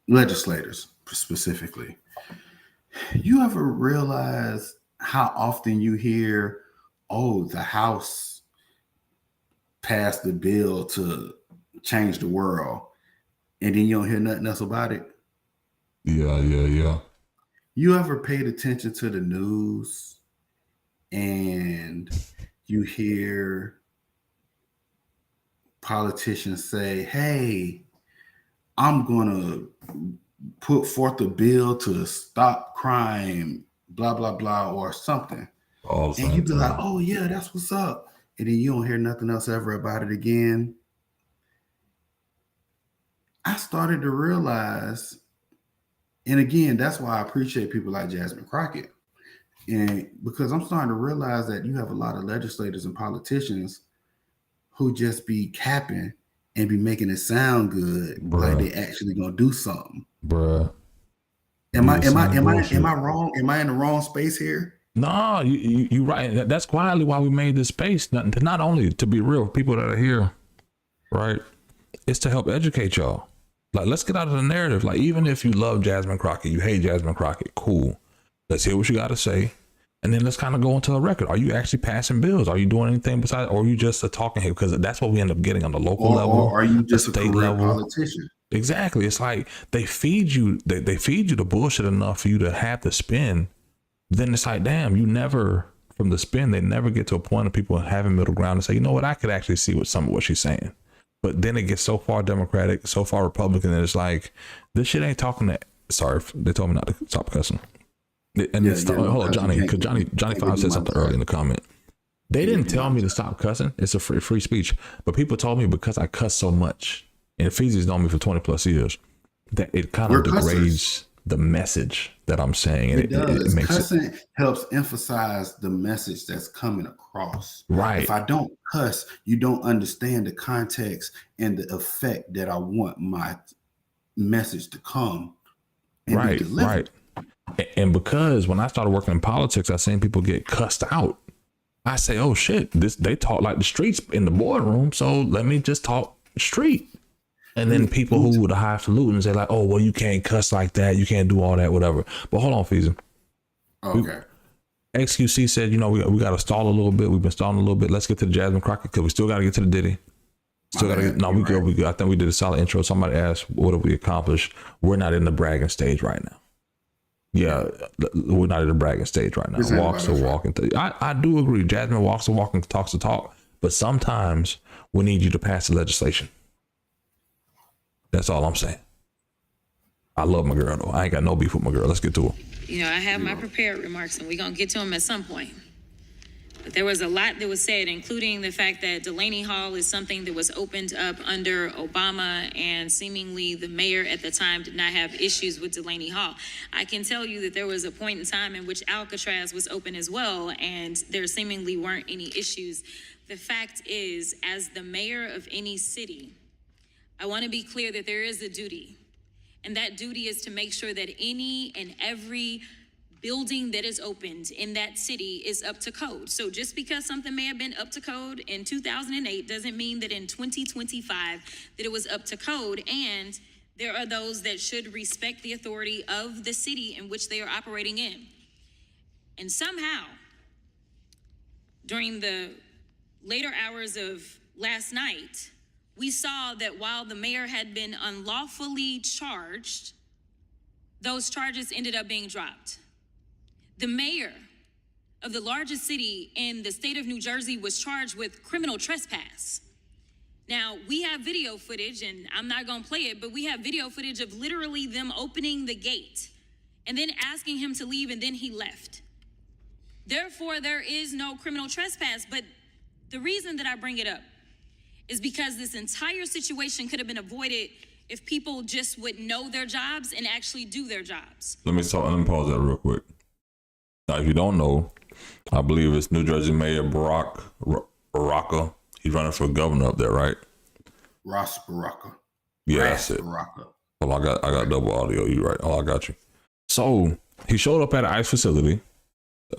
legislators specifically, you ever realize how often you hear, oh, the House passed the bill to change the world, and then you don't hear nothing else about it? Yeah. You ever paid attention to the news and you hear politicians say, hey, I'm going to put forth a bill to stop crime, blah, blah, blah, or something. And you be like, oh, yeah, that's what's up. And then you don't hear nothing else ever about it again. I started to realize, and again, that's why I appreciate people like Jasmine Crockett. And because I'm starting to realize that you have a lot of legislators and politicians who just be capping and be making it sound good, like they actually gonna do something. Bruh. Am I wrong? Am I in the wrong space here? No, you right. That's quietly why we made this space. Not only to be real, people that are here, right? It's to help educate y'all. Like, let's get out of the narrative. Like, even if you love Jasmine Crockett, you hate Jasmine Crockett, cool. Let's hear what you got to say. And then let's kind of go into a record. Are you actually passing bills? Are you doing anything besides, or are you just a talking head? Because that's what we end up getting on the local level. Or are you just a state career level politician? Exactly. It's like they feed you the bullshit enough for you to have to spin. Then it's like, damn, you never, from the spin, they never get to a point of people having middle ground and say, you know what, I could actually see some of what she's saying. But then it gets so far Democratic, so far Republican, that it's like, this shit ain't talking to, sorry, they told me not to stop cussing. And hold on, Johnny, because Johnny 5 said something early in the comment. They didn't tell me to stop cussing. It's a free speech. But people told me because I cuss so much, and FEEZY's known me for 20 plus years, that it kind of degrades the message that I'm saying. And it does. It makes cussing helps emphasize the message that's coming across. Right. If I don't cuss, you don't understand the context and the effect that I want my message to come. And right. And because when I started working in politics, I seen people get cussed out. I say, oh shit, they talk like the streets in the boardroom, so let me just talk street. And then people who would high falutin say like, oh, well, you can't cuss like that. You can't do all that, whatever. But hold on, FEEZY. Okay. XQC said, you know, we got to stall a little bit. We've been stalling a little bit. Let's get to the Jasmine Crockett because we still got to get to the Diddy. Still got to get, we good. I think we did a solid intro. Somebody asked, what have we accomplished? We're not in the bragging stage right now. Yeah, we're not in the bragging stage right now. Walks the walk. I do agree. Jasmine walks the walk and talks the talk. But sometimes we need you to pass the legislation. That's all I'm saying. I love my girl, though. I ain't got no beef with my girl. Let's get to her. You know, I have my prepared remarks, and we're going to get to them at some point. But there was a lot that was said, including the fact that Delaney Hall is something that was opened up under Obama, and seemingly the mayor at the time did not have issues with Delaney Hall. I can tell you that there was a point in time in which Alcatraz was open as well, and there seemingly weren't any issues. The fact is, as the mayor of any city, I want to be clear that there is a duty, and that duty is to make sure that any and every building that is opened in that city is up to code. So just because something may have been up to code in 2008 doesn't mean that in 2025 that it was up to code. And there are those that should respect the authority of the city in which they are operating in. And somehow, during the later hours of last night, we saw that while the mayor had been unlawfully charged, those charges ended up being dropped. The mayor of the largest city in the state of New Jersey was charged with criminal trespass. Now, we have video footage, and I'm not gonna play it, but we have video footage of literally them opening the gate and then asking him to leave, and then he left. Therefore, there is no criminal trespass. But the reason that I bring it up is because this entire situation could have been avoided if people just would know their jobs and actually do their jobs. Let me pause that real quick. Now, if you don't know, I believe it's New Jersey Mayor Baraka. He's running for governor up there, right? Ross Baraka. Yeah, that's it. Baraka. Well, I got double audio. You right? Oh, I got you. So he showed up at an ICE facility,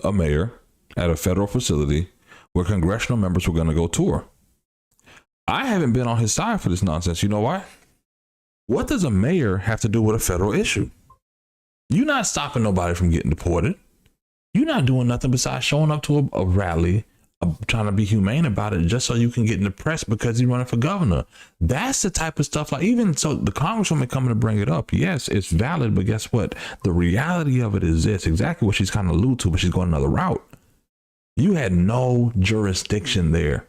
a mayor at a federal facility where congressional members were going to go tour. I haven't been on his side for this nonsense. You know why? What does a mayor have to do with a federal issue? You're not stopping nobody from getting deported. You're not doing nothing besides showing up to a rally, trying to be humane about it just so you can get in the press because you're running for governor. That's the type of stuff, like, even so the congresswoman coming to bring it up. Yes, it's valid, but guess what? The reality of it is this, exactly what she's kind of alluded to, but she's going another route. You had no jurisdiction there.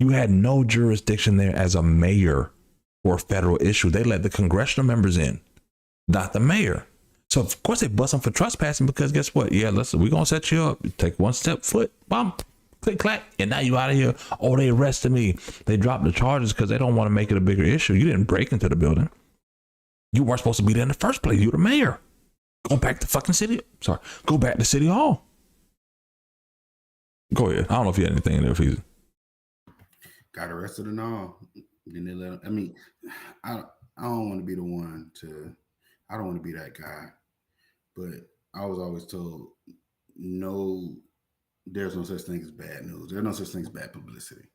You had no jurisdiction there as a mayor for a federal issue. They let the congressional members in, not the mayor. So of course they bust him for trespassing because guess what? Yeah, we're gonna set you up. Take one step, foot, bump, click, clack, and now you out of here. Oh, they arrested me. They dropped the charges because they don't want to make it a bigger issue. You didn't break into the building. You weren't supposed to be there in the first place. You're the mayor. Go back to fucking go back to City Hall. Go ahead. I don't know if you had anything in there, FEEZY. Got arrested and all. Then they let him, I mean, I don't want to be the one to, I don't want to be that guy. But I was always told, no, there's no such thing as bad news. There's no such thing as bad publicity.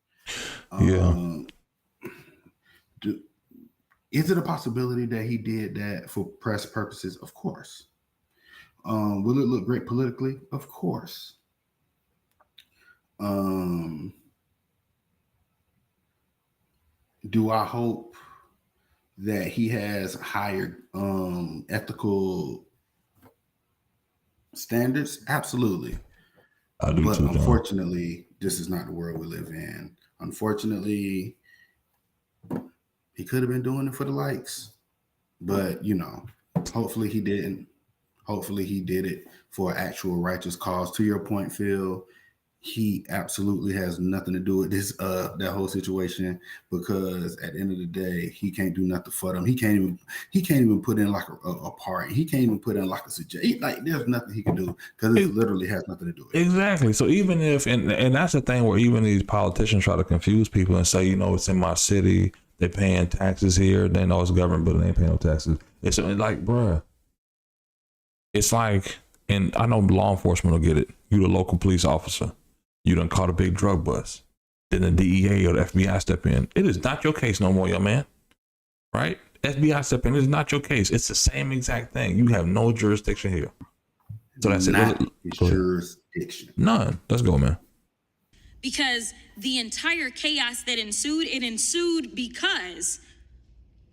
Is it a possibility that he did that for press purposes? Of course. Will it look great politically? Of course. Do I hope that he has higher ethical standards? Absolutely. I do but too, unfortunately, this is not the world we live in. Unfortunately, he could have been doing it for the likes, but you know, hopefully he didn't. Hopefully he did it for an actual righteous cause. To your point, Phil, he absolutely has nothing to do with this that whole situation, because at the end of the day, he can't do nothing for them. He can't even put in like a party. He can't even put in like a suggestion. Like there's nothing he can do because it literally has nothing to do with it. Exactly. So even if and that's the thing where even these politicians try to confuse people and say, you know, it's in my city, they're paying taxes here, they know it's government, but they ain't paying no taxes. It's like, bruh, it's like, and I know law enforcement will get it. You the local police officer. You done caught a big drug bust. Then the DEA or the FBI step in. It is not your case no more, young man. Right? FBI step in. It is not your case. It's the same exact thing. You have no jurisdiction here. So that's not jurisdiction. None. Let's go, man. Because the entire chaos that ensued, it ensued because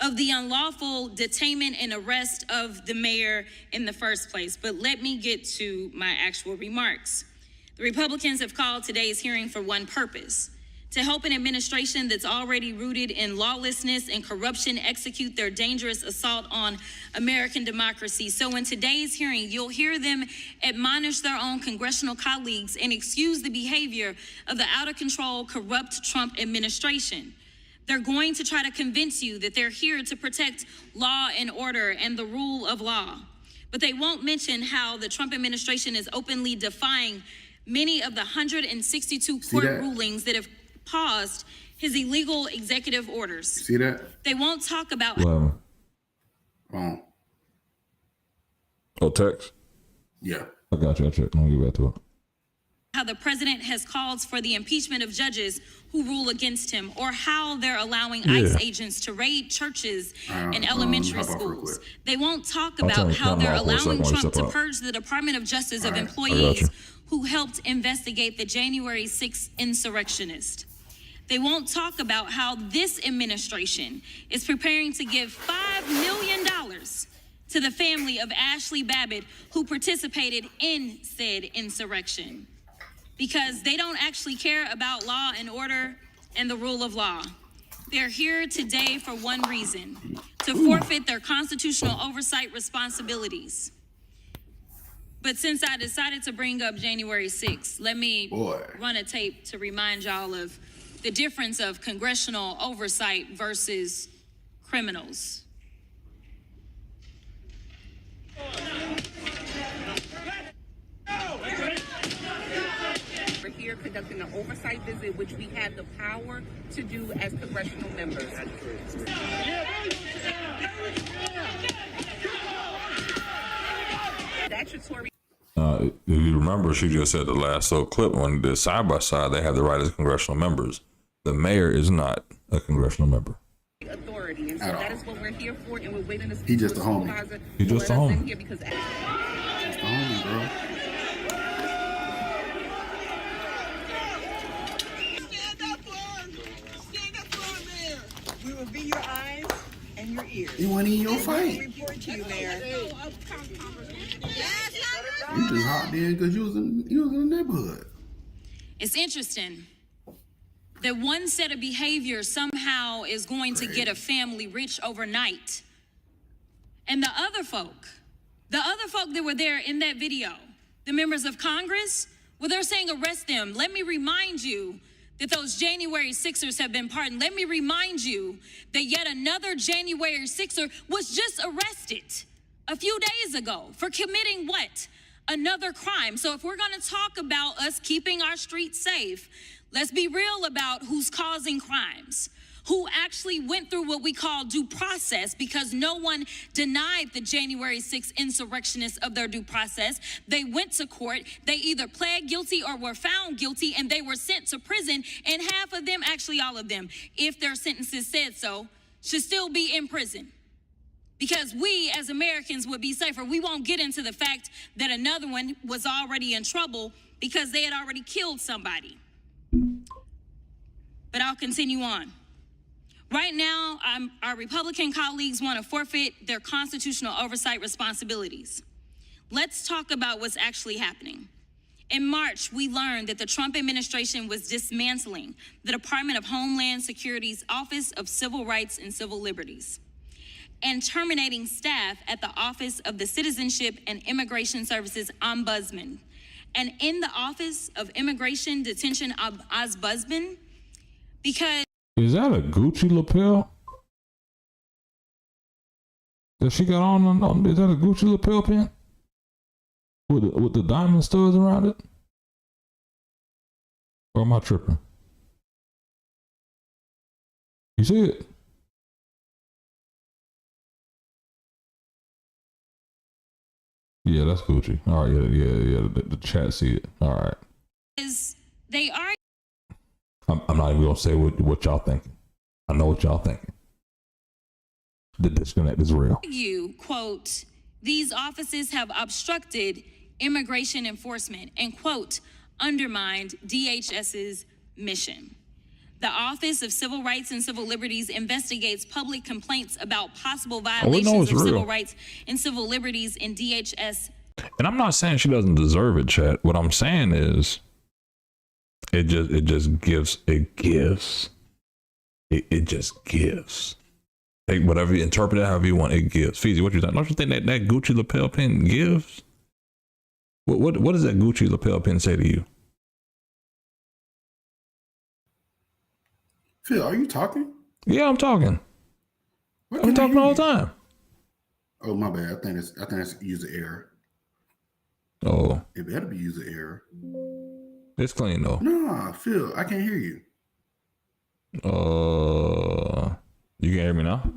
of the unlawful detainment and arrest of the mayor in the first place. But let me get to my actual remarks. The Republicans have called today's hearing for one purpose: to help an administration that's already rooted in lawlessness and corruption execute their dangerous assault on American democracy. So in today's hearing, you'll hear them admonish their own congressional colleagues and excuse the behavior of the out-of-control, corrupt Trump administration. They're going to try to convince you that they're here to protect law and order and the rule of law. But they won't mention how the Trump administration is openly defying many of the 162 court rulings that have paused his illegal executive orders. See that? They won't talk about. Oh, text. Yeah. I got you. I'm gonna get back to it. How the president has called for the impeachment of judges who rule against him, or how they're allowing ICE agents to raid churches and elementary schools. They won't talk about how they're allowing Trump to purge the Department of Justice of employees who helped investigate the January 6th insurrectionist. They won't talk about how this administration is preparing to give $5 million to the family of Ashley Babbitt, who participated in said insurrection, because they don't actually care about law and order and the rule of law. They're here today for one reason: to forfeit their constitutional oversight responsibilities. But since I decided to bring up January 6th, let me run a tape to remind y'all of the difference of congressional oversight versus criminals. We're here conducting an oversight visit, which we have the power to do as congressional members. Statutory. If you remember, she just said the last clip when they did side by side, they have the right as congressional members. The mayor is not a congressional member. Authority, and so that is what we're here for, and we're waiting to speak He just to a homie. supervisor. He just a homie. Here because Just a homie, bro. We will be your eyes and your ears. He wasn't in your fight. Report to you, Mayor. You just hopped in because you was in the neighborhood. It's interesting that one set of behavior somehow is going to get a family rich overnight. And the other folk that were there in that video, the members of Congress, well, they're saying arrest them. Let me remind you that those January 6ers have been pardoned. Let me remind you that yet another January 6er was just arrested a few days ago for committing what? Another crime. So if we're gonna talk about us keeping our streets safe, let's be real about who's causing crimes, who actually went through what we call due process, because no one denied the January 6th insurrectionists of their due process. They went to court, they either pled guilty or were found guilty, and they were sent to prison, and half of them, actually all of them, if their sentences said so, should still be in prison. Because we as Americans would be safer. We won't get into the fact that another one was already in trouble because they had already killed somebody. But I'll continue on. Right now, our Republican colleagues want to forfeit their constitutional oversight responsibilities. Let's talk about what's actually happening. In March, we learned that the Trump administration was dismantling the Department of Homeland Security's Office of Civil Rights and Civil Liberties, and terminating staff at the Office of the Citizenship and Immigration Services Ombudsman. And in the Office of Immigration Detention Ombudsman, because... Is that a Gucci lapel that she got on? Is that a Gucci lapel pin with the diamond studs around it? Or am I tripping? You see it? Yeah, that's Gucci. All right, yeah. The chat see it. All right. They are. I'm not even gonna say what y'all thinking. I know what y'all thinking. The disconnect is real. You quote, these offices have obstructed immigration enforcement and quote, undermined DHS's mission. The Office of Civil Rights and Civil Liberties investigates public complaints about possible violations of civil rights and civil liberties in DHS. And I'm not saying she doesn't deserve it, chat. What I'm saying is it just gives. Hey, whatever you interpret it however you want, it gives. FEEZY, what you think? Don't you think that Gucci lapel pin gives? What does that Gucci lapel pin say to you? Phil, are you talking? Yeah, I'm talking. I'm talking all the time. Oh, my bad. I think it's user error. Oh. It better be user error. It's clean though. Nah, Phil, I can't hear you. You can hear me now?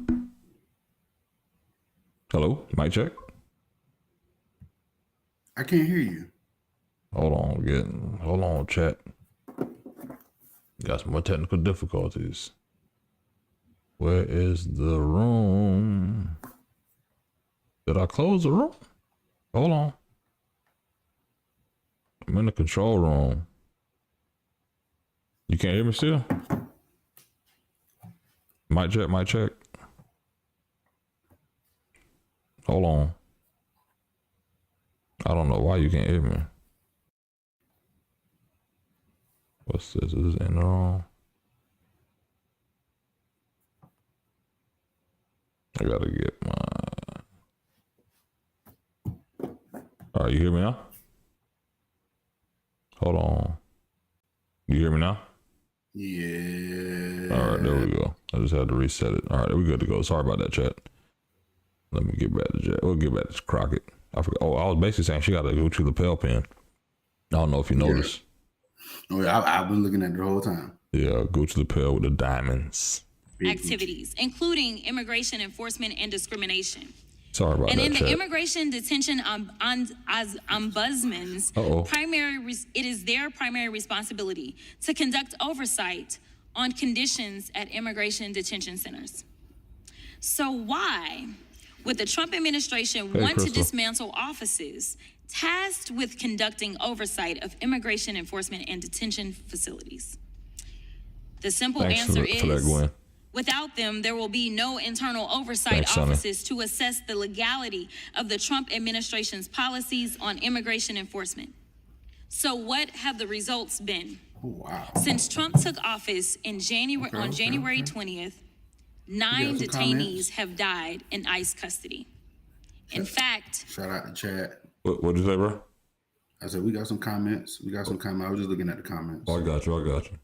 Hello? Mic check? I can't hear you. Hold on, chat. Got some more technical difficulties. Where is the room? Did I close the room? Hold on. I'm in the control room. You can't hear me still? Mic check, mic check. Hold on. I don't know why you can't hear me. What's this? Is this in wrong? I gotta get my... All right, you hear me now? Hold on. You hear me now? Yeah. All right, there we go. I just had to reset it. All right, we're good to go. Sorry about that, chat. Let me get back to chat. We'll get back to Crockett. I forgot. Oh, I was basically saying she got a Gucci lapel pin. I don't know if you noticed. Oh, yeah, I've been looking at it the whole time. Yeah, Gucci lapel with the diamonds. Activities, including immigration enforcement and discrimination. Sorry about and that, in chat. the immigration detention ombudsman's it is their primary responsibility to conduct oversight on conditions at immigration detention centers. So why would the Trump administration want to dismantle offices tasked with conducting oversight of immigration enforcement and detention facilities? The simple answer is, without them, there will be no internal oversight offices to assess the legality of the Trump administration's policies on immigration enforcement. So what have the results been? Since Trump took office in January 20th, 9 detainees have died in ICE custody. In fact, shout out to chat. What did you say, bro? I said we got some comments. I was just looking at the comments. Oh, I got you.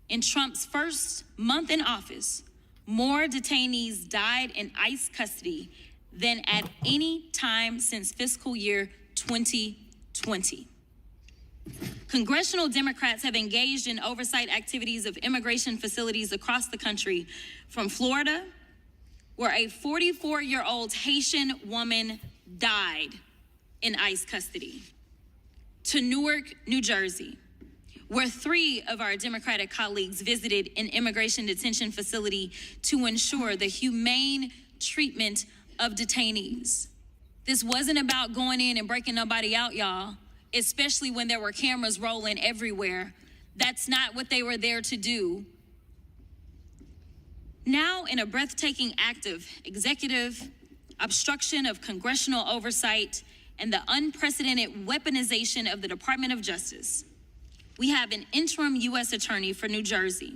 In Trump's first month in office, more detainees died in ICE custody than at any time since fiscal year 2020. Congressional Democrats have engaged in oversight activities of immigration facilities across the country, from Florida, where a 44-year-old Haitian woman died in ICE custody, to Newark, New Jersey, where 3 of our Democratic colleagues visited an immigration detention facility to ensure the humane treatment of detainees. This wasn't about going in and breaking nobody out, y'all, especially when there were cameras rolling everywhere. That's not what they were there to do. Now, in a breathtaking act of executive obstruction of congressional oversight and the unprecedented weaponization of the Department of Justice, we have an interim U.S. attorney for New Jersey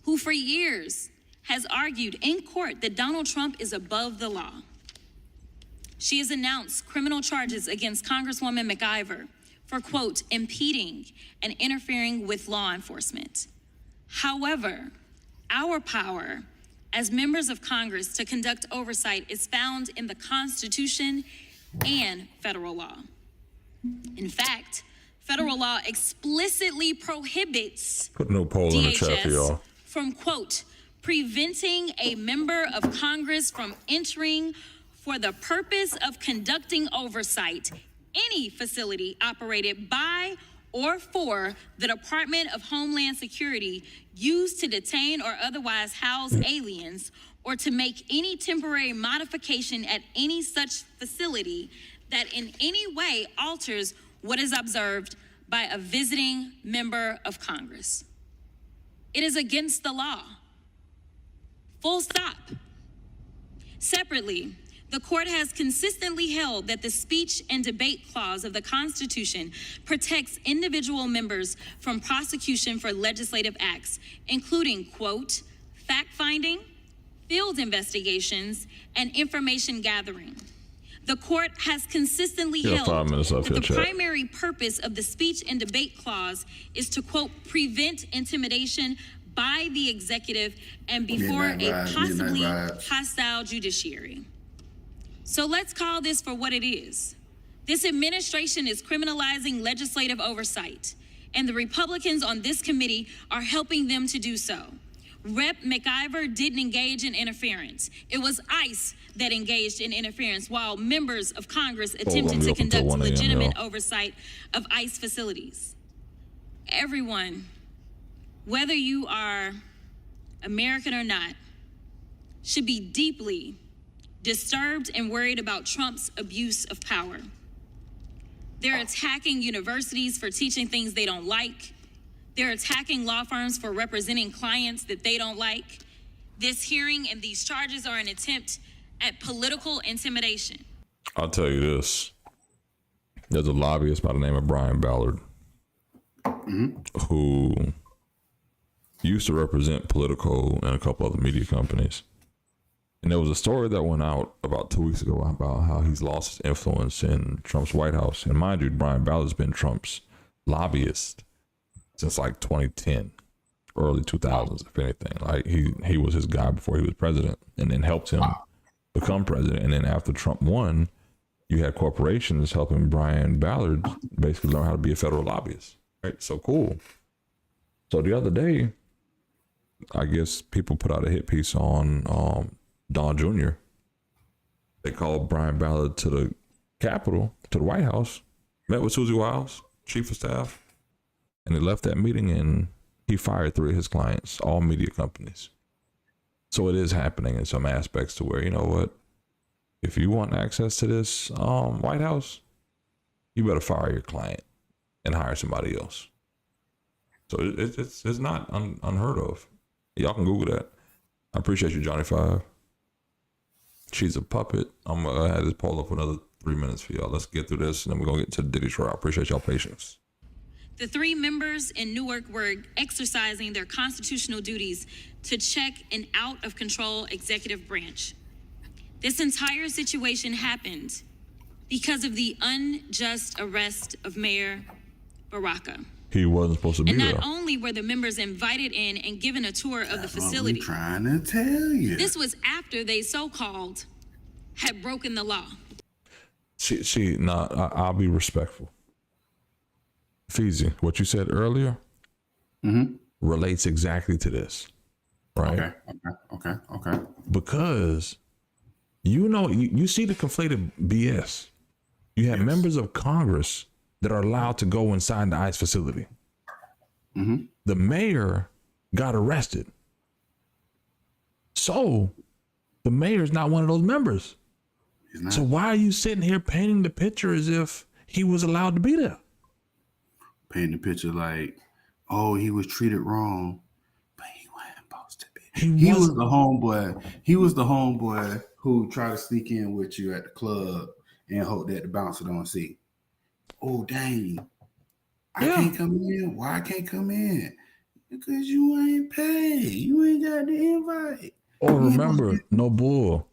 who for years has argued in court that Donald Trump is above the law. She has announced criminal charges against Congresswoman MacIver for, quote, impeding and interfering with law enforcement. However, our power as members of Congress to conduct oversight is found in the Constitution and federal law. In fact, federal law explicitly prohibits Put no poll in the chat for y'all. From, quote, preventing a member of Congress from entering for the purpose of conducting oversight any facility operated by or for the Department of Homeland Security used to detain or otherwise house aliens, or to make any temporary modification at any such facility that in any way alters what is observed by a visiting member of Congress. It is against the law. Full stop. Separately, the court has consistently held that the speech and debate clause of the Constitution protects individual members from prosecution for legislative acts, including, quote, fact-finding, field investigations, and information gathering. The court has consistently held that the primary purpose of the speech and debate clause is to, quote, prevent intimidation by the executive and before a possibly hostile judiciary. So let's call this for what it is. This administration is criminalizing legislative oversight, and the Republicans on this committee are helping them to do so. Rep. MacIver didn't engage in interference. It was ICE that engaged in interference while members of Congress attempted to conduct legitimate oversight of ICE facilities. Everyone, whether you are American or not, should be deeply disturbed and worried about Trump's abuse of power. They're attacking universities for teaching things they don't like. They're attacking law firms for representing clients that they don't like. This hearing and these charges are an attempt at political intimidation. I'll tell you this. There's a lobbyist by the name of Brian Ballard who used to represent Politico and a couple other media companies. And there was a story that went out about 2 weeks ago about how he's lost his influence in Trump's White House. And mind you, Brian Ballard's been Trump's lobbyist since like 2010, early 2000s, if anything. Like he was his guy before he was president, and then helped him become president. And then after Trump won, you had corporations helping Brian Ballard basically learn how to be a federal lobbyist. Right? So cool. So the other day, I guess people put out a hit piece on Don Jr. They called Brian Ballard to the Capitol, to the White House, met with Susie Wiles, chief of staff, and he left that meeting and he fired 3 of his clients, all media companies. So it is happening in some aspects to where, you know what, if you want access to this White House, you better fire your client and hire somebody else. So it's not unheard of. Y'all can Google that. I appreciate you, Johnny 5. She's a puppet. I'm gonna have this poll up for another 3 minutes for y'all. Let's get through this, and then we're gonna get to the Diddy trial. I appreciate y'all patience. The 3 members in Newark were exercising their constitutional duties to check an out-of-control executive branch. This entire situation happened because of the unjust arrest of Mayor Baraka. He wasn't supposed to be and there. not only were the members invited in and given a tour of the facility, what I'm trying to tell you. This was after they so-called had broken the law. I'll be respectful. FEEZY, what you said earlier relates exactly to this, right? Okay. Because you see the conflated BS. You have members of Congress that are allowed to go inside the ICE facility. The mayor got arrested. So the mayor's not one of those members. So why are you sitting here painting the picture as if he was allowed to be there? Painting the picture like, oh, he was treated wrong, but he wasn't supposed to be. He was the homeboy. He was the homeboy who tried to sneak in with you at the club and hope that the bouncer don't see. Oh, dang. I can't come in. Why I can't come in? Because you ain't paid. You ain't got the invite. Oh, remember, no bull.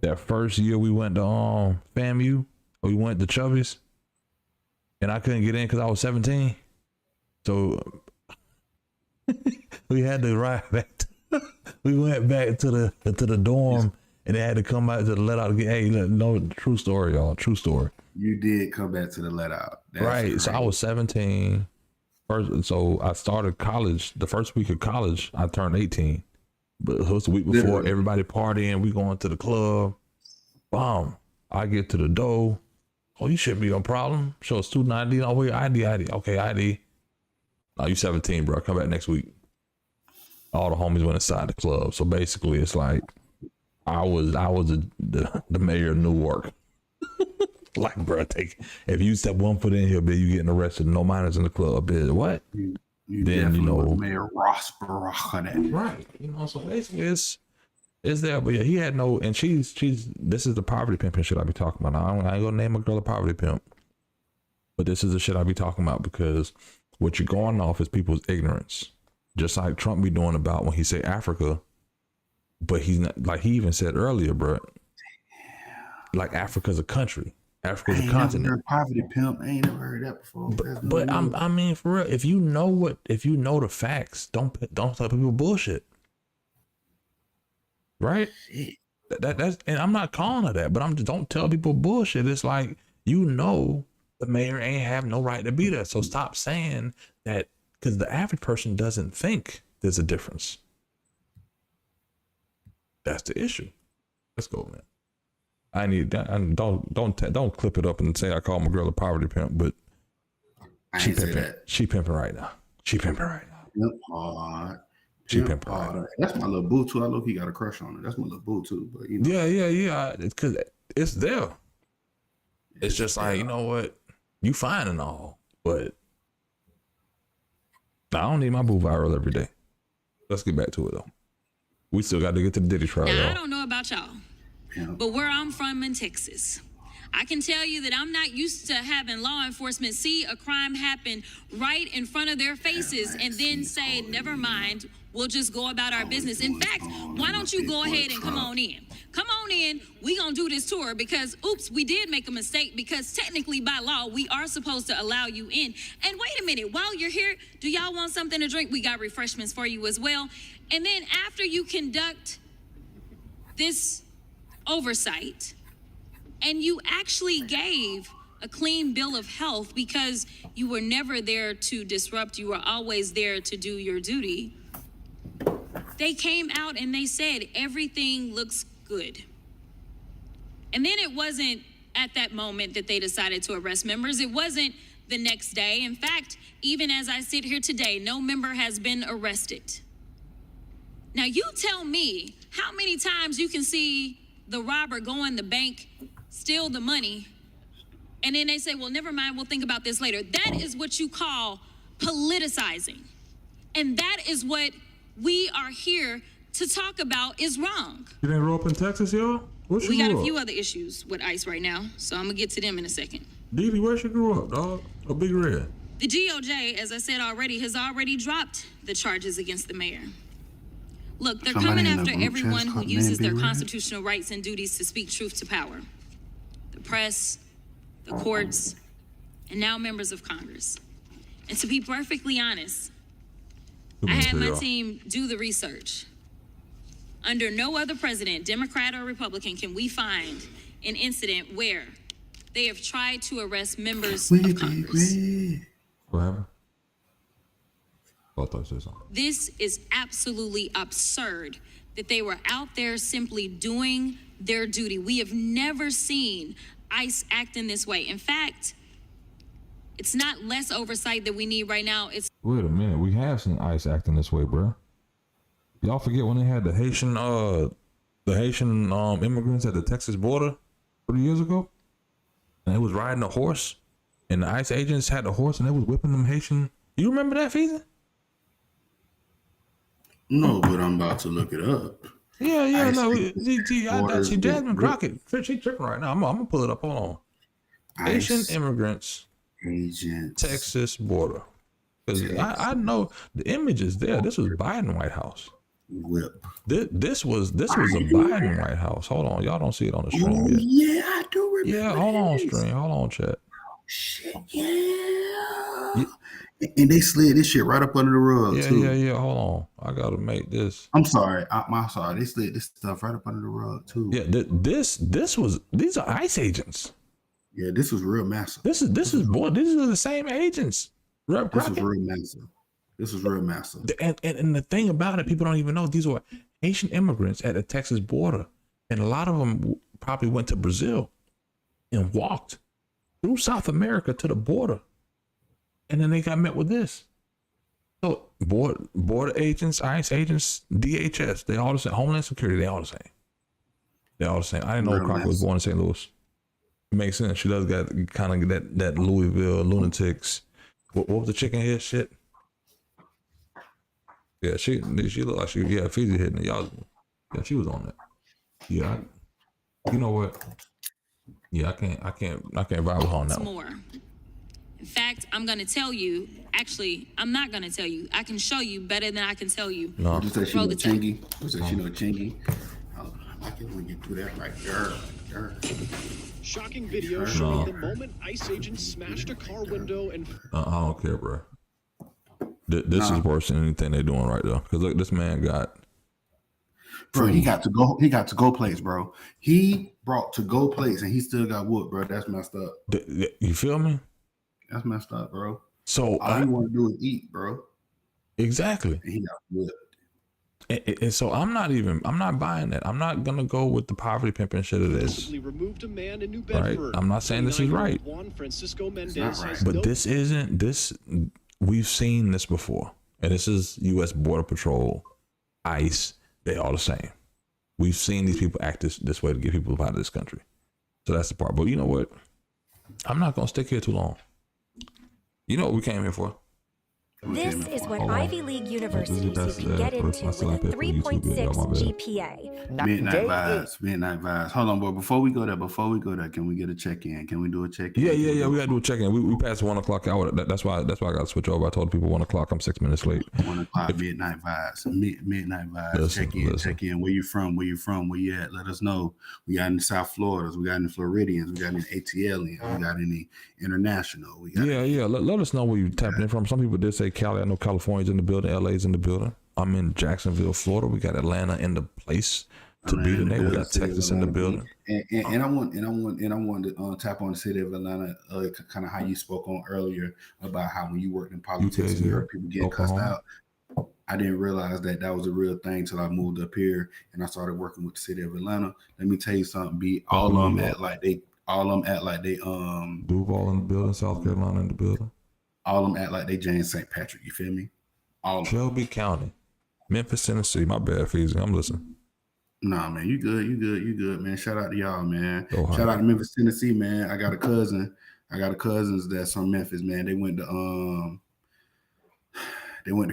That first year we went to FAMU, we went to Chubby's, and I couldn't get in because I was 17. So we had to ride back. We went back to the dorm, and they had to come out to the let out. Hey, no, true story, y'all. True story. You did come back to the let out. That's right. Crazy. So I was 17. So I started college. The first week of college, I turned 18. But it was the week before, everybody partying. We going to the club. Boom. I get to the door. Oh, you shouldn't be no problem. Show a student ID. Oh, wait, ID. Okay, ID. No, you 17, bro. Come back next week. All the homies went inside the club. So basically, it's like I was the mayor of Newark. Like, bro, if you step 1 foot in here, bitch, you getting arrested. No minors in the club, bitch. What? Then you know, Mayor Ross Baraka. Right. So basically, it's there. But yeah, he had no. And she's. This is the poverty pimping shit I be talking about. Now, I ain't gonna name a girl a poverty pimp, but this is the shit I be talking about because what you're going off is people's ignorance. Just like Trump be doing about when he say Africa, but he's not, like he even said earlier, bro. Like Africa's a country. Africa's a continent. Poverty pimp. I ain't never heard that before. But I mean, for real, if you know the facts, don't tell people bullshit. Right? That's and I'm not calling her that, but don't tell people bullshit. It's like, the mayor ain't have no right to be there. So stop saying that, because the average person doesn't think there's a difference. That's the issue. Let's go, man. I need that. And don't clip it up and say I call my girl a poverty pimp, but she pimping. She pimping right now. She pimping right now. She pimping right now. That's my little boo too. I look, he got a crush on her. That's my little boo too. But you know. Yeah. Because it's there. It's just like, you know what? You fine and all, but I don't need my boo viral every day. Let's get back to it though. We still got to get to the Diddy trial. Now, y'all. I don't know about y'all, but where I'm from in Texas, I can tell you that I'm not used to having law enforcement see a crime happen right in front of their faces and then say, never mind, we'll just go about our business. In fact, why don't you go ahead and come on in? Come on in, we gonna do this tour because, oops, we did make a mistake because technically by law, we are supposed to allow you in. And wait a minute, while you're here, do y'all want something to drink? We got refreshments for you as well. And then after you conduct this oversight, and you actually gave a clean bill of health because you were never there to disrupt, you were always there to do your duty. They came out and they said, everything looks good. And then it wasn't at that moment that they decided to arrest members. It wasn't the next day. In fact, even as I sit here today, no member has been arrested. Now you tell me how many times you can see the robber go in the bank, steal the money, and then they say, well, never mind, we'll think about this later. That is what you call politicizing. And that is what we are here to talk about is wrong. You didn't grow up in Texas, y'all? We got a few other issues with ICE right now, so I'm gonna get to them in a second. Diddy, where she grew up, dog? A Big Red. The DOJ, as I said already, has already dropped the charges against the mayor. Look, they're coming after everyone who uses their constitutional rights and duties to speak truth to power. The press, the courts, and now members of Congress. And to be perfectly honest, I had my team do the research. Under no other president, Democrat or Republican, can we find an incident where they have tried to arrest members of Congress. What happened? I thought I said something. This is absolutely absurd that they were out there simply doing their duty. We have never seen ICE act in this way. In fact, it's not less oversight that we need right now. It's Wait a minute, we have seen ICE acting this way, bro. Y'all forget when they had the Haitian immigrants at the Texas border 3 years ago, and they was riding a horse, and the ICE agents had the horse, and they was whipping them Haitian. You remember that, FEEZY? No, but I'm about to look it up. Yeah, no. See, Jasmine Crockett, she tripping right now. I'm gonna pull it up. Hold on. Haitian immigrants, Texas border. Because I know the image is there. This was Biden White House. Whip. This was a Biden White House. Hold on, y'all don't see it on the stream yet. Yeah, I do remember. Yeah, hold on, stream. Hold on, chat. Shit, yeah. And they slid this shit right up under the rug too. Yeah. Hold on, I gotta make this. I'm sorry. I'm sorry. They slid this stuff right up under the rug too. Yeah, these are ICE agents. Yeah, this was real massive. These are the same agents. This was real massive. This was real massive. And the thing about it, people don't even know these were Haitian immigrants at the Texas border, and a lot of them probably went to Brazil and walked through South America to the border, and then they got met with this. So border agents, ICE agents, DHS, they all the same. Homeland Security, they all the same. They all the same. I didn't know Crockett was born in St. Louis. It makes sense. She does got kind of that Louisville lunatics. What was the chicken head shit? Yeah, she looked like FEEZY hitting it. Y'all, yeah, she was on that. Yeah, you know what? Yeah, I can't vibe with her on that one. more. In fact, I'm gonna tell you. Actually, I'm not gonna tell you. I can show you better than I can tell you. No. Did you say she know Chingy? Was it she know Chingy? I can when you do that right there. Shocking video showing the moment ICE agents smashed a car window and. I don't care, bro. This is worse than anything they're doing right now. Because look, this man got. Bro, he got to go. He got to go place, bro. He brought to go place, and he still got whooped, bro. That's messed up. You feel me? That's messed up, bro. So all you want to do is eat, bro. Exactly. And he got whooped. And so I'm not buying that. I'm not gonna go with the poverty pimping shit of this. Removed a man in New Right? Bedford. I'm not saying this is right. Juan Francisco Mendez has But no this isn't this. We've seen this before, and this is U.S. Border Patrol, ICE. They all the same. We've seen these people act this way to get people out of this country. So that's the part. But you know what? I'm not gonna stick here too long. You know what we came here for? This is what Ivy League universities you can get into with a 3.6 GPA. Midnight vibes. Hold on, boy. Before we go there, can we get a check-in? Can we do a check-in? Yeah. We gotta do a check-in. We passed 1 o'clock hour. That's why I gotta switch over. I told people 1 o'clock. I'm 6 minutes late. 1 o'clock. Midnight vibes. Midnight vibes. Listen. Check in. Where you from? Where you at? Let us know. We got any South Floridas. We got any Floridians. We got any ATLians. We got any international. Yeah. Let us know where you tapping in from. Some people did say Cali. I know California's in the building. LA's in the building. I'm in Jacksonville, Florida. We got Atlanta in the place to be today. We got Texas in the building. And I want to tap on the city of Atlanta, kind of how you spoke on earlier about how when you worked in politics and you heard people get cussed out. I didn't realize that was a real thing till I moved up here and I started working with the city of Atlanta. Let me tell you something. All of them act like they Duval in the building, South Carolina in the building. All of them act like they James St. Patrick. You feel me? All Shelby County, Memphis, Tennessee. My bad, FEEZY. I'm listening. Nah, man, you good, man. Shout out to y'all, man. Ohio. Shout out to Memphis, Tennessee, man. I got a cousins that's from Memphis, man. They went to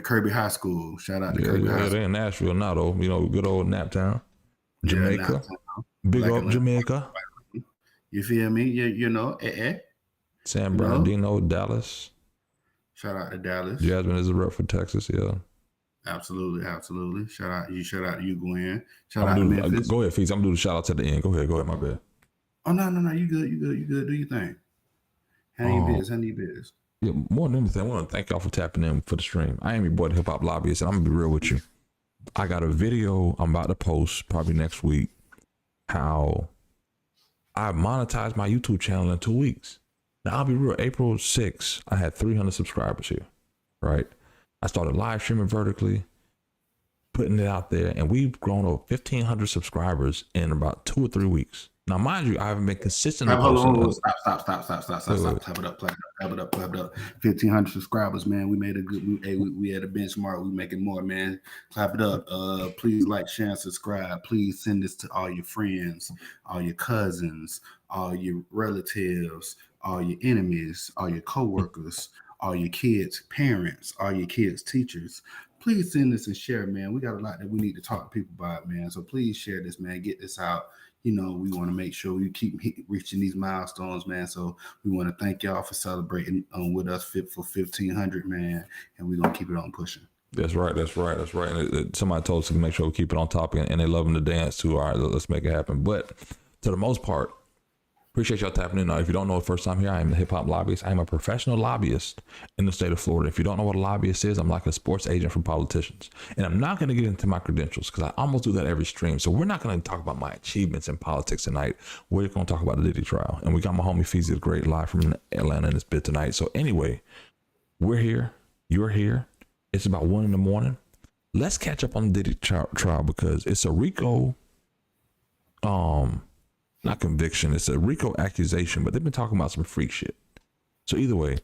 Kirby High School. Shout out to Kirby High School. They're in Nashville now, though. You know, good old Naptown, Jamaica. Big Black up Atlanta. Jamaica. You feel me? You know, San Bernardino, Dallas. Shout out to Dallas. Jasmine is a rep for Texas, yeah. Absolutely. Shout out to you, Gwen. Shout out to Memphis. Go ahead, FEEZY. I'm gonna do the shout outs at the end. Go ahead, my bad. Oh no, you good. Do your thing. Handle your biz. Yeah, more than anything, I want to thank y'all for tapping in for the stream. I am your boy, the hip hop lobbyist, and I'm gonna be real with you. I got a video I'm about to post probably next week. How I monetized my YouTube channel in 2 weeks. Now I'll be real. April 6th, I had 300 subscribers here, right? I started live streaming vertically, putting it out there, and we've grown over 1,500 subscribers in about 2 or 3 weeks. Now, mind you, I haven't been consistent. Stop. Clap it up. 1,500 subscribers, man. We made a good. We had a benchmark. We making more, man. Clap it up. Please like, share, and subscribe. Please send this to all your friends, all your cousins, all your relatives, all your enemies, all your coworkers, all your kids' parents, all your kids' teachers. Please send this and share, man. We got a lot that we need to talk to people about, man. So please share this, man. Get this out. You know, we want to make sure we keep reaching these milestones, man. So we want to thank y'all for celebrating with us for 1,500, man. And we're going to keep it on pushing. That's right. And somebody told us to make sure we keep it on topic, and they love them to dance too. All right, let's make it happen. But to the most part, appreciate y'all tapping in. Now, if you don't know the first time here, I am the hip hop lobbyist. I am a professional lobbyist in the state of Florida. If you don't know what a lobbyist is, I'm like a sports agent for politicians. And I'm not going to get into my credentials because I almost do that every stream. So we're not going to talk about my achievements in politics tonight. We're going to talk about the Diddy trial. And we got my homie FEEZY the Great live from Atlanta in this bit tonight. So anyway, we're here. You're here. It's about 1 a.m. Let's catch up on the Diddy trial because it's a RICO not conviction, it's a RICO accusation, but they've been talking about some freak shit. So either way,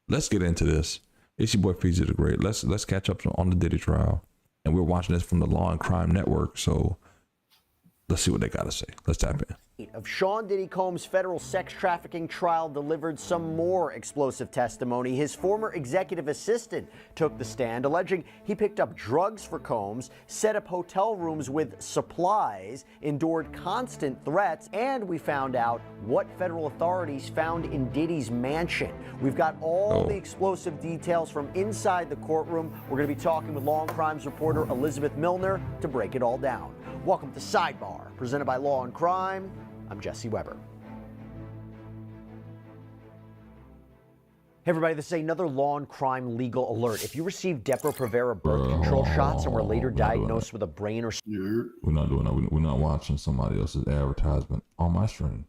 let's get into this. It's your boy FEEZY the Great. Let's catch up on the Diddy trial. And we're watching this from the Law and Crime Network. So let's see what they gotta say. Let's tap in. Of Sean Diddy Combs' federal sex trafficking trial delivered some more explosive testimony. His former executive assistant took the stand, alleging he picked up drugs for Combs, set up hotel rooms with supplies, endured constant threats, and we found out what federal authorities found in Diddy's mansion. We've got all the explosive details from inside the courtroom. We're going to be talking with Law and Crimes reporter Elizabeth Milner to break it all down. Welcome to Sidebar, presented by Law and Crime. I'm Jesse Weber. Hey everybody, this is another Law and Crime legal alert. If you received Depo-Provera birth control shots and were later diagnosed with a brain or... We're not doing that. We're not watching somebody else's advertisement on my stream.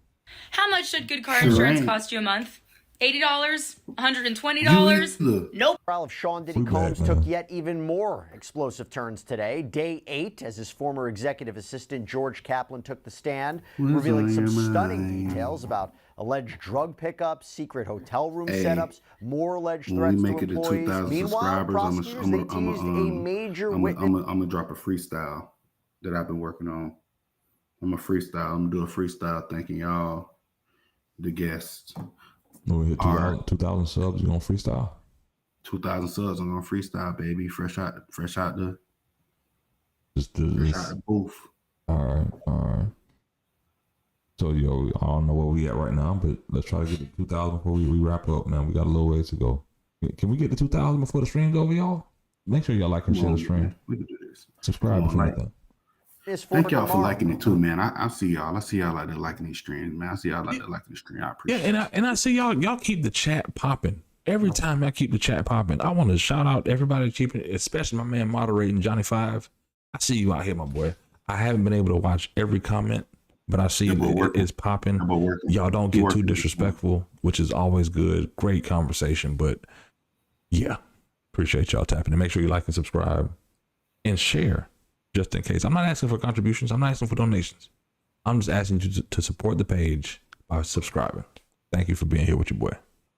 How much should good car insurance cost you a month? $80, $120. Nope. Trial of Sean Diddy Combs took yet even more explosive turns today. Day 8, as his former executive assistant George Kaplan took the stand, revealing some stunning details about alleged drug pickups, secret hotel room setups, more alleged threats to employees. Meanwhile, prosecutors, they teased a major witness. I'm gonna drop a freestyle that I've been working on. I'm gonna do a freestyle thanking y'all, the guests. When we hit 2,000 subs, you gonna freestyle? 2,000 subs, I'm gonna freestyle, baby. Fresh out the fresh out the booth. All right. So yo, I don't know where we at right now, but let's try to get to 2,000 before we wrap up. Man, we got a little ways to go. Can we get to 2,000 before the stream's over, y'all? Make sure y'all like and share the stream. We can do this. Subscribe if you like that. Thank y'all for liking it too, man. I see y'all. I see y'all out there liking these streams, man. I see y'all out there liking the stream. I appreciate it. Yeah, and I see y'all keep the chat popping. Every time I keep the chat popping, I want to shout out everybody keeping it, especially my man moderating Johnny 5. I see you out here, my boy. I haven't been able to watch every comment, but I see it's popping. Y'all don't get too disrespectful, which is always good. Great conversation, but yeah, appreciate y'all tapping in. Make sure you like and subscribe and share. Just in case. I'm not asking for contributions. I'm not asking for donations. I'm just asking you to support the page by subscribing. Thank you for being here with your boy.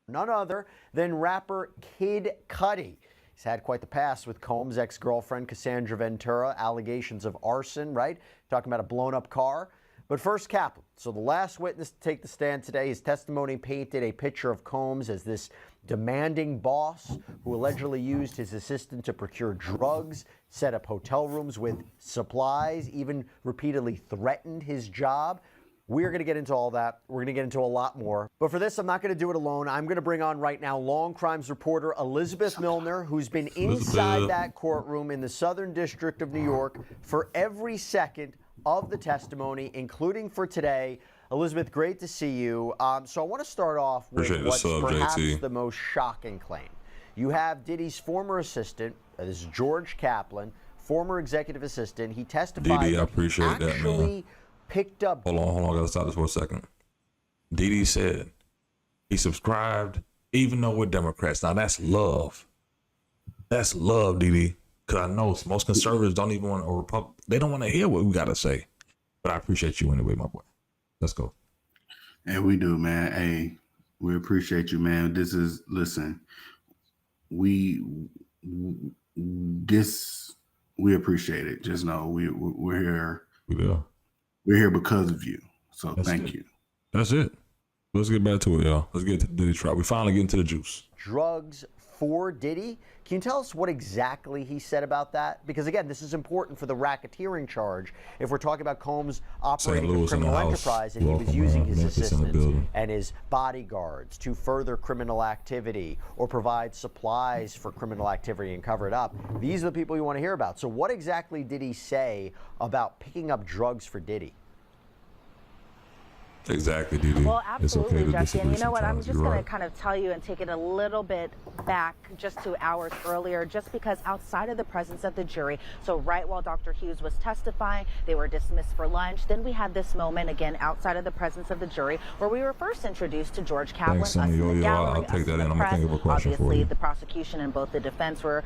None other than rapper Kid Cudi. He's had quite the past with Combs' ex-girlfriend Cassie Ventura, allegations of arson, right? Talking about a blown-up car. But first, Kaplan. So the last witness to take the stand today, his testimony painted a picture of Combs as this demanding boss who allegedly used his assistant to procure drugs, set up hotel rooms with supplies, even repeatedly threatened his job. We're going to get into all that. We're going to get into a lot more. But for this, I'm not going to do it alone. I'm going to bring on right now Long Crimes reporter Elizabeth Milner, who's been inside that courtroom in the Southern District of New York for every second of the testimony, including for today. Elizabeth, great to see you. So I want to start off with what's perhaps the most shocking claim. You have Diddy's former assistant, this is George Kaplan, former executive assistant. He testified Diddy, I that appreciate that, man. Picked up. Hold on. I gotta stop this for a second. Diddy said he subscribed, even though we're Democrats. Now that's love. That's love, Diddy. Because I know most conservatives don't even want, or Republic, they don't want to hear what we gotta say. But I appreciate you anyway, my boy. Let's go. And we do, man. Hey, we appreciate you, man. Listen, we appreciate it. Just know we're here. We're here because of you. So thank you. That's it. Let's get back to it, y'all. Let's get to the Diddy trial. We finally get into the juice. Drugs for Diddy. Can you tell us what exactly he said about that? Because again, this is important for the racketeering charge. If we're talking about Combs operating a criminal enterprise and he was using his assistants and his bodyguards to further criminal activity or provide supplies for criminal activity and cover it up, these are the people you want to hear about. So what exactly did he say about picking up drugs for Diddy? Exactly, Diddy. Well, absolutely, okay Jesse. And you know what? I'm just going to kind of tell you and take it a little bit back just 2 hours earlier, just because outside of the presence of the jury, so right while Dr. Hughes was testifying, they were dismissed for lunch. Then we had this moment again outside of the presence of the jury where we were first introduced to George Kaplan. Thanks, I'll take that in. I'm going to think of a question for you. Obviously, the prosecution and both the defense were,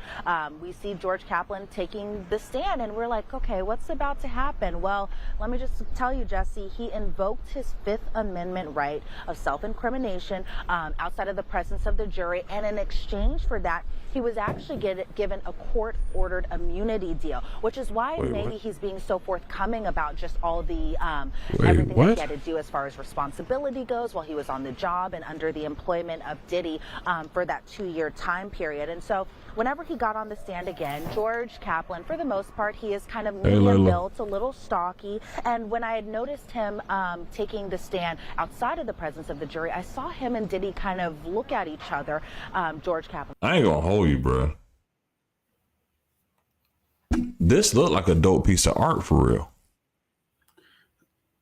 we see George Kaplan taking the stand and we're like, okay, what's about to happen? Well, let me just tell you, Jesse, he invoked his Fifth Amendment right of self-incrimination outside of the presence of the jury, and in exchange for that, he was actually given a court-ordered immunity deal, which is why maybe he's being so forthcoming about just all the everything that he had to do as far as responsibility goes while he was on the job and under the employment of Diddy for that 2-year time period. And so whenever he got on the stand again, George Kaplan, for the most part, he is kind of medium built, a little stocky. And when I had noticed him taking the stand outside of the presence of the jury, I saw him and Diddy kind of look at each other. George Kaplan. I ain't gonna hold you, bro. This looked like a dope piece of art for real.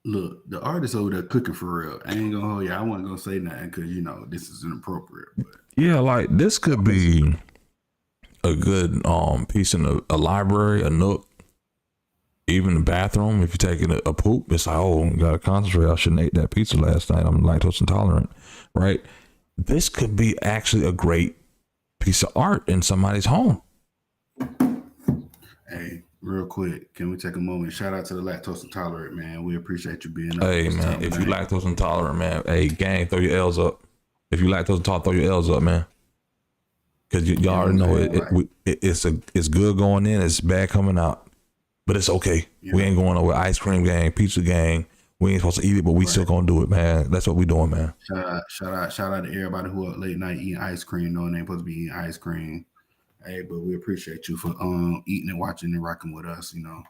Look, the artist over there cooking for real. I ain't gonna hold you. I wasn't gonna say nothing because this is inappropriate. But yeah, like this could be a good piece in a library, a nook, even the bathroom. If you're taking a poop, it's like, oh, gotta concentrate. I shouldn't have ate that pizza last night. I'm lactose intolerant, right? this could be actually a great piece of art in somebody's home. Hey, real quick, can we take a moment? Shout out to the lactose intolerant, man. We appreciate you being up. Hey, man, if you lactose intolerant, man, hey, gang, throw your L's up. If you lactose intolerant, throw your L's up, man. Because y'all already know it's good going in, it's bad coming out. But it's okay. Yeah. We ain't going over ice cream gang, pizza gang. We ain't supposed to eat it, but we still gonna do it, man. That's what we doing, man. Shout out to everybody who up late night eating ice cream, knowing they ain't supposed to be eating ice cream. Hey, but we appreciate you for eating and watching and rocking with us, you know.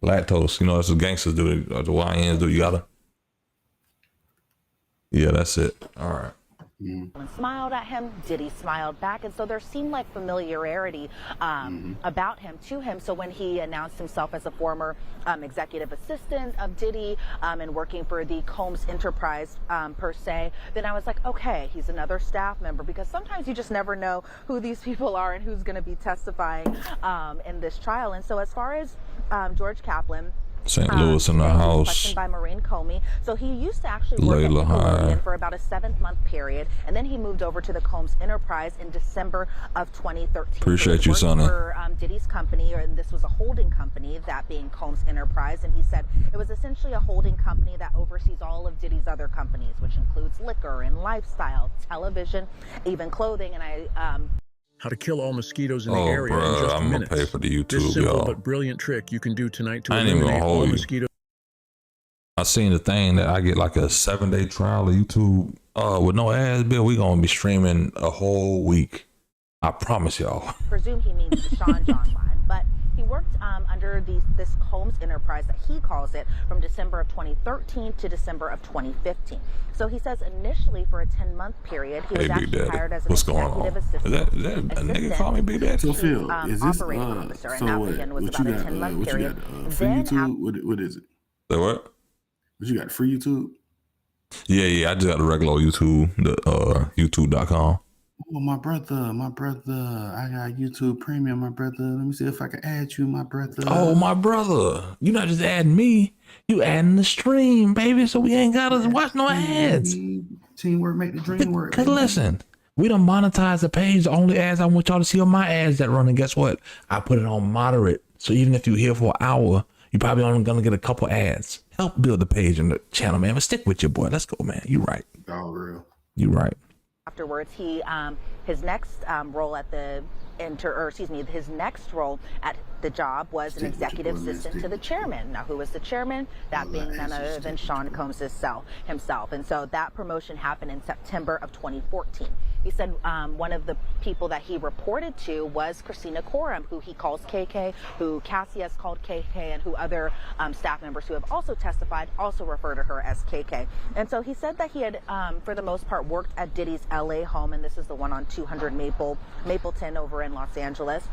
Lactose, you know, that's what gangsters do. The YNs do. You gotta. Yeah, that's it. All right. Smiled at him. Diddy smiled back, and so there seemed like familiarity about him to him. So when he announced himself as a former executive assistant of Diddy and working for the Combs Enterprise per se, then I was like, okay, he's another staff member, because sometimes you just never know who these people are and who's going to be testifying in this trial. And so as far as George Kaplan, St. Louis in the house. Questioned by Maureen Comey. So he used to actually work at Nickelodeon for about a 7-month period, and then he moved over to the Combs Enterprise in December of 2013. Appreciate you, Sonny. For Diddy's company, and this was a holding company, that being Combs Enterprise, and he said it was essentially a holding company that oversees all of Diddy's other companies, which includes liquor and lifestyle, television, even clothing. And how to kill all mosquitoes in the area in just I'm minutes. gonna pay for the YouTube, this simple y'all. but brilliant trick you can do tonight to I ain't even eliminate gonna all hold you. mosquitoes. I seen the thing that I get like a 7-day trial of YouTube with no ads, Bill. We gonna be streaming a whole week. I promise y'all. Presume he means the Sean John line, but he worked under this Combs Enterprise, that he calls it, from December of 2013 to December of 2015. So he says initially for a 10-month period, he was actually hired as an executive assistant. Is that a nigga call me Big Daddy? So Phil, is this operating officer, and so that what? again was What about you a got? 10-month What you period. got? Free YouTube? What is it? Say what? What you got? Free YouTube? Yeah. I just got the regular YouTube, the YouTube.com. Oh, my brother. I got YouTube Premium, my brother. Let me see if I can add you, my brother. Oh, my brother. You not just adding me. You adding the stream, baby, so we ain't got to watch no ads. Teamwork make the dream work. Because listen, we done monetize the page. The only ads I want y'all to see are my ads that run. And guess what? I put it on moderate. So even if you're here for an hour, you probably only going to get a couple ads. Help build the page and the channel, man. But stick with your boy. Let's go, man. You right. All real. You right. Afterwards, he his next role at the his next role at the job was an executive assistant to the chairman. Now, who was the chairman? That being none other than Sean Combs himself. And so that promotion happened in September of 2014. He said one of the people that he reported to was Christina Coram, who he calls KK, who Cassie has called KK, and who other staff members who have also testified also refer to her as KK. And so he said that he had, for the most part, worked at Diddy's LA home, and this is the one on 200 Mapleton over in Los Angeles.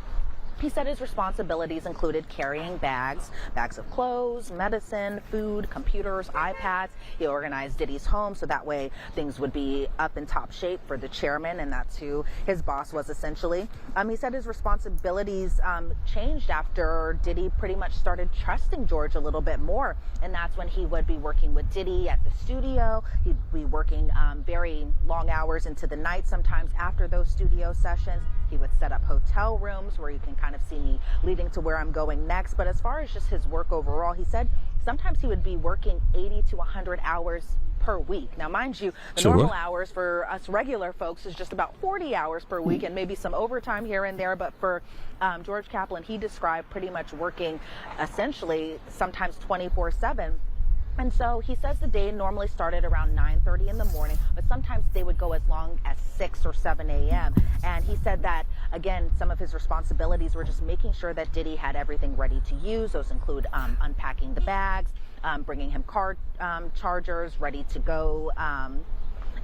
He said his responsibilities included carrying bags of clothes, medicine, food, computers, iPads. He organized Diddy's home so that way things would be up in top shape for the chairman, and that's who his boss was essentially. He said his responsibilities changed after Diddy pretty much started trusting George a little bit more, and that's when he would be working with Diddy at the studio. He'd be working very long hours into the night, sometimes after those studio sessions. He would set up hotel rooms where you can kind of see me leading to where I'm going next. But as far as just his work overall, he said sometimes he would be working 80 to 100 hours per week. Now, mind you, the normal hours for us regular folks is just about 40 hours per week and maybe some overtime here and there. But for George Kaplan, he described pretty much working essentially sometimes 24/7. And so he says the day normally started around 9:30 in the morning, but sometimes they would go as long as 6 or 7 a.m. And he said that, again, some of his responsibilities were just making sure that Diddy had everything ready to use. Those include unpacking the bags, bringing him car chargers ready to go,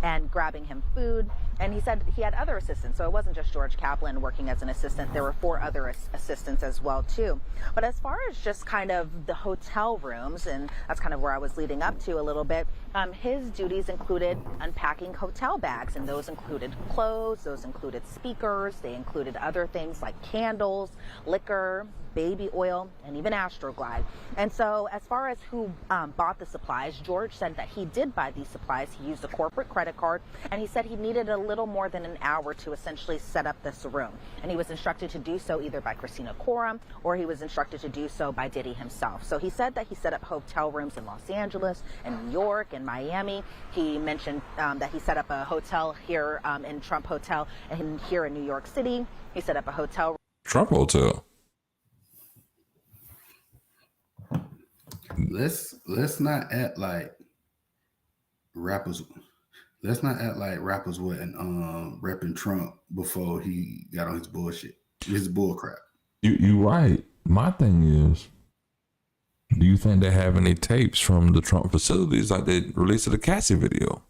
and grabbing him food. And he said he had other assistants, so it wasn't just George Kaplan working as an assistant. There were 4 other assistants as well too. But as far as just kind of the hotel rooms, and that's kind of where I was leading up to a little bit, his duties included unpacking hotel bags, and those included clothes, those included speakers, they included other things like candles, liquor, baby oil, and even Astroglide. And so as far as who bought the supplies, George said that he did buy these supplies. He used a corporate credit card, and he said he needed a little more than an hour to essentially set up this room. And he was instructed to do so either by Christina Coram or he was instructed to do so by Diddy himself. So he said that he set up hotel rooms in Los Angeles and New York and Miami. He mentioned that he set up a hotel here in Trump Hotel and here in New York City. He set up a hotel. Trump Hotel. Let's not act like rappers. Let's not act like rappers wasn't repping Trump before he got on his bullshit, his bull crap. You right. My thing is, do you think they have any tapes from the Trump facilities like they released of the Cassie video?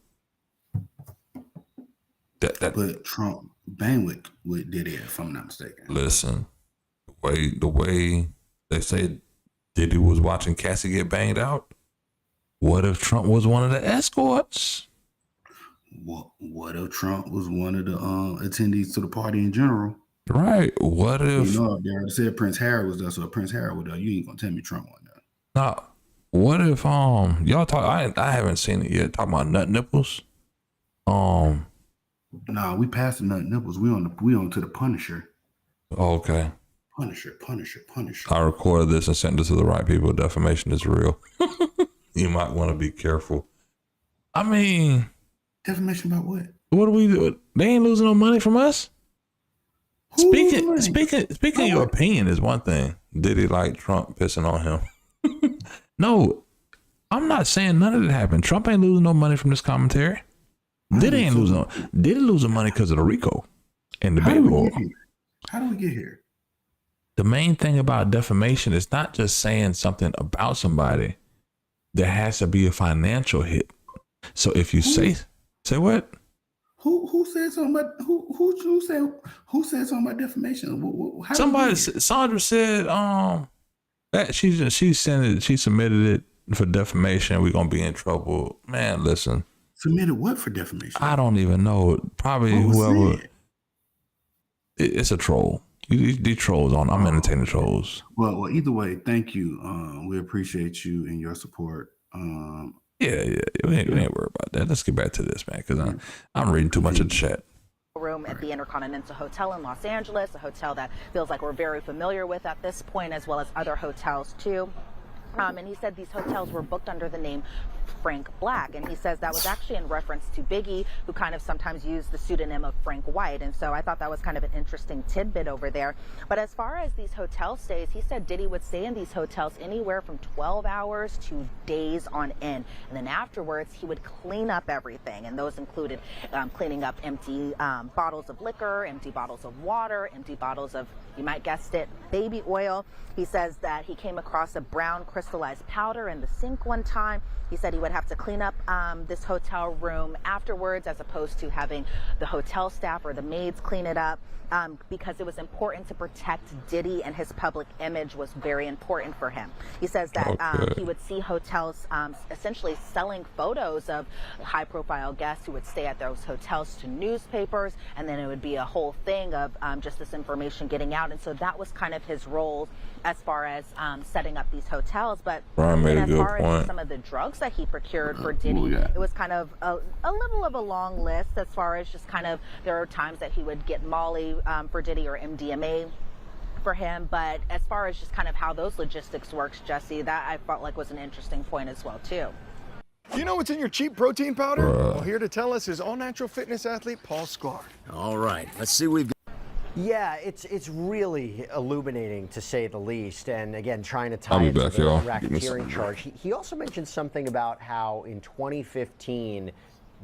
But Trump bandwidth did it, if I'm not mistaken. Listen, the way they say Diddy was watching Cassie get banged out. What if Trump was one of the escorts? What if Trump was one of the attendees to the party in general? Right. What if? You know, they already said Prince Harry was there, so if Prince Harry was there, you ain't gonna tell me Trump wasn't there. Now, what if y'all talk? I haven't seen it yet. Talking about nut nipples. Nah, we passed the nut nipples. We on to the Punisher. Okay. Punisher. I recorded this and sent it to the right people. Defamation is real. You might want to be careful. I mean, defamation about what? What do we do? They ain't losing no money from us. Speaking of your opinion is one thing. Did he like Trump pissing on him? No, I'm not saying none of it happened. Trump ain't losing no money from this commentary. Diddy ain't losing. Diddy losing money because of the RICO and the baby oil. How do we get here? The main thing about defamation is not just saying something about somebody. There has to be a financial hit. So if you say what? Who said something about who said something about defamation? Sandra said that she submitted it for defamation. We're gonna be in trouble. Man, listen. Submitted what for defamation? I don't even know. Probably whoever. It's a troll. These trolls on. I'm entertaining trolls. Well, either way, thank you. We appreciate you and your support. Yeah. We ain't worried about that. Let's get back to this, man, because I'm reading too much of the chat. Room at the Intercontinental Hotel in Los Angeles, a hotel that feels like we're very familiar with at this point, as well as other hotels too. And he said these hotels were booked under the name Frank Black, and he says that was actually in reference to Biggie, who kind of sometimes used the pseudonym of Frank White. And so I thought that was kind of an interesting tidbit over there. But as far as these hotel stays, he said Diddy would stay in these hotels anywhere from 12 hours to days on end. And then afterwards, he would clean up everything. And those included cleaning up empty bottles of liquor, empty bottles of water, empty bottles of, you might guessed it, baby oil. He says that he came across a brown crystallized powder in the sink one time. He said he would have to clean up this hotel room afterwards, as opposed to having the hotel staff or the maids clean it up, because it was important to protect Diddy, and his public image was very important for him. He says that he would see hotels essentially selling photos of high-profile guests who would stay at those hotels to newspapers, and then it would be a whole thing of just this information getting out. And so that was kind of his role as far as setting up these hotels. But as far as some of the drugs that he procured for Diddy, it was kind of a little of a long list, as far as just kind of, there are times that he would get Molly for Diddy or MDMA for him. But as far as just kind of how those logistics works, Jesse, that I felt like was an interesting point as well too. You know what's in your cheap protein powder? Well, here to tell us is all-natural fitness athlete Paul Skar. All right, let's see what we've got. Yeah, it's really illuminating, to say the least, and again, trying to tie it to the racketeering charge. He also mentioned something about how in 2015,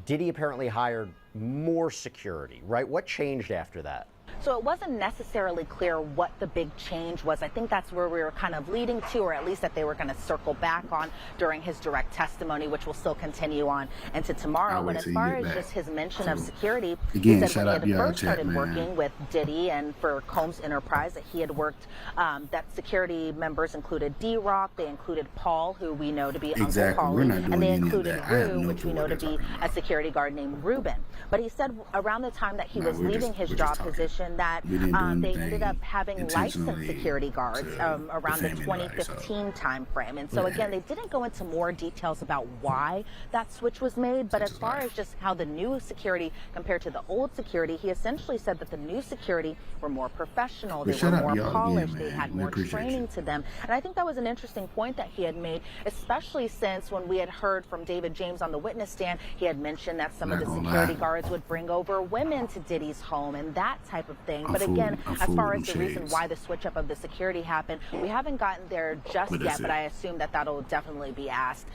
Diddy apparently hired more security, right? What changed after that? So it wasn't necessarily clear what the big change was. I think that's where we were kind of leading to, or at least that they were going to circle back on during his direct testimony, which will still continue on into tomorrow. But as far as just his mention of security, he said when he had first started working with Diddy and for Combs Enterprise, that he had worked, that security members included D-Rock, they included Paul, who we know to be Uncle Paulie, and they included Rue, which we know to be a security guard named Ruben. But he said around the time that he was leaving his job position mention that they ended up having licensed security guards around the 2015 timeframe. And so again, they didn't go into more details about why that switch was made, but as far as just how the new security compared to the old security, he essentially said that the new security were more professional, they were more polished, they had more training to them. And I think that was an interesting point that he had made, especially since when we had heard from David James on the witness stand, he had mentioned that some of the security guards would bring over women to Diddy's home and that type of thing. But again, as far as the reason why the switch up of the security happened, we haven't gotten there just yet, but I assume that that'll definitely be asked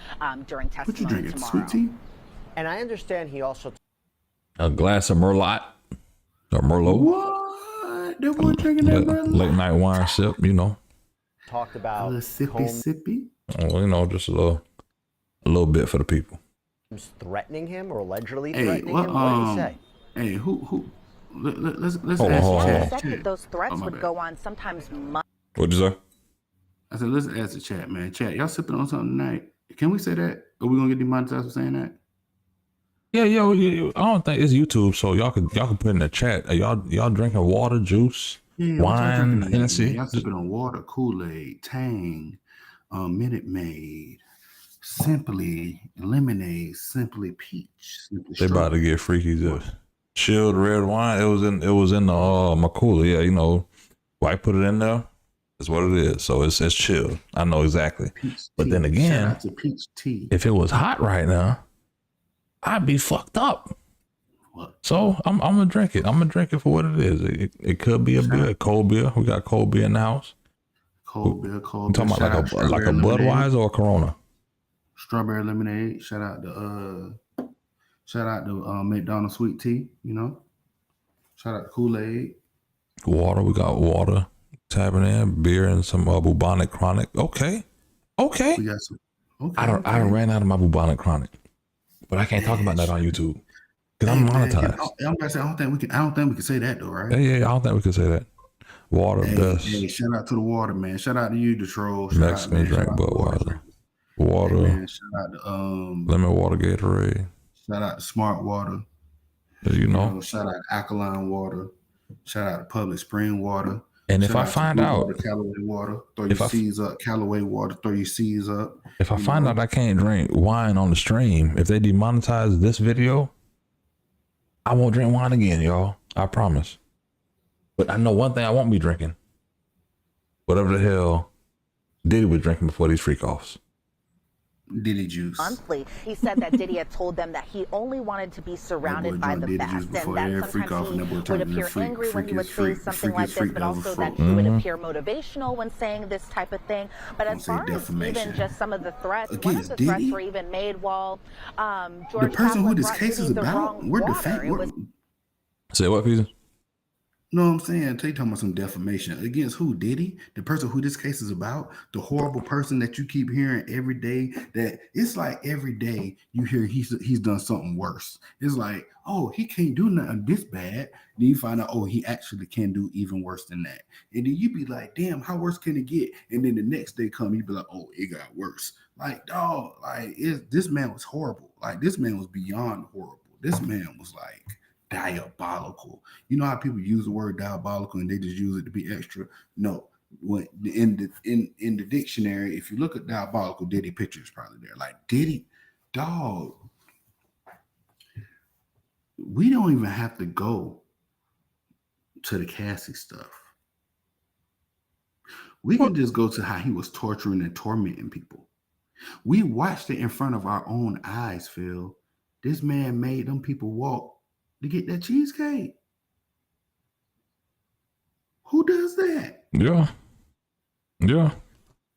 during testimony tomorrow. And I understand he also a glass of Merlot or Merlot. What? They weren't drinking that Merlot? Late night wine sip, you know. Talked about a sippy. Well, you know, just a little bit for the people. Threatening him or allegedly Hey, threatening him? What did he say? Hey, who? Let's ask He said that those threats would go on sometimes months. What'd you say? I said, let's ask the chat, man. Chat, y'all sipping on something tonight? Can we say that? Are we gonna get demonetized for saying that? Yeah, I don't think it's YouTube, so y'all could put in the chat. Are y'all drinking water, juice, wine, Hennessy? Y'all sipping on water, Kool-Aid, Tang, Minute Maid, Simply Lemonade, Simply Peach. Simply They about to get freaky. Just chilled red wine. It was in the my cooler. Yeah, you know, why put it in there? That's what it is. So it's chilled. I know exactly. But then again, if it was hot right now, I'd be fucked up. What? So I'm gonna drink it. I'm gonna drink it for what it is. It could be a beer, cold beer. We got cold beer in the house. Cold beer. I'm talking about like a Budweiser or a Corona. Strawberry lemonade. Shout out to McDonald's sweet tea. You know. Shout out to Kool-Aid. Water. We got water. Tapping in beer and some bubonic chronic. Okay. We got some. Okay. I ran out of my bubonic chronic, but I can't talk about that on YouTube because I'm monetized. I'm gonna say I don't think we can say that though, right? Yeah. I don't think we can say that. Water best. Hey, shout out to the water, man. Shout out to you, the troll. Mexican drink Budweiser. Water. Hey, man, shout out to lemon water Gatorade. Shout out to Smart Water. You know. Shout out to Alkaline Water. Shout out to Public Spring Water. And if I find out, Callaway water, throw your C's up. Callaway water, throw your C's up. If I find out I can't drink wine on the stream, if they demonetize this video, I won't drink wine again, y'all. I promise. But I know one thing I won't be drinking. Whatever the hell Diddy was drinking before these freak offs. Diddy juice. Monthly, he said that Diddy had told them that he only wanted to be surrounded by the best, and that sometimes he would appear angry when he would say something like this, but also that he would appear motivational when saying this type of thing. But as far as even just some of the threats, one of the threats were even made while George the person Kaplan who this brought case Diddy is the about, wrong we're water. Say what, Fiza? No, I'm saying, they talking about some defamation against who? Diddy, the person who this case is about, the horrible person that you keep hearing every day. That it's like every day you hear he's done something worse. It's like, oh, he can't do nothing this bad. Then you find out, oh, he actually can do even worse than that. And then you be like, damn, how worse can it get? And then the next day come, you be like, oh, it got worse. Like, dog, like this man was horrible. Like this man was beyond horrible. This man was like diabolical. You know how people use the word diabolical and they just use it to be extra? No, when in the dictionary, if you look at diabolical, Diddy picture is probably there. Like Diddy, dog. We don't even have to go to the Cassie stuff. We can just go to how he was torturing and tormenting people. We watched it in front of our own eyes, Phil. This man made them people walk to get that cheesecake. Who does that? Yeah.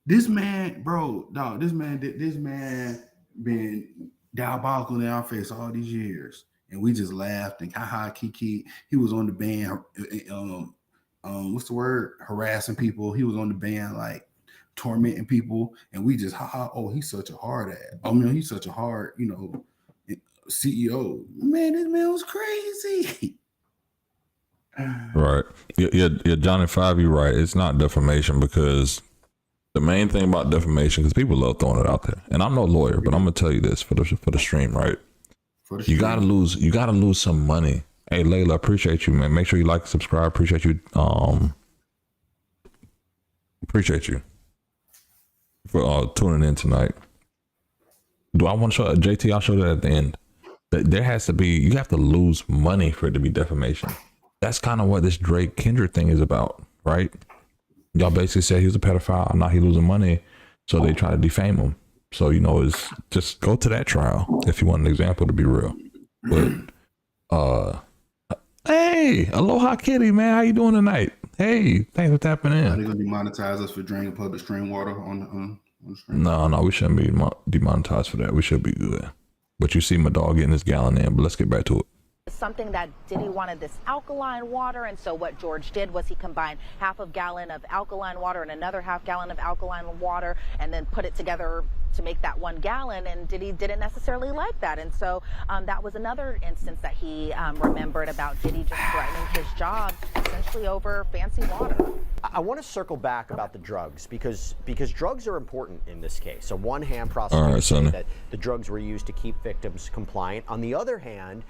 This man, bro, dog, this man been diabolical in our face all these years. And we just laughed and haha, kiki. He was on the band, what's the word? Harassing people. He was on the band, like tormenting people. And we just, haha, oh, he's such a hard ass. I mean, he's such a hard, CEO. Man, this man was crazy. Right. Yeah, Johnny Five, you're right. It's not defamation because the main thing about defamation, because people love throwing it out there. And I'm no lawyer, but I'm gonna tell you this for the stream, right? You gotta lose some money Hey, Layla, appreciate you, man. Make sure you like, subscribe. Appreciate you. Appreciate you for tuning in tonight. Do I want to show JT? I'll show that at the end. There has to be, you have to lose money for it to be defamation. That's kind of what this Drake Kendrick thing is about, right? Y'all basically said he was a pedophile. Now he losing money, so they try to defame him. So, you know, it's just go to that trial if you want an example to be real. But hey, Aloha Kitty, man, how you doing tonight? Hey, thanks for tapping in. Are they gonna demonetize us for drinking public stream water on the stream? No, we shouldn't be demonetized for that. We should be good. But you see my dog getting his gallon in. But let's get back to it. Something that Diddy wanted this alkaline water, and so what George did was he combined half a gallon of alkaline water and another half gallon of alkaline water, and then put it together to make that 1 gallon, and Diddy didn't necessarily like that, and so that was another instance that he remembered about Diddy just threatening his job essentially over fancy water. I want to circle back about the drugs because drugs are important in this case. On one hand, prosecutors say that the drugs were used to keep victims compliant. On the other hand,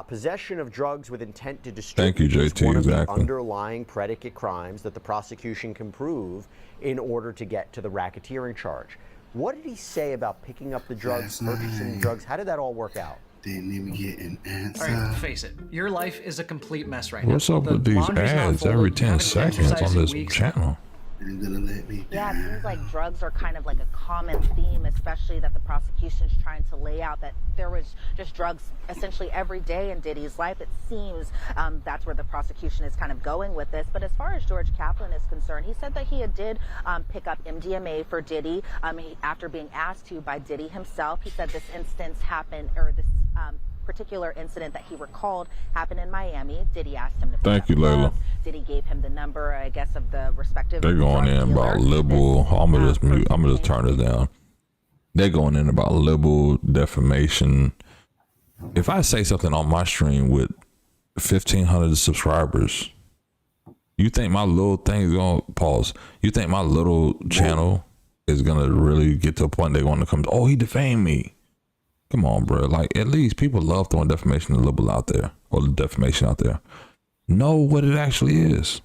possession of drugs with intent to distribute is one of the underlying predicate crimes that the prosecution can prove in order to get to the racketeering charge. What did he say about picking up the drugs, purchasing the drugs? How did that all work out? Didn't even get an answer. All right, face it. Your life is a complete mess right now. What's up with these ads every 10 seconds on this channel? Yeah, it seems like drugs are kind of like a common theme, especially that the prosecution's trying to lay out that there was just drugs essentially every day in Diddy's life. It seems that's where the prosecution is kind of going with this. But as far as George Kaplan is concerned, he said that he did pick up MDMA for Diddy after being asked to by Diddy himself. He said this instance happened, or this particular incident that he recalled happened in Miami. Diddy asked him to Thank you, Layla. Diddy gave him the number, I guess, of the respective. They're going in about liberal. I'm gonna just turn this down. They're going in about liberal defamation. If I say something on my stream with 1,500 subscribers, you think my little thing is gonna pause? You think my little channel is gonna really get to a point they're gonna come? Oh, he defamed me. Come on, bro. Like, at least people love throwing defamation and libel out there, or the defamation out there. Know what it actually is.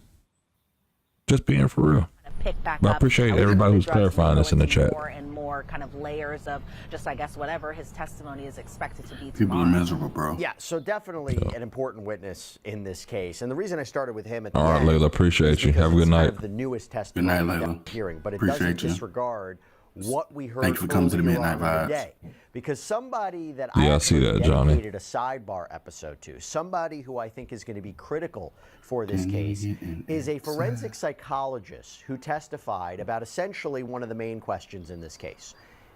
Just being for real. But I appreciate everybody who's clarifying this in the chat. More and more kind of layers of just, I guess, whatever his testimony is expected to be. People are miserable, bro. Yeah, so definitely an important witness in this case. And the reason I started with him at the All right, end Layla, appreciate you. Have a good night. Kind of the newest testimony Good night, that Layla. I'm hearing, but it Appreciate doesn't you. disregard what we heard Thanks for coming to the earlier Midnight on in the Vibes. day. Because somebody that Yeah, I I see that, Johnny. dedicated a sidebar episode to, somebody who I think is going to be critical for this case, is a forensic psychologist who testified about essentially one of the main questions in this case.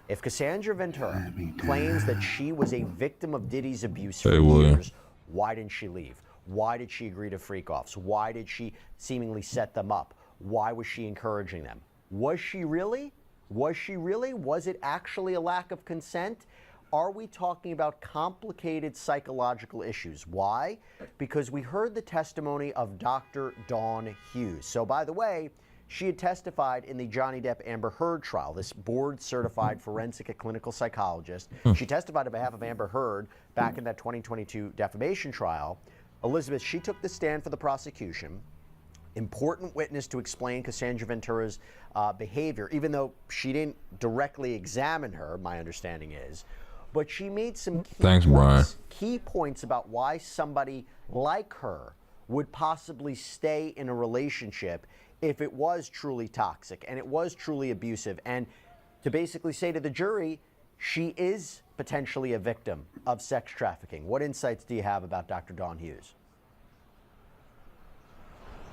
If Cassandra Ventura claims that she was a victim of Diddy's abuse for years, why didn't she leave? Why did she agree to freak-offs? Why did she seemingly set them up? Why was she encouraging them? Was she really? Was she really? Was it actually a lack of consent? Are we talking about complicated psychological issues? Why? Because we heard the testimony of Dr. Dawn Hughes. So, by the way, she had testified in the Johnny Depp Amber Heard trial, this board-certified forensic and clinical psychologist. She testified on behalf of Amber Heard back in that 2022 defamation trial. Elizabeth, she took the stand for the prosecution. Important witness to explain Cassandra Ventura's behavior, even though she didn't directly examine her, my understanding is. But she made some key points about why somebody like her would possibly stay in a relationship if it was truly toxic and it was truly abusive. And to basically say to the jury, she is potentially a victim of sex trafficking. What insights do you have about Dr. Dawn Hughes?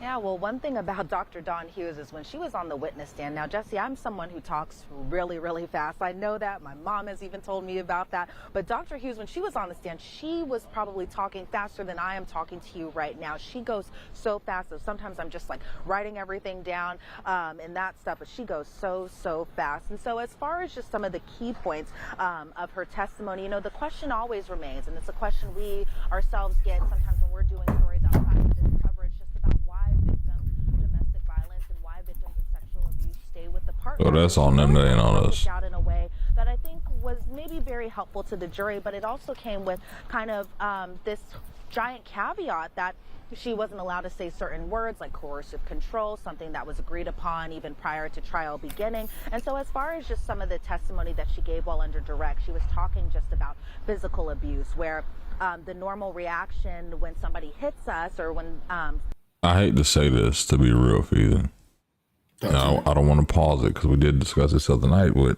Yeah, well, one thing about Dr. Dawn Hughes is when she was on the witness stand. Now, Jesse, I'm someone who talks really, really fast. I know that. My mom has even told me about that. But Dr. Hughes, when she was on the stand, she was probably talking faster than I am talking to you right now. She goes so fast that sometimes I'm just like writing everything down and that stuff. But she goes so fast. And so as far as just some of the key points of her testimony, you know, the question always remains. And it's a question we ourselves get sometimes when we're doing stories outside of this coverage, just about why victims of domestic violence and why victims of sexual abuse stay with the partner. Oh, that's on them, that ain't on us. Out in a way that I think was maybe very helpful to the jury, but it also came with kind of this giant caveat that she wasn't allowed to say certain words like coercive control, something that was agreed upon even prior to trial beginning. And so as far as just some of the testimony that she gave while under direct, she was talking just about physical abuse, where the normal reaction when somebody hits us or when... I hate to say this, to be real, FEEZY. I don't want to pause it because we did discuss this the other night, but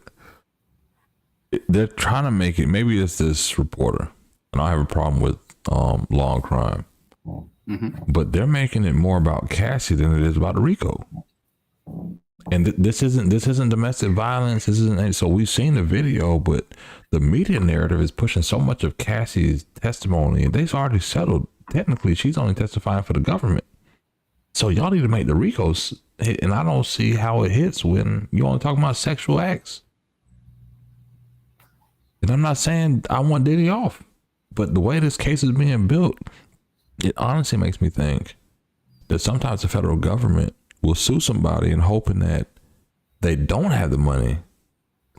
they're trying to make it, maybe it's this reporter, and I have a problem with law and crime. But they're making it more about Cassie than it is about Rico. And this isn't domestic violence. This isn't. So we've seen the video, but the media narrative is pushing so much of Cassie's testimony, and they've already settled. Technically, she's only testifying for the government. So y'all need to make the Ricos hit, and I don't see how it hits when you only talking about sexual acts. And I'm not saying I want Diddy off, but the way this case is being built, it honestly makes me think that sometimes the federal government will sue somebody in hoping that they don't have the money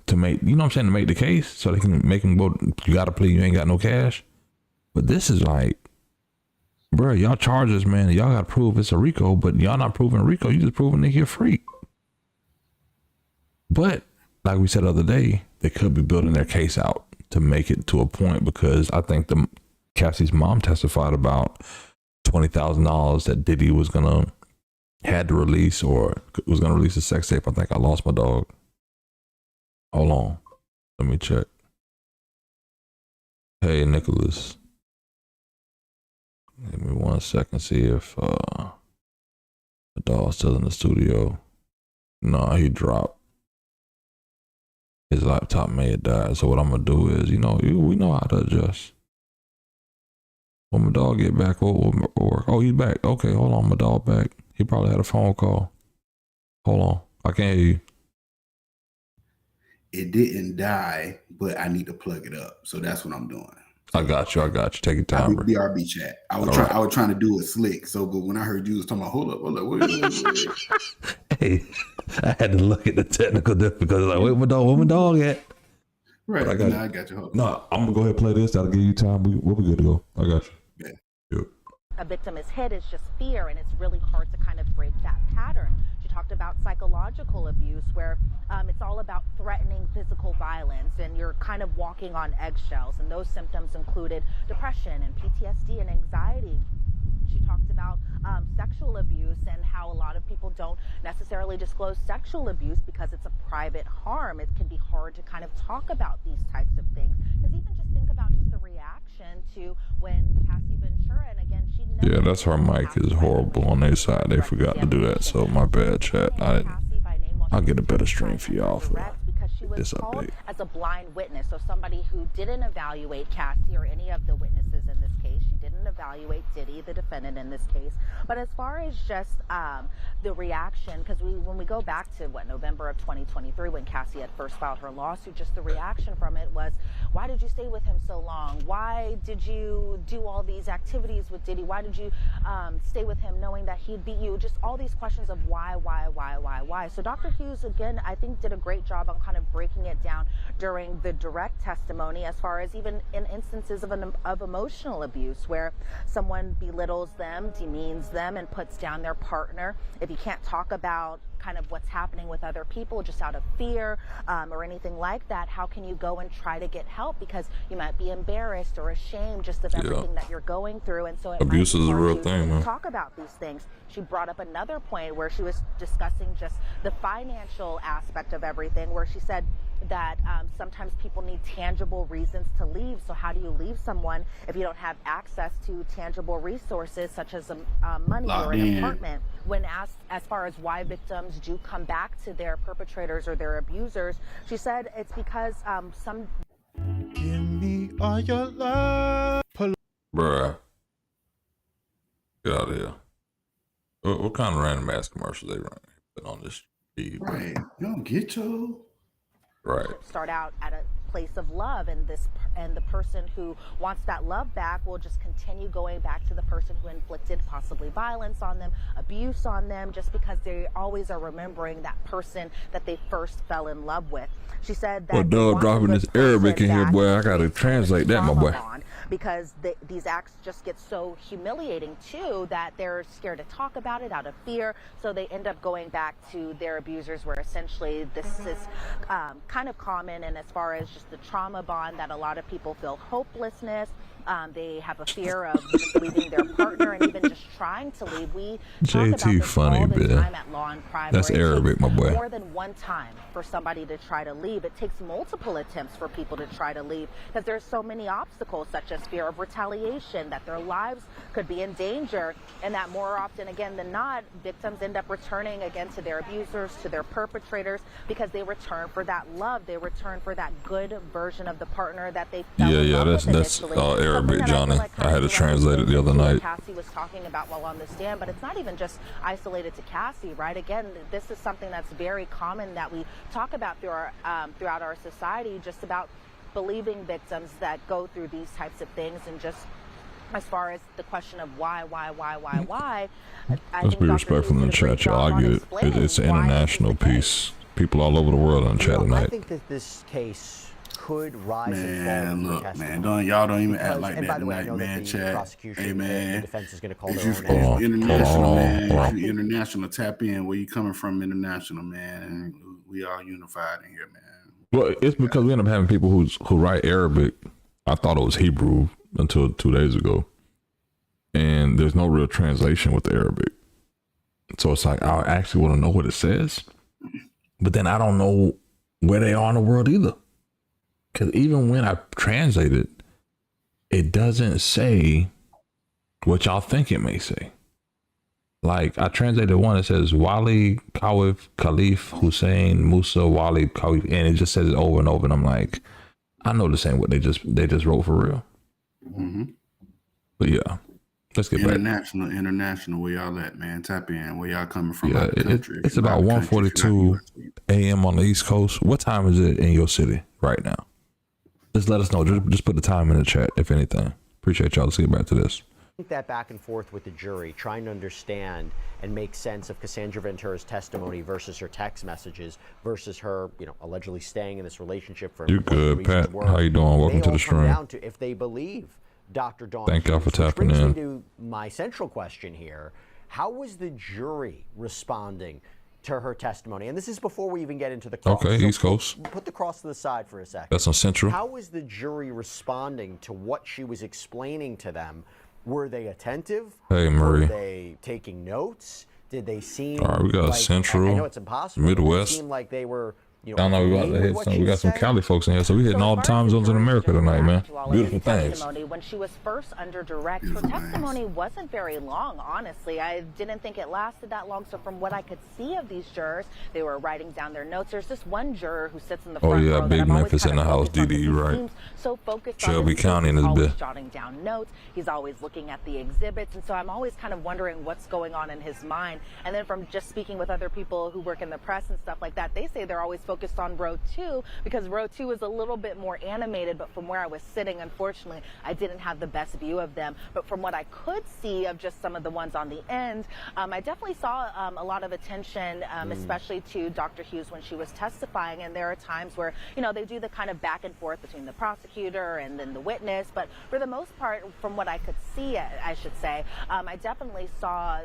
to make, you know what I'm saying, to make the case so they can make them go, you got to plead, you ain't got no cash. But this is like, bro, y'all charges, man, y'all got to prove it's a Rico, but y'all not proving Rico, you just proving that you're free. But like we said the other day, they could be building their case out to make it to a point, because I think Cassie's mom testified about $20,000 that Diddy had to release, or was gonna release a sex tape. I think I lost my dog. Hold on, let me check. Hey Nicholas, give me 1 second. See if the dog's still in the studio. No, he dropped. His laptop may have died. So what I'm gonna do is, we know how to adjust. When my dog get back, oh, he's back. Okay, hold on, my dog back. He probably had a phone call. Hold on, I can't hear you. It didn't die, but I need to plug it up. So that's what I'm doing. I got you. Take your time, bro. BRB chat. I was trying to do it slick. So, but when I heard you was talking about, hold up, wait. Hey, I had to look at the technical difficulties. Like, where my dog at? Right. I got you. Hold no, I'm gonna go ahead and play this. That'll give you time. We'll be good to go. I got you. Yeah. Yep. A victim is hit is just fear, and it's really hard to kind of break that pattern. She talked about psychological abuse, where it's all about threatening physical violence, and you're kind of walking on eggshells, and those symptoms included depression and PTSD and anxiety. She talked about sexual abuse and how a lot of people don't necessarily disclose sexual abuse because it's a private harm. It can be hard to kind of talk about these types of things, because even just think about just the reaction to when Cassie Ventura, and again, she never... Yeah, that's her mic is horrible on their side. They forgot to do that, so my bad, chat. I'll get a better stream for y'all for this update. As a blind witness, so somebody who didn't evaluate Cassie or any of the witnesses in this case. She didn't evaluate Diddy, the defendant in this case. But as far as just the reaction, because when we go back to November of 2023, when Cassie had first filed her lawsuit, just the reaction from it was, why did you stay with him so long? Why did you do all these activities with Diddy? Why did you stay with him knowing that he'd beat you? Just all these questions of why? So Dr. Hughes, again, I think did a great job on kind of breaking it down during the direct testimony, as far as even in instances of emotional abuse, where someone belittles them, demeans them, and puts down their partner. If you can't talk about kind of what's happening with other people just out of fear or anything like that, how can you go and try to get help? Because you might be embarrassed or ashamed just of everything that you're going through. And so abuse is a real thing, man. Talk about these things. She brought up another point where she was discussing just the financial aspect of everything, where she said that sometimes people need tangible reasons to leave. So how do you leave someone if you don't have access to tangible resources such as money or an apartment? When asked as far as why victims do come back to their perpetrators or their abusers, she said it's because some... Give me all your love. Bruh. Get out of here. What kind of random ass commercials they run on this feed? Right. You don't get your... Right. Start out at a place of love, and the person who wants that love back will just continue going back to the person who inflicted possibly violence on them, abuse on them, just because they always are remembering that person that they first fell in love with. She said that dropping this Arabic in here, boy. I gotta translate that, my boy. Because these acts just get so humiliating too that they're scared to talk about it out of fear, so they end up going back to their abusers, where essentially this is kind of common. And as far as just the trauma bond, that a lot of people feel hopelessness. They have a fear of just leaving their partner and even just trying to leave. We talk about JT this funny, all the man. time at Law and Crime. That's where it Arabic, takes my boy. more than one time for somebody to try to leave. It takes multiple attempts for people to try to leave, because there's so many obstacles, such as fear of retaliation, that their lives could be in danger, and that more often again than not, victims end up returning again to their abusers, to their perpetrators, because they return for that love. They return for that good version of the partner that they fell in love with that's initially. Arabic, Johnny. I had to translate it the other night. Cassie was talking about while on the stand, but it's not even just isolated to Cassie, right? Again, this is something that's very common that we talk about throughout our society, just about believing victims that go through these types of things. And just as far as the question of why, Let's be respectful in the chat, y'all. I get it. It's an international piece. People all over the world on chat I tonight. think that this case could rise and fall. Man, look, testimony. man, y'all don't even act like And that by the way, I tonight, know man. that the Chat, prosecution hey and the man, defense is going to call if their you own international, man, I if you think- international, tap in. Where you coming from, international, man? And we all unified in here, man. Well, it's because we end up having people who write Arabic. I thought it was Hebrew until 2 days ago, and there's no real translation with the Arabic. So it's like I actually want to know what it says, but then I don't know where they are in the world either. Because even when I translate it, it doesn't say what y'all think it may say. Like I translated one, it says Wali Kawif Khalif Hussein Musa Wali Kawif, and it just says it over and over, and I'm like, I know this ain't what they just wrote for real. Mm-hmm. But yeah, let's get back. International, where y'all at, man? Tap in. Where y'all coming from? Yeah, out the country. it's about 1:42 a.m. on the East Coast. What time is it in your city right now? Just let us know. Just put the time in the chat, if anything. Appreciate y'all. Let's get back to this. That back and forth with the jury, trying to understand and make sense of Cassandra Ventura's testimony versus her text messages versus her, allegedly staying in this relationship for. You good, Pat? How you doing? Welcome to the stream. Down to if they believe Dr. Dawn. Thank y'all for Hughes, tapping which brings in. me to my central question here: how was the jury responding to her testimony? And this is before we even get into the cross. Okay, so East Coast. Put the cross to the side for a second. That's on Central. How was the jury responding to what she was explaining to them? Were they attentive? Hey, Murray. Were they taking notes? Did they seem All right, we got like, Central, I know it's impossible. But Midwest. It seemed like they were, I don't know. We got some Cali folks in here, so we hitting all the time zones in America tonight, man. Beautiful things. When she was first under direct, her testimony wasn't very long, honestly. I didn't think it lasted that long. So from what I could see of these jurors, they were writing down their notes. There's this one juror who sits in the front row. Big that I'm always Memphis kind in of the house, focused on Diddy, you because he right. seems so focused Shelby on County in he's this always bit. jotting down notes. He's always looking at the exhibits. And so I'm always kind of wondering what's going on in his mind. And then from just speaking with other people who work in the press and stuff like that, they say they're always focused on row 2 because row 2 is a little bit more animated. But from where I was sitting, unfortunately, I didn't have the best view of them. But from what I could see of just some of the ones on the end, I definitely saw a lot of attention, especially to Dr. Hughes when she was testifying. And there are times where, they do the kind of back and forth between the prosecutor and then the witness. But for the most part, from what I could see, I should say, I definitely saw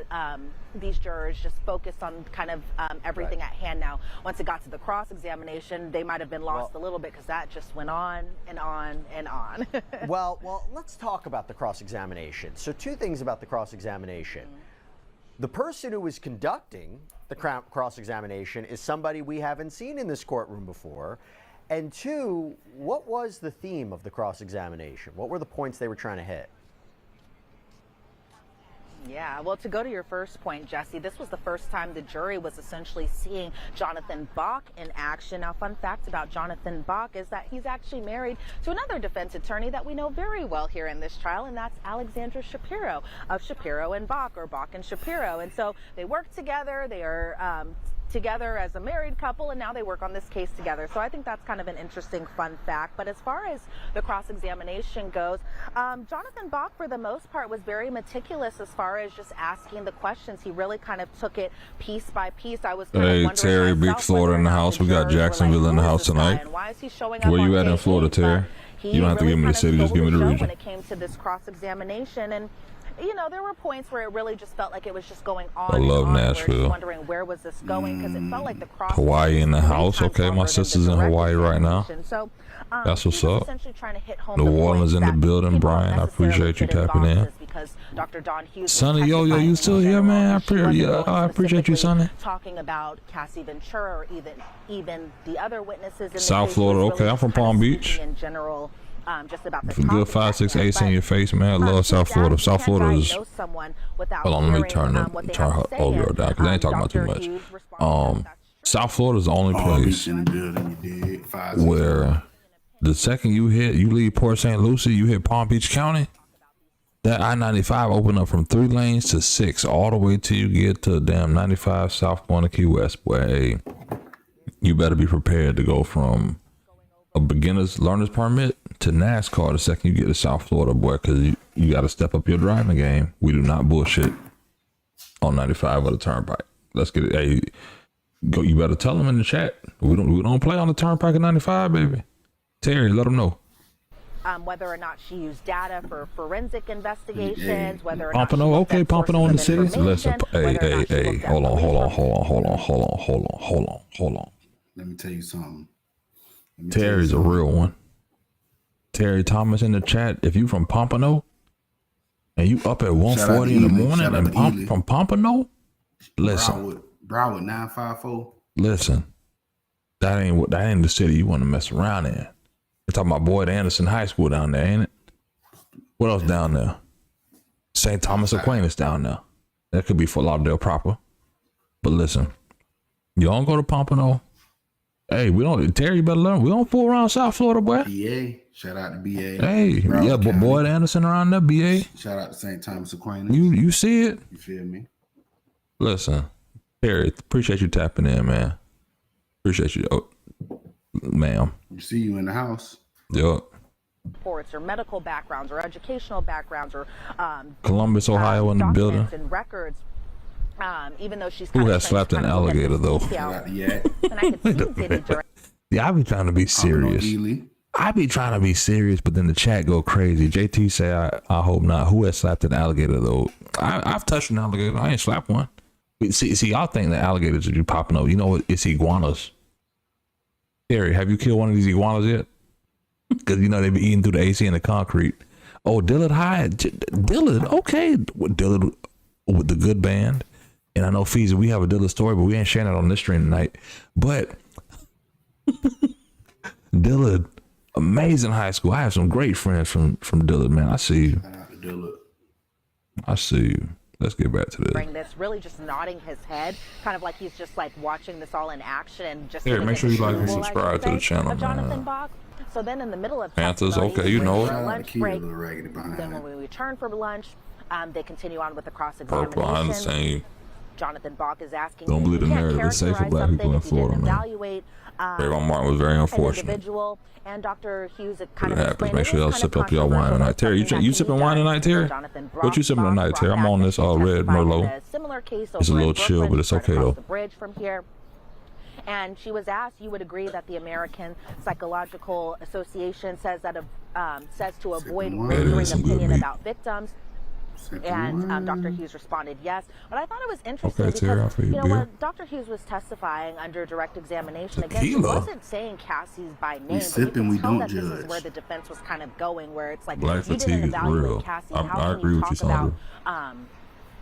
these jurors just focused on kind of everything at hand. Now, once it got to the cross-examination, they might have been lost a little bit because that just went on and on and on. well, let's talk about the cross-examination. So 2 things about the cross-examination. The person who was conducting the cross-examination is somebody we haven't seen in this courtroom before. And 2, what was the theme of the cross-examination? What were the points they were trying to hit? Yeah, well, to go to your first point, Jesse, this was the first time the jury was essentially seeing Jonathan Bach in action. Now, fun fact about Jonathan Bach is that he's actually married to another defense attorney that we know very well here in this trial, and that's Alexandra Shapiro of Shapiro and Bach, or Bach and Shapiro. And so they work together. They are together as a married couple, and now they work on this case together. So I think that's kind of an interesting fun fact. But as far as the cross-examination goes, Jonathan Bach, for the most part, was very meticulous as far as just asking the questions. He really kind of took it piece by piece. I was kind of wondering Terry, Big Florida in the house. We got Jacksonville in the house tonight. why is he showing up Where you on at in Florida, Terry? You don't have to give me the city, just give me the region. When it came to this cross-examination, and you know, there were points where it really just felt like it was just going on. I love and on, Nashville. Wondering where was this going, because it felt like the cross. Hawaii in the house. Okay, my sister's in Hawaii right now. So, that's what's up. essentially trying to hit home New the Orleans in the points building, that Brian. I people appreciate you necessarily tapping get in. involved is because Dr. Don Hughes was Sonny, yo, testifying you still in here, man? general. I appreciate you, Sonny. Talking about Cassie Ventura, or even the other witnesses in South the case, Florida. was Okay, really I'm from kind of Palm speaking Beach. in general. Just about the For good 5-6 ace in your face, man. I love South Florida. South Florida is. Hold on, let me turn her audio down because I ain't talking about too much. South Florida is the only place where the second you leave Port St. Lucie, you hit Palm Beach County. That I-95 open up from 3 lanes to 6 all the way till you get to damn 95 South going to Key West. Boy, hey, you better be prepared to go from a beginner's learner's permit to NASCAR the second you get to South Florida, boy, because you got to step up your driving game. We do not bullshit on 95 or the turnpike. Let's get it. Hey, go. You better tell them in the chat. We don't play on the turnpike at 95, baby. Terry, let them know. Whether or not she used data for forensic investigations, whether or not Pompano, okay, Pompano in the city. Listen, hey, hold on. Let me tell you something. Terry's a real one. Terry Thomas in the chat. If you from Pompano and you up at 1:40 in the morning and from Pompano, listen. Broward 954. Listen, that ain't the city you want to mess around in. You're talking about Boyd Anderson High School down there, ain't it? What else down there? St. Thomas Aquinas down there. That could be Fort Lauderdale proper. But listen, you don't go to Pompano. Hey, Terry, you better learn. We don't fool around South Florida, boy. BA. Shout out to BA. Hey, yeah, but Boyd Anderson around there, BA. Shout out to St. Thomas Aquinas. You see it? You feel me? Listen, Terry, appreciate you tapping in, man. Appreciate you, ma'am. You see you in the house. Yup. Reports or medical backgrounds or educational backgrounds or Columbus, Ohio in the building. And records. Even though she's who has slapped an alligator though? Yeah. I be trying to be serious. I be trying to be serious, but then the chat go crazy. JT say, I hope not. Who has slapped an alligator though? I've touched an alligator. I ain't slapped one. See, y'all think the alligators are you popping up. You know what? It's iguanas. Terry, have you killed one of these iguanas yet? Because you know they be eating through the AC and the concrete. Oh, Dillard High. Dillard, okay. Dillard with the good band. And I know FEEZY, we have a Dillard story, but we ain't sharing it on this stream tonight. But Dillard, amazing high school. I have some great friends from Dillard, man. I see you. I see you. Let's get back to this. That's really just nodding his head, kind of like he's just like watching this all in action and just. Here, make sure you like and subscribe to the channel, Jonathan man. Bach. So then in the middle of Panthers, okay, you know it. Lunch break. Then when we return from lunch, they continue on with the cross-examination. Purple, I understand. Jonathan Bach is asking. Don't believe the narrative is safe for black people in Florida, man. Trayvon Martin was very unfortunate. And Dr. Hughes It happens. Make sure y'all sip up y'all wine tonight. Terry, you sipping wine tonight, Terry? What you sipping tonight, Terry? I'm on this red Merlot. It's a little chill, but it's okay though. The bridge from here. And she was asked, you would agree that the American Psychological Association says that says to avoid rendering opinion about victims. And Dr. Hughes responded yes. But I thought it was interesting because, you know, when Dr. Hughes was testifying under direct examination, again, she wasn't saying Cassie's by name, but you can tell that this is where the defense was kind of going, where it's like, black you didn't evaluate Cassie. How can you talk about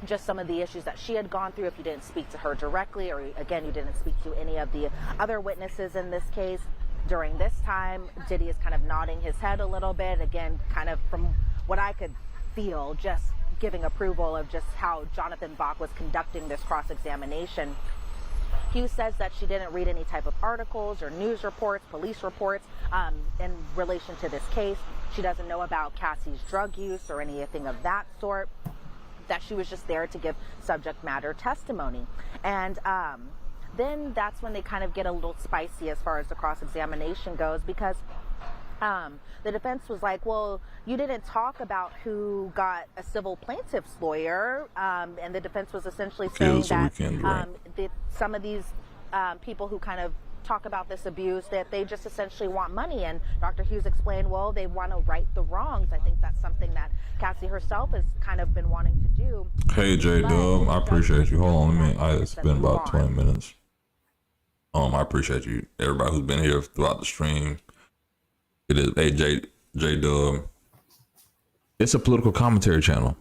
just some of the issues that she had gone through if you didn't speak to her directly, or again, you didn't speak to any of the other witnesses in this case? During this time, Diddy is kind of nodding his head a little bit, again, kind of from what I could feel, just giving approval of just how Jonathan Bach was conducting this cross-examination. Hughes says that she didn't read any type of articles or news reports, police reports in relation to this case. She doesn't know about Cassie's drug use or anything of that sort, that she was just there to give subject matter testimony. And then that's when they kind of get a little spicy as far as the cross-examination goes, because the defense was like, well, you didn't talk about who got a civil plaintiff's lawyer, and the defense was essentially saying that some of these people who kind of talk about this abuse, that they just essentially want money. And Dr. Hughes explained, well, they want to right the wrongs. I think that's something that Cassie herself has kind of been wanting to do. Hey, J-Dub, I appreciate you. Hold on, it's been about 20 minutes. I appreciate you, everybody who's been here throughout the stream. It is J-Dub. It's a political commentary channel.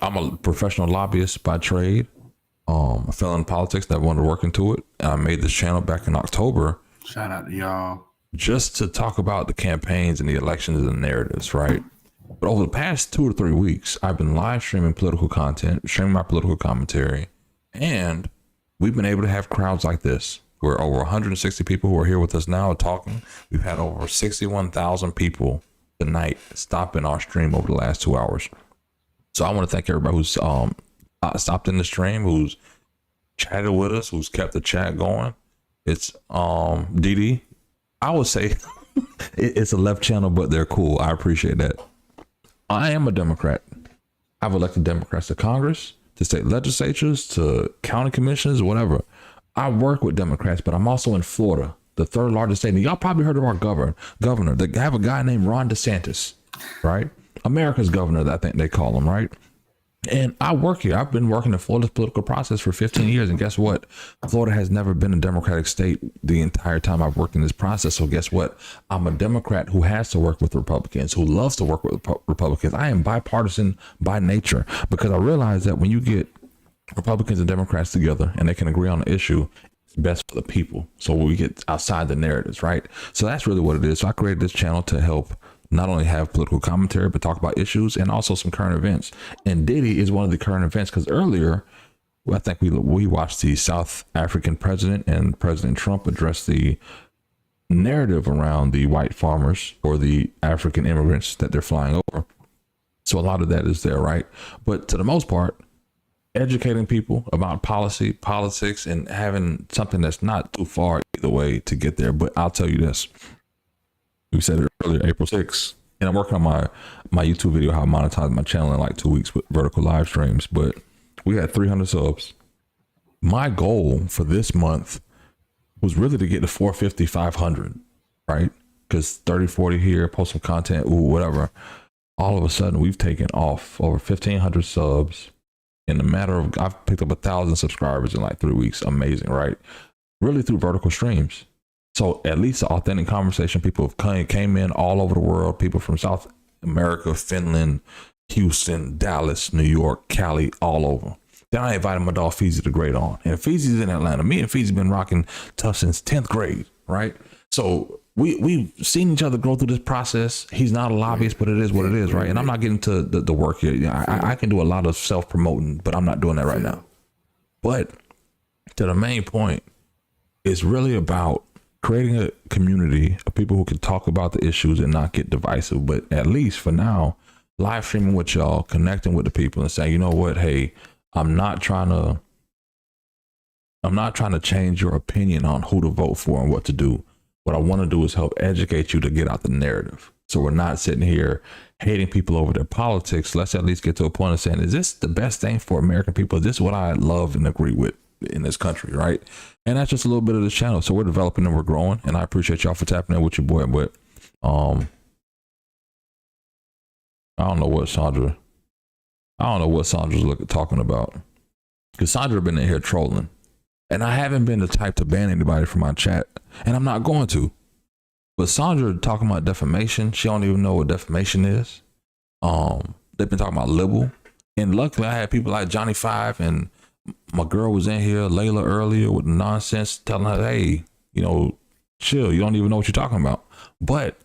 I'm a professional lobbyist by trade. I fell in politics, never wanted to work into it. And I made this channel back in October. Shout out to y'all. Just to talk about the campaigns and the elections and the narratives, right? But over the past 2 to 3 weeks, I've been live streaming political content, streaming my political commentary, and we've been able to have crowds like this. We're over 160 people who are here with us now talking. We've had over 61,000 people tonight stopping our stream over the last 2 hours. So I want to thank everybody who's stopped in the stream, who's chatted with us, who's kept the chat going. It's Diddy. I would say it's a left channel, but they're cool. I appreciate that. I am a Democrat. I've elected Democrats to Congress, to state legislatures, to county commissions, whatever. I work with Democrats, but I'm also in Florida, the third largest state. And y'all probably heard of our governor. They have a guy named Ron DeSantis, right? America's governor, I think they call him, right? And I work here. I've been working in Florida's political process for 15 years. And guess what? Florida has never been a Democratic state the entire time I've worked in this process. So guess what? I'm a Democrat who has to work with Republicans, who loves to work with Republicans. I am bipartisan by nature, because I realize that when you get Republicans and Democrats together and they can agree on an issue, it's best for the people. So we get outside the narratives, right? So that's really what it is. So I created this channel to help not only have political commentary, but talk about issues and also some current events. And Diddy is one of the current events, because earlier, I think we watched the South African president and President Trump address the narrative around the white farmers or the African immigrants that they're flying over. So a lot of that is there, right? But to the most part, educating people about policy, politics, and having something that's not too far either way to get there. But I'll tell you this. We said it earlier, April 6th, and I'm working on my YouTube video, how I monetize my channel in like 2 weeks with vertical live streams, but we had 300 subs. My goal for this month was really to get to 450, 500, right? Because 30, 40 here, post some content, whatever. All of a sudden, we've taken off over 1,500 subs. In a matter of, I've picked up 1,000 subscribers in like 3 weeks. Amazing, right? Really through vertical streams. So at least an authentic conversation. People have came in all over the world. People from South America, Finland, Houston, Dallas, New York, Cali, all over. Then I invited my dog FEEZY the Great on. And FEEZY's in Atlanta. Me and FEEZY been rocking tough since 10th grade, right? So we've seen each other go through this process. He's not a lobbyist, but it is what it is, right? And I'm not getting to the work here. I can do a lot of self-promoting, but I'm not doing that right now. But to the main point, it's really about creating a community of people who can talk about the issues and not get divisive. But at least for now, live streaming with y'all, connecting with the people and saying, you know what, hey, I'm not trying to change your opinion on who to vote for and what to do. What I want to do is help educate you to get out the narrative. So we're not sitting here hating people over their politics. Let's at least get to a point of saying, is this the best thing for American people? Is this what I love and agree with in this country, right? And that's just a little bit of this channel. So we're developing and we're growing, and I appreciate y'all for tapping in with your boy. But I don't know what Sandra's talking about, because Sandra been in here trolling, and I haven't been the type to ban anybody from my chat, and I'm not going to. But Sandra talking about defamation. She don't even know what defamation is. They've been talking about libel, and luckily I had people like Johnny Five, and my girl was in here, Layla, earlier with nonsense, telling her, hey, chill. You don't even know what you're talking about. But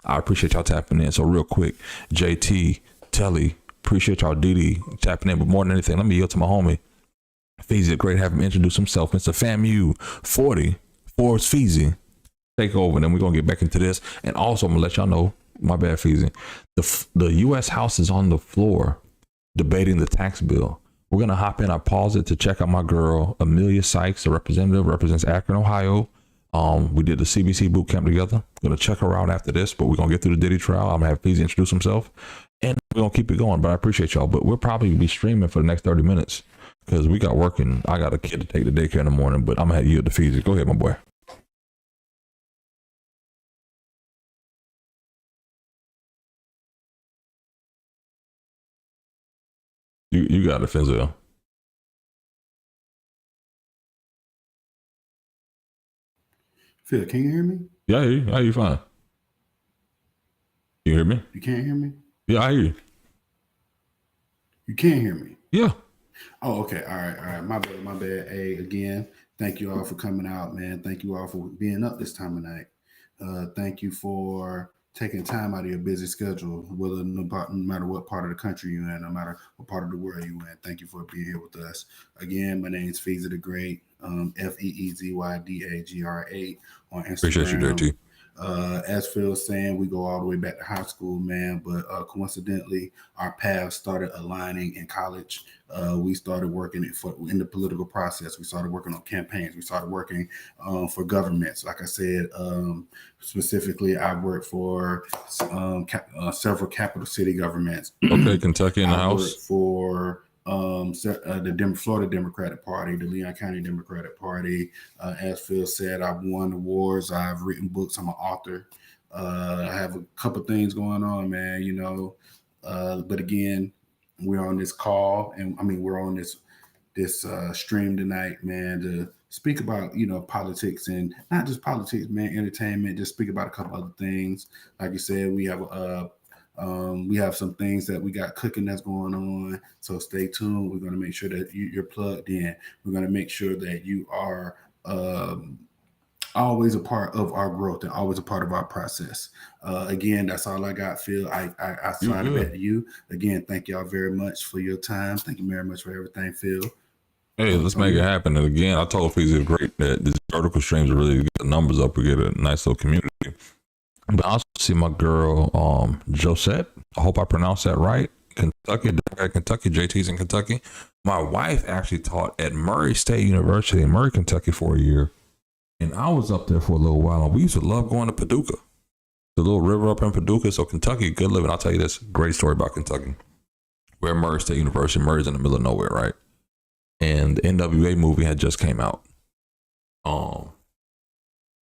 I appreciate y'all tapping in. So real quick, JT, Telly, appreciate y'all, Diddy, tapping in. But more than anything, let me yield to my homie FEEZY. Great, have him introduce himself. Mr. FAMU 40 for FEEZY. Take over, and then we're gonna get back into this. And also, I'm gonna let y'all know, my bad, FEEZY. The U.S. House is on the floor debating the tax bill. We're going to hop in. I pause it to check out my girl, Amelia Sykes, the representative, represents Akron, Ohio. We did the CBC boot camp together. Going to check her out after this, but we're going to get through the Diddy trial. I'm going to have FEEZY introduce himself, and we're going to keep it going. But I appreciate y'all. But we'll probably be streaming for the next 30 minutes because we got working. I got a kid to take to daycare in the morning, but I'm going to yield to FEEZY. Go ahead, my boy. You got it, Finzel. Phil, can you hear me? Yeah, I hear you. I hear you fine. You hear me? You can't hear me? Yeah, I hear you. You can't hear me? Yeah. Oh, okay. All right. My bad. Hey, again, thank you all for coming out, man. Thank you all for being up this time of night. Thank you for taking time out of your busy schedule, whether no matter what part of the country you're in, no matter what part of the world you're in. Thank you for being here with us. Again, my name is FEEZY the Great, FEEZYDAGR8 on Instagram. Appreciate you there, too. As Phil's saying, we go all the way back to high school, man, but coincidentally, our paths started aligning in college. We started working in the political process. We started working on campaigns. We started working for governments. Like I said, specifically, I worked for several capital city governments. Okay, Kentucky in the house. Worked for the Florida Democratic Party, the Leon County Democratic Party. As Phil said, I've won awards. I've written books. I'm an author. I have a couple things going on, man, you know. But again, we're on this call, and I mean, we're on this stream tonight, man, to speak about, you know, politics, and not just politics, man, entertainment, just speak about a couple other things. Like you said, we have some things that we got cooking that's going on, so stay tuned. We're going to make sure that you're plugged in. We're going to make sure that you are always a part of our growth and always a part of our process. Again, that's all I got, Phil. I slide it back to you. Again, thank y'all very much for your time. Thank you very much for everything, Phil. Hey, let's make it happen. And again, I told FEEZY Great that these vertical streams are really get the numbers up. We get a nice little community. But I also see my girl, Josette. I hope I pronounced that right. Kentucky, JT's in Kentucky. My wife actually taught at Murray State University in Murray, Kentucky for a year. And I was up there for a little while. And we used to love going to Paducah, the little river up in Paducah. So Kentucky, good living. I'll tell you this great story about Kentucky. We're at Murray State University. Murray's in the middle of nowhere, right? And the NWA movie had just came out.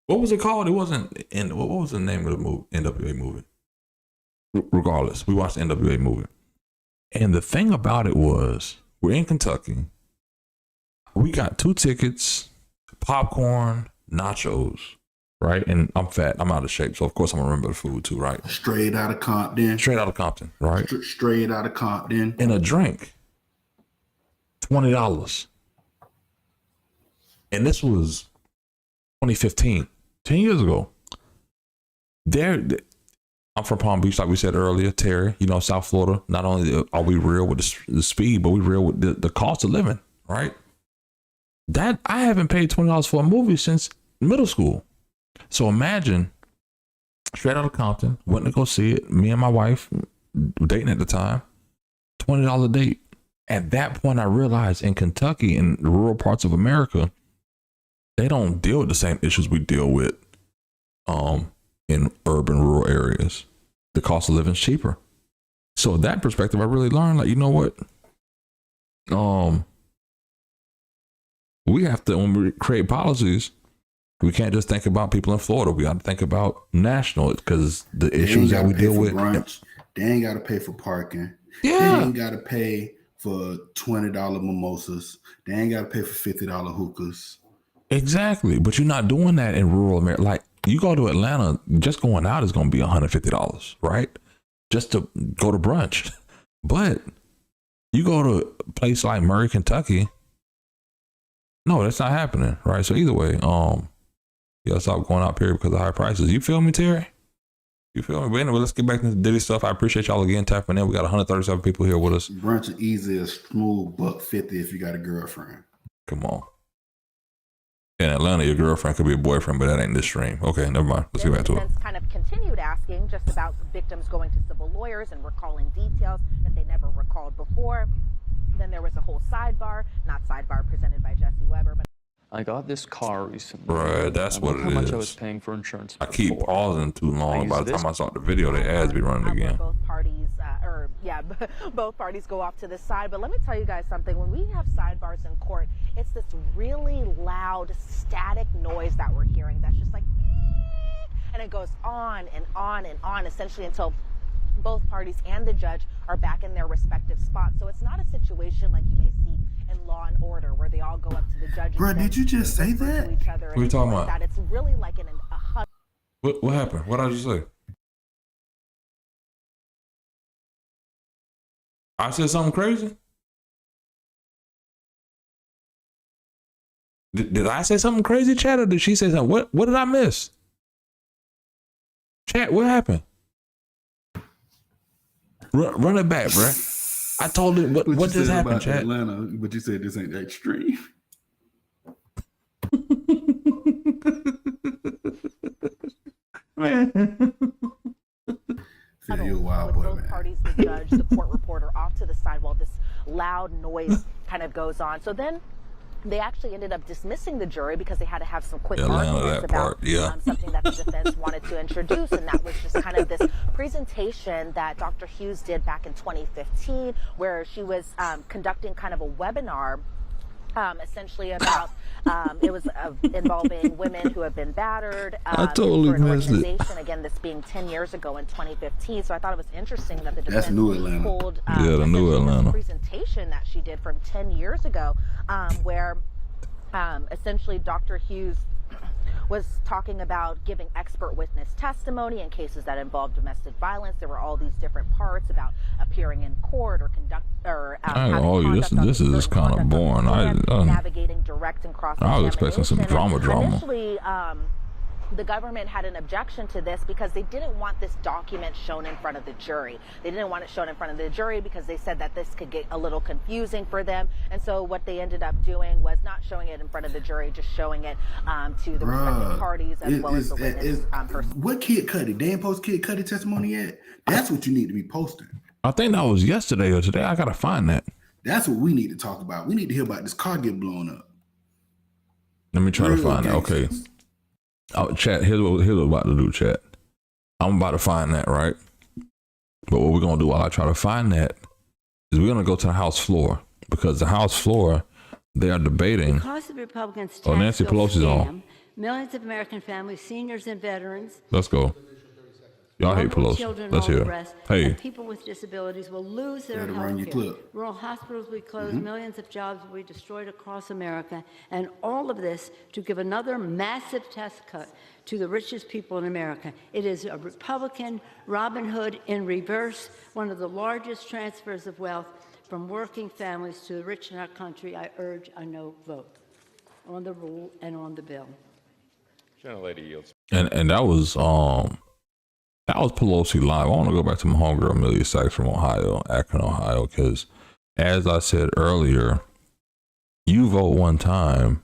What was it called? It wasn't. What was the name of the movie? NWA movie. Regardless, we watched the NWA movie, and the thing about it was, we're in Kentucky. We got 2 tickets, popcorn, nachos, right? And I'm fat. I'm out of shape, so of course I'm gonna remember the food too, right? Straight out of Compton. Right? Straight out of Compton. And a drink, $20. And this was 2015. 10 years ago. I'm from Palm Beach, like we said earlier, Terry, you know, South Florida. Not only are we real with the speed, but we real with the cost of living, right? That I haven't paid $20 for a movie since middle school. So imagine, straight out of Compton, went to go see it. Me and my wife, dating at the time, $20 date. At that point, I realized in Kentucky and the rural parts of America, they don't deal with the same issues we deal with in urban rural areas. The cost of living is cheaper. So that perspective, I really learned, like, you know what? We have to, when we create policies, we can't just think about people in Florida. We got to think about national, because the issues that we deal with. Brunch. They ain't got to pay for parking. Yeah. They ain't got to pay for $20 mimosas. They ain't got to pay for $50 hookahs. Exactly, but you're not doing that in rural America. Like, you go to Atlanta, just going out is going to be $150, right? Just to go to brunch. But you go to a place like Murray, Kentucky, no, that's not happening, right? So either way, you gotta stop going out, period, because of high prices. You feel me, Terry? You feel me? But anyway, let's get back to the Diddy stuff. I appreciate y'all again tapping in. We got 137 people here with us. Brunch is easy as smooth $150 if you got a girlfriend. Come on. In Atlanta, your girlfriend could be a boyfriend, but that ain't this stream. Okay, never mind. Let's get back to it. Kind of continued asking just about victims going to civil lawyers and recalling details that they never recalled before. Then there was a whole sidebar, not sidebar presented by Jesse Weber, but I got this car recently. Bruh, that's what how it much is. I was paying for insurance. I keep pausing too long. By the time I start the video, the ads be running again. both parties, both parties go off to the side. But let me tell you guys something. When we have sidebars in court, it's this really loud, static noise that we're hearing that's just like, and it goes on and on and on, essentially until both parties and the judge are back in their respective spots. So it's not a situation like you may see in Law and Order where they all go up to the judge. Bro, did you just say that? What are you talking about? It's really like a hug. What happened? What did I just say? I said something crazy? Did I say something crazy, Chad, or did she say something? What did I miss? Chad, what happened? Run it back, bruh. I told it. What just happened, Chad? Atlanta, but you said this ain't extreme. Man. You're a wild boy, both man. parties, the judge, the court reporter off to the side while this loud noise kind of goes on. So then they actually ended up dismissing the jury because they had to have some quick arguments about something that the defense wanted to introduce, and that was just kind of this presentation that Dr. Hughes did back in 2015, where she was conducting kind of a webinar essentially about it was involving women who have been battered I totally for an missed it. organization, again, this being 10 years ago in 2015. So I thought it was interesting that the defense New Atlanta. pulled the New Atlanta presentation that she did from 10 years ago, where essentially Dr. Hughes was talking about giving expert witness testimony in cases that involved domestic violence. There were all these different parts about appearing in court or conduct or I ain't gonna hold you. This is kind of boring. Navigating direct and cross. I was expecting some drama. Initially, the government had an objection to this because they didn't want this document shown in front of the jury. They didn't want it shown in front of the jury because they said that this could get a little confusing for them. And so what they ended up doing was not showing it in front of the jury, just showing it to the respective parties as well as the witness person. What Kid Cudi? They ain't post Kid Cudi testimony yet? That's what you need to be posting. I think that was yesterday or today. I gotta find that. That's what we need to talk about. We need to hear about this car get blown up. Let me try to find that. Okay. Chat, here's what we're about to do, chat. I'm about to find that, right? But what we're going to do while I try to find that is we're going to go to the House floor, because the House floor, they are debating. Because the Republicans Nancy Pelosi's on. Millions of American families, seniors and veterans. Let's go. Y'all hate Pelosi. Let's hear. Hey. People with disabilities will lose their health care. Rural hospitals will be closed. Millions of jobs will be destroyed across America. And all of this to give another massive tax cut to the richest people in America. It is a Republican Robin Hood in reverse, one of the largest transfers of wealth from working families to the rich in our country. I urge a no vote on the rule and on the bill. Gentlelady yields. And that was Pelosi live. I want to go back to my homegirl Amelia Sachs from Ohio, Akron, Ohio, because as I said earlier, you vote one time,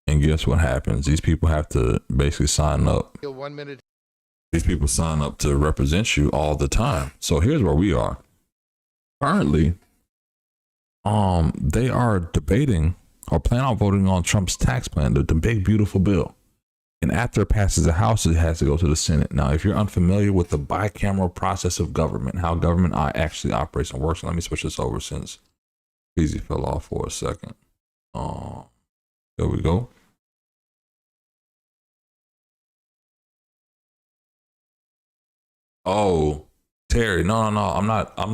and guess what happens? These people have to basically sign up. 1 minute. These people sign up to represent you all the time. So here's where we are. Currently, they are debating or plan on voting on Trump's tax plan, the big, beautiful bill. And after it passes the House, it has to go to the Senate. Now, if you're unfamiliar with the bicameral process of government, how government actually operates and works, let me switch this over since FEEZY fell off for a second. There we go. Oh, Terry, no, I'm not. I'm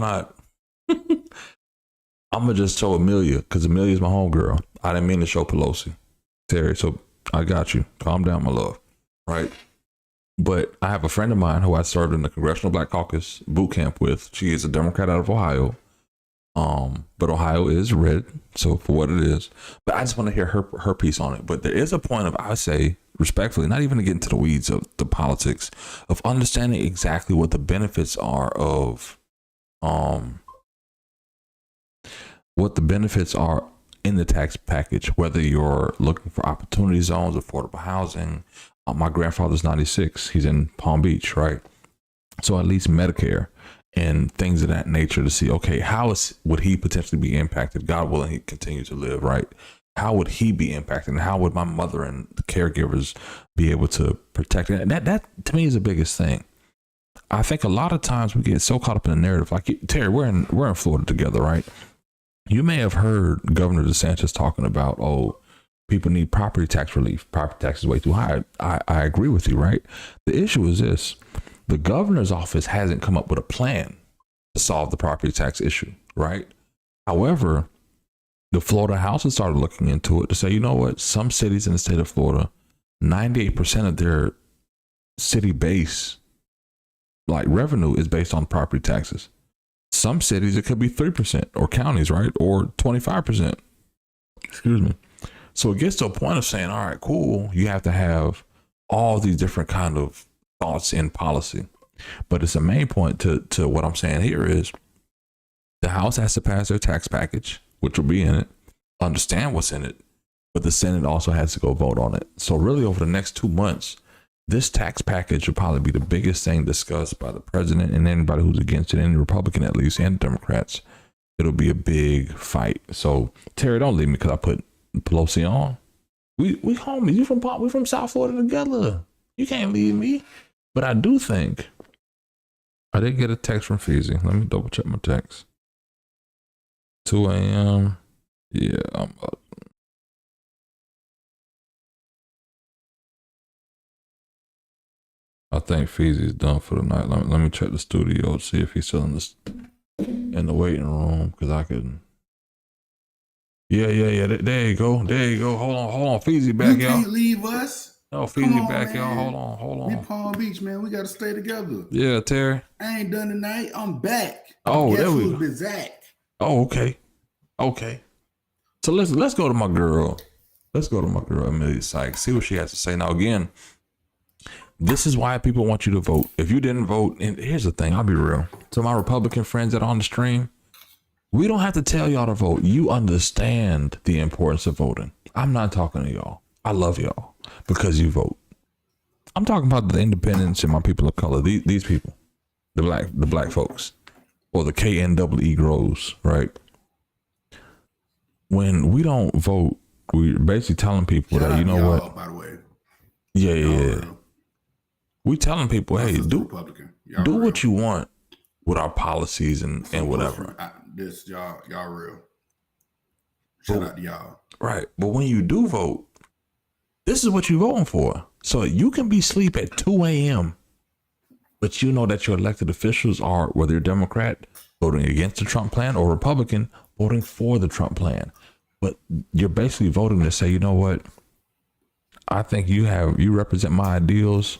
gonna just show Amelia because Amelia's my homegirl. I didn't mean to show Pelosi, Terry. So I got you. Calm down, my love. Right. But I have a friend of mine who I served in the Congressional Black Caucus boot camp with. She is a Democrat out of Ohio. But Ohio is red, so for what it is. But I just want to hear her piece on it. But there is a point of, I say respectfully, not even to get into the weeds of the politics, of understanding exactly what the benefits are of what the benefits are in the tax package, whether you're looking for opportunity zones, affordable housing. My grandfather's 96. He's in Palm Beach, right? So at least Medicare. and things of that nature to see, okay, would he potentially be impacted? God willing, he continue to live, right? How would he be impacted? And how would my mother and the caregivers be able to protect it? And that to me is the biggest thing. I think a lot of times we get so caught up in the narrative. Like, Terry, we're in Florida together, right? You may have heard Governor DeSantis talking about, oh, people need property tax relief. Property tax is way too high. I agree with you, right? The issue is this. The governor's office hasn't come up with a plan to solve the property tax issue, right? However, the Florida House has started looking into it to say, you know what? Some cities in the state of Florida, 98% of their city base, like revenue, is based on property taxes. Some cities, it could be 3%, or counties, right? Or 25%. Excuse me. So it gets to a point of saying, all right, cool. You have to have all these different kind of thoughts in policy. But it's a main point to what I'm saying here is the House has to pass their tax package, which will be in it, understand what's in it, but the Senate also has to go vote on it. So really over the next 2 months, this tax package will probably be the biggest thing discussed by the president and anybody who's against it, any Republican at least, and Democrats. It'll be a big fight. So Terry, don't leave me because I put Pelosi on. We homies. We from South Florida together. You can't leave me. But I do think I did get a text from FEEZY. Let me double check my text. 2 a.m. Yeah, I'm up. I think FEEZY's done for the night. Let me check the studio to see if he's still in the waiting room, because I could. Yeah. There you go. Hold on. FEEZY back, y'all. You can't leave us. No, FEEZY back, y'all. Hold on. We Palm Beach, man. We got to stay together. Yeah, Terry. I ain't done tonight. I'm back. Oh, guess there we who's go. been Zach? Oh, okay. So let's go to my girl. Let's go to my girl, Amelia Sykes. See what she has to say. Now, again, this is why people want you to vote. If you didn't vote, and here's the thing, I'll be real. To my Republican friends that are on the stream, we don't have to tell y'all to vote. You understand the importance of voting. I'm not talking to y'all. I love y'all because you vote. I'm talking about the independents and my people of color. These people, the black folks, or the KNWE grows, right? When we don't vote, we're basically telling people that, you know what? By the way. Yeah. We telling people, hey, do what you want with our policies and whatever. Y'all real. Shout out to y'all. Right. But when you do vote, this is what you're voting for. So you can be asleep at 2 a.m., but you know that your elected officials are, whether you're Democrat, voting against the Trump plan, or Republican, voting for the Trump plan. But you're basically voting to say, you know what? I think you represent my ideals.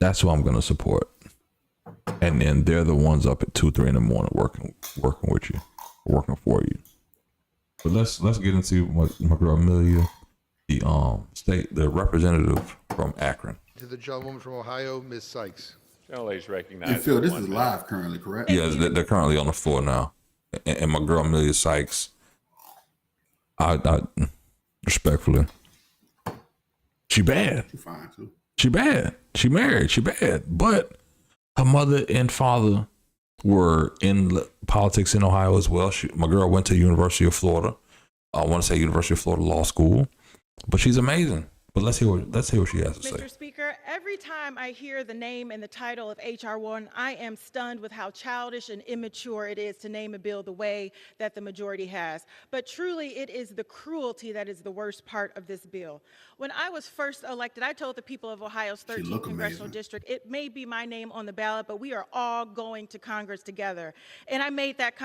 That's who I'm going to support. And then they're the ones up at 2, 3 in the morning working with you, working for you. But let's get into my girl Amelia, the representative from Akron. To the gentlewoman from Ohio, Ms. Sykes. Ladies recognized. And Phil, this is live currently, correct? Yes, they're currently on the floor now. And my girl Amelia Sykes, I respectfully, she bad. She's fine too. She bad. She married. She bad. But her mother and father were in politics in Ohio as well. My girl went to University of Florida. I want to say University of Florida Law School. But she's amazing. But let's hear what she has to say. Mr. Speaker, every time I hear the name and the title of H.R. 1, I am stunned with how childish and immature it is to name a bill the way that the majority has. But truly, it is the cruelty that is the worst part of this bill. When I was first elected, I told the people of Ohio's 13th congressional district, it may be my name on the ballot, but we are all going to Congress together. And I made that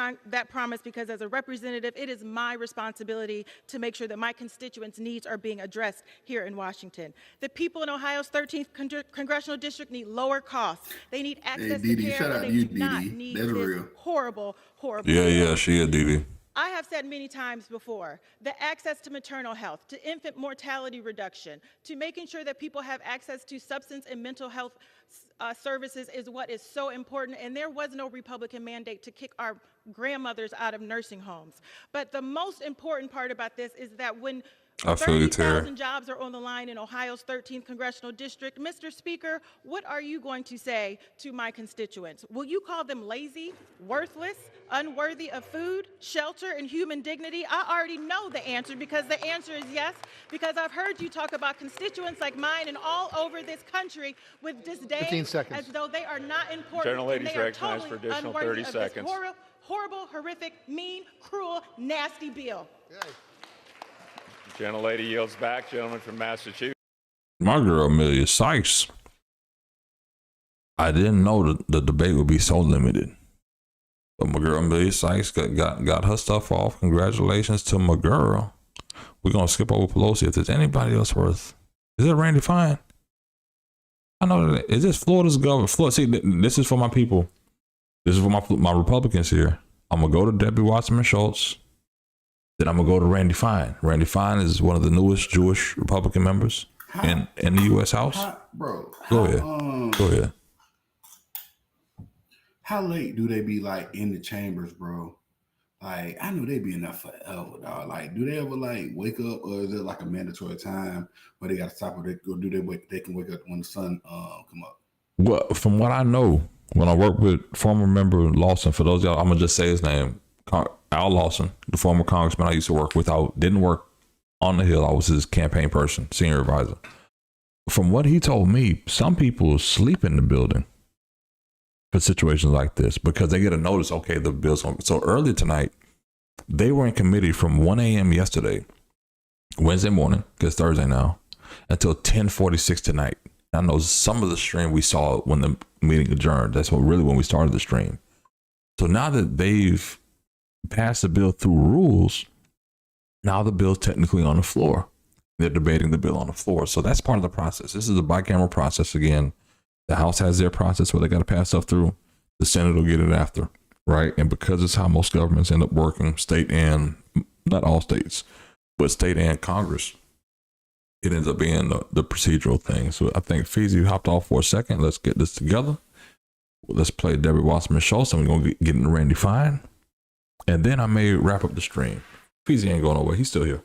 promise because as a representative, it is my responsibility to make sure that my constituents' needs are being addressed here in Washington. The people in Ohio's 13th congressional district need lower costs. They need access to care, and they do not need this horrible. Yeah, she is, Diddy. I have said many times before, the access to maternal health, to infant mortality reduction, to making sure that people have access to substance and mental health services is what is so important, and there was no Republican mandate to kick our grandmothers out of nursing homes. But the most important part about this is that when I feel you, Terry. 30,000 jobs are on the line in Ohio's 13th congressional district. Mr. Speaker, what are you going to say to my constituents? Will you call them lazy, worthless, unworthy of food, shelter, and human dignity? I already know the answer, because the answer is yes, because I've heard you talk about constituents like mine and all over this country with disdain, 15 seconds. as though they are not important. Gentlelady's and they are recognized totally for additional unworthy 30 of seconds. This horrible, horrific, mean, cruel, nasty bill. Gentlelady yields back. Gentleman from Massachusetts. My girl Amelia Sykes, I didn't know that the debate would be so limited. But my girl Amelia Sykes got her stuff off. Congratulations to my girl. We're going to skip over Pelosi. If there's anybody else worth, is it Randy Fine? I know that. Is this Florida's governor? See, this is for my people. This is for my Republicans here. I'm going to go to Debbie Wasserman Schultz. Then I'm going to go to Randy Fine. Randy Fine is one of the newest Jewish Republican members in the U.S. House. Go ahead. How late do they be like in the chambers, bro? Like, I know they be in there forever, dog. Like, do they ever like wake up, or is it like a mandatory time where they got to stop, or they can wake up when the sun come up? Well, from what I know, when I worked with former member Lawson, for those of y'all, I'm gonna just say his name, Al Lawson, the former congressman I used to work with. I didn't work on the Hill. I was his campaign person, senior advisor. From what he told me, some people sleep in the building for situations like this because they get a notice, okay, the bill's on. So early tonight, they were in committee from 1 a.m. yesterday, Wednesday morning, because Thursday now, until 10:46 tonight. I know some of the stream we saw when the meeting adjourned. That's when we started the stream. So now that they've passed the bill through rules, now the bill's technically on the floor. They're debating the bill on the floor. So that's part of the process. This is a bicameral process again. The House has their process where they got to pass stuff through. The Senate will get it after, right? And because it's how most governments end up working, state and, not all states, but state and Congress, it ends up being the procedural thing. So I think FEEZY hopped off for a second. Let's get this together. Let's play Debbie Wasserman Schultz, and we're going to get into Randy Fine. And then I may wrap up the stream. FEEZY ain't going nowhere. He's still here.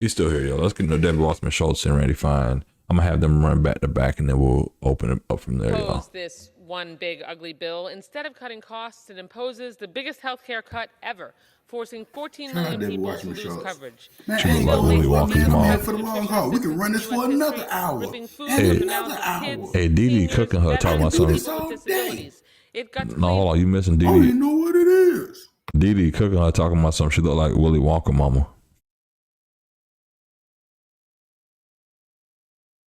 Yo. Let's get into Debbie Wasserman Schultz and Randy Fine. I'm going to have them run back to back, and then we'll open it up from there, y'all. This one big ugly bill, instead of cutting costs, it imposes the biggest healthcare cut ever, forcing 14 million people to lose coverage. Man, hey, for the long haul. We can run this for another hour. Hey, Diddy cooking her talking about something. No, hold on, you missing Diddy. I don't even know what it is. Diddy cooking her talking about something. She look like Willy Wonka mama.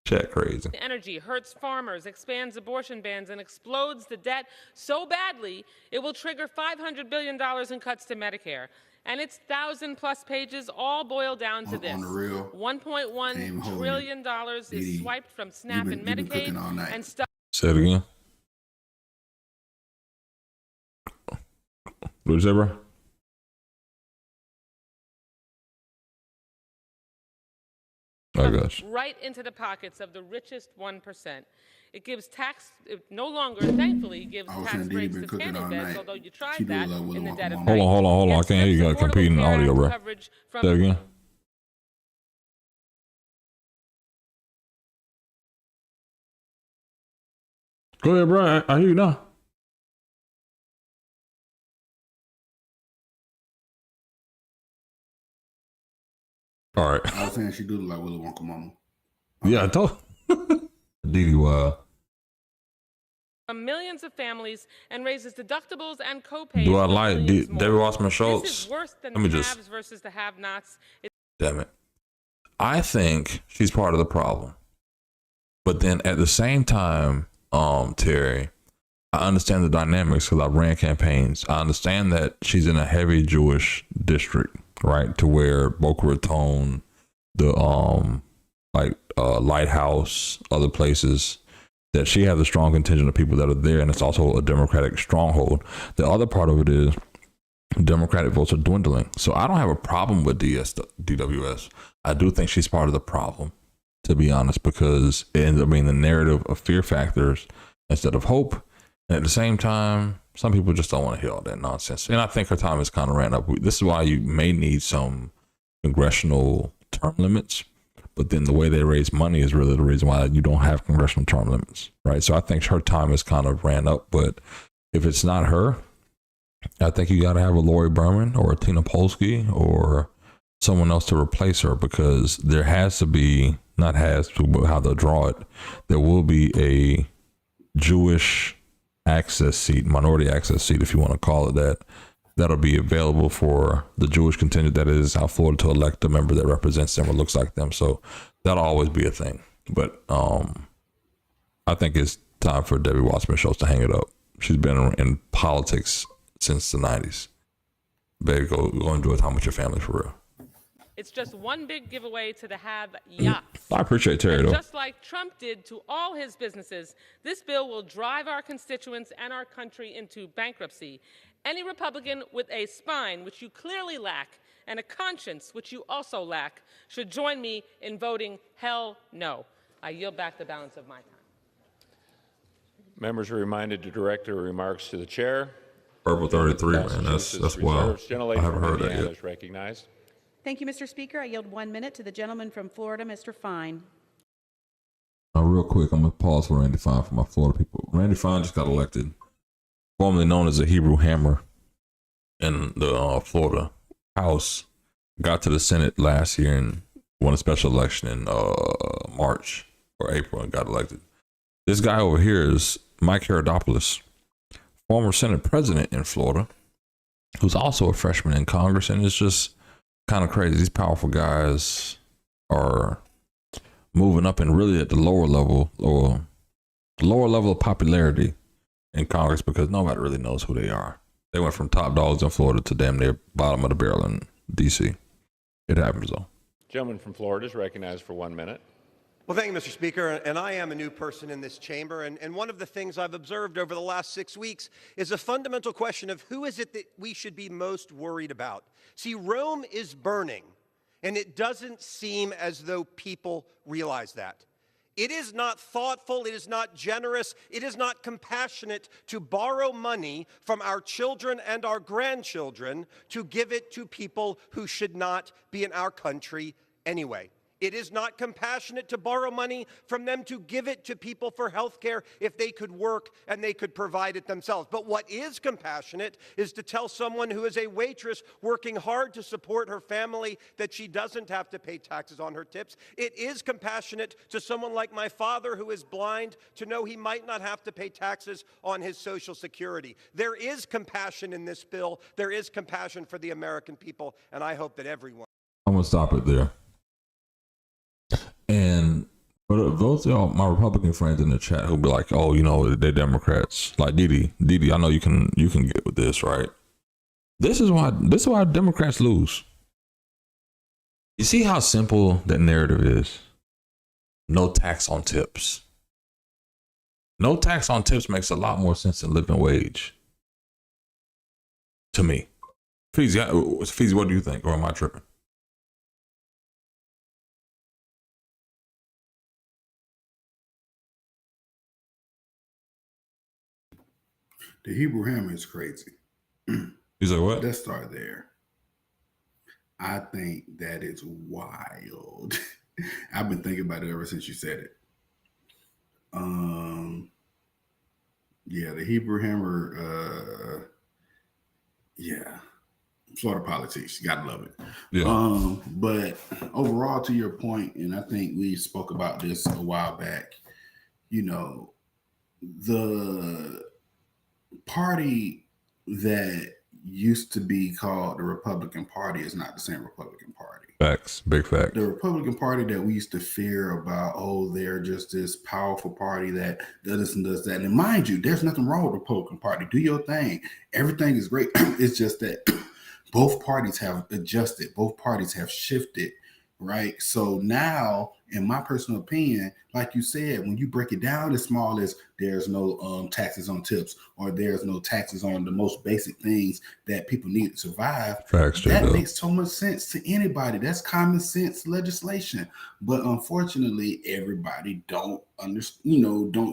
Chat crazy. Energy hurts farmers, expands abortion bans, and explodes the debt so badly it will trigger $500 billion in cuts to Medicare. And its 1,000+ pages all boil down to this: $1.1 trillion is swiped from SNAP and Medicaid and stuff. Say it again. What is that, bro? I got you. Right into the pockets of the richest 1%. It gives no longer, thankfully, gives tax breaks to candidates, although you tried that in the dead of night. Hold on. I can't hear you. Got competing audio, bro. Say it again. Go ahead, bro. I hear you now. All right. I was saying she do look like Willy Wonka mama. Yeah, I told Diddy wild. Millions of families and raises deductibles and co-pays. Do I like Debbie Wasserman Schultz? This is worse than the haves versus the have-nots. Damn it. I think she's part of the problem. But then at the same time, Terry, I understand the dynamics because I ran campaigns. I understand that she's in a heavy Jewish district, right? To where Boca Raton, the Lighthouse, other places, that she has a strong contingent of people that are there, and it's also a Democratic stronghold. The other part of it is Democratic votes are dwindling. So I don't have a problem with DWS. I do think she's part of the problem, to be honest, because it ends up being the narrative of fear factors instead of hope. And at the same time, Some people just don't want to hear all that nonsense. And I think her time has kind of ran up. This is why you may need some congressional term limits. But then the way they raise money is really the reason why you don't have congressional term limits, right? So I think her time has kind of ran up. But if it's not her, I think you got to have a Lori Berman or a Tina Polsky or someone else to replace her, because there has to be, not has to, but how they'll draw it, there will be a Jewish access seat, minority access seat, if you want to call it that, that'll be available for the Jewish contingent that is South Florida to elect a member that represents them or looks like them. So that'll always be a thing. But I think it's time for Debbie Wasserman-Schultz to hang it up. She's been in politics since the 90s. Baby, go enjoy time with your family for real. It's just one big giveaway to the have-yachts. I appreciate Terry, And though. just like Trump did to all his businesses, this bill will drive our constituents and our country into bankruptcy. Any Republican with a spine, which you clearly lack, and a conscience, which you also lack, should join me in voting hell no. I yield back the balance of my time. Members are reminded to direct their remarks to the chair. Purple 33, man. That's wild. I haven't heard that yet. Is recognized. Thank you, Mr. Speaker. I yield 1 minute to the gentleman from Florida, Mr. Fine. Real quick, I'm going to pause for Randy Fine for my Florida people. Randy Fine just got elected, formerly known as the Hebrew Hammer, in the Florida House. Got to the Senate last year and won a special election in March or April and got elected. This guy over here is Mike Herodopoulos, former Senate president in Florida, who's also a freshman in Congress, and it's just kind of crazy. These powerful guys are moving up and really at the lower level or the lower level of popularity in Congress because nobody really knows who they are. They went from top dogs in Florida to damn near bottom of the barrel in DC. It happens though. Gentleman from Florida is recognized for 1 minute. Well, thank you, Mr. Speaker. And I am a new person in this chamber. And one of the things I've observed over the last 6 weeks is a fundamental question of who is it that we should be most worried about. See, Rome is burning, and it doesn't seem as though people realize that. It is not thoughtful, it is not generous, it is not compassionate to borrow money from our children and our grandchildren to give it to people who should not be in our country anyway. It is not compassionate to borrow money from them to give it to people for health care if they could work and they could provide it themselves. But what is compassionate is to tell someone who is a waitress working hard to support her family that she doesn't have to pay taxes on her tips. It is compassionate to someone like my father who is blind to know he might not have to pay taxes on his Social Security. There is compassion in this bill. There is compassion for the American people, and I hope that everyone... I'm going to stop it there. And for those of y'all, my Republican friends in the chat who'll be like, oh, you know, they're Democrats. Like Diddy, I know you can get with this, right? This is why Democrats lose. You see how simple that narrative is? No tax on tips. No tax on tips makes a lot more sense than living wage. To me. FEEZY, what do you think? Or am I tripping? The Hebrew Hammer is crazy. He's like, what? Let's start there. I think that is wild. I've been thinking about it ever since you said it. Yeah, the Hebrew Hammer, Florida politics, you gotta love it. Yeah. But overall, to your point, and I think we spoke about this a while back, you know, the party that used to be called the Republican Party is not the same Republican Party. Facts, big fact. The Republican Party that we used to fear about, oh, they're just this powerful party that does this and does that. And mind you, there's nothing wrong with the Republican Party. Do your thing. Everything is great. It's just that both parties have adjusted. Both parties have shifted, right? So now, in my personal opinion, like you said, when you break it down as small as there's no taxes on tips or there's no taxes on the most basic things that people need to survive, facts, that makes so much sense to anybody. That's common sense legislation. But unfortunately, everybody don't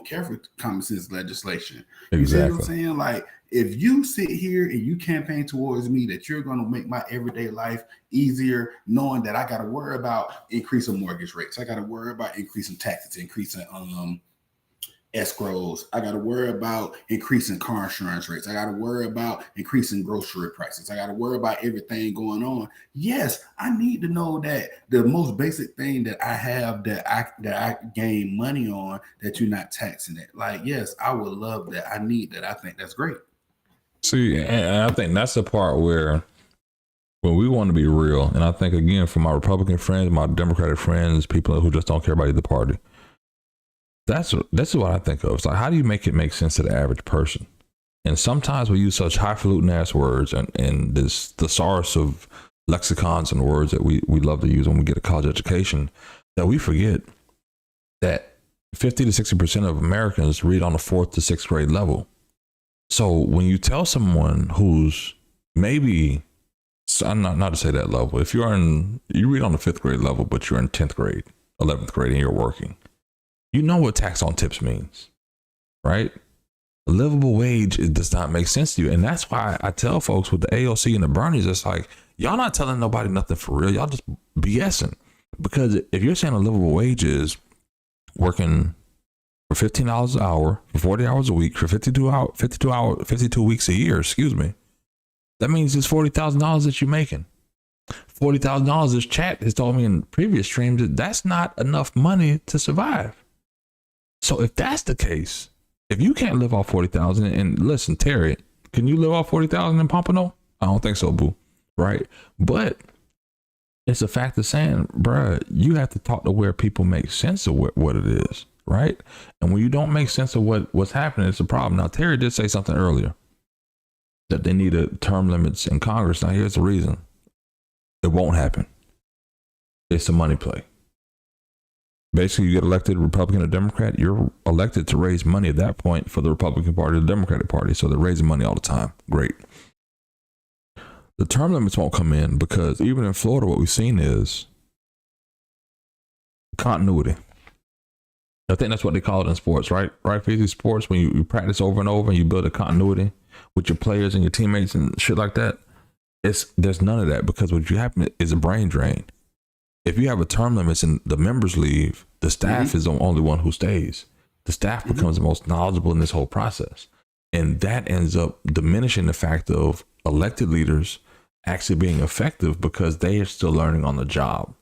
care for common sense legislation. Exactly. You see what I'm saying? Like, if you sit here and you campaign towards me that you're going to make my everyday life easier, knowing that I got to worry about increasing mortgage rates, I got to worry about increasing taxes, increasing escrows, I got to worry about increasing car insurance rates, I got to worry about increasing grocery prices, I got to worry about everything going on. Yes, I need to know that the most basic thing that I have that I gain money on, that you're not taxing it. Like, yes, I would love that. I need that. I think that's great. See, and I think that's the part where we want to be real. And I think, again, for my Republican friends, my Democratic friends, people who just don't care about either party, this is what I think of. It's like, how do you make it make sense to the average person? And sometimes we use such highfalutin ass words and this thesaurus of lexicons and words that we love to use when we get a college education, that we forget that 50 to 60% of Americans read on the 4th to 6th grade level. So when you tell someone who's maybe, not to say that level, if you read on the 5th grade level, but you're in 10th grade, 11th grade, and you're working, you know what tax on tips means, right? A livable wage, it does not make sense to you. And that's why I tell folks with the AOC and the Bernies, it's like, y'all not telling nobody nothing for real. Y'all just BSing. Because if you're saying a livable wage is working for $15 an hour, for 40 hours a week, for 52 weeks a year, that means it's $40,000 that you're making. $40,000, this chat has told me in previous streams that that's not enough money to survive. So if that's the case, if you can't live off 40,000, and listen, Terry, can you live off 40,000 in Pompano? I don't think so, boo. Right? But it's a fact of saying, bruh, you have to talk to where people make sense of what it is, right? And when you don't make sense of what's happening, it's a problem. Now, Terry did say something earlier that they needed term limits in Congress. Now, here's the reason. It won't happen. It's a money play. Basically, you get elected Republican or Democrat, you're elected to raise money at that point for the Republican Party or the Democratic Party. So they're raising money all the time. Great. The term limits won't come in because even in Florida, what we've seen is continuity. I think that's what they call it in sports, right? Right, FEEZY? Sports, when you practice over and over and you build a continuity with your players and your teammates and shit like that. There's none of that, because what you happen is a brain drain. If you have a term limits and the members leave, the staff is the only one who stays. The staff becomes the most knowledgeable in this whole process. And that ends up diminishing the fact of elected leaders actually being effective because they are still learning on the job.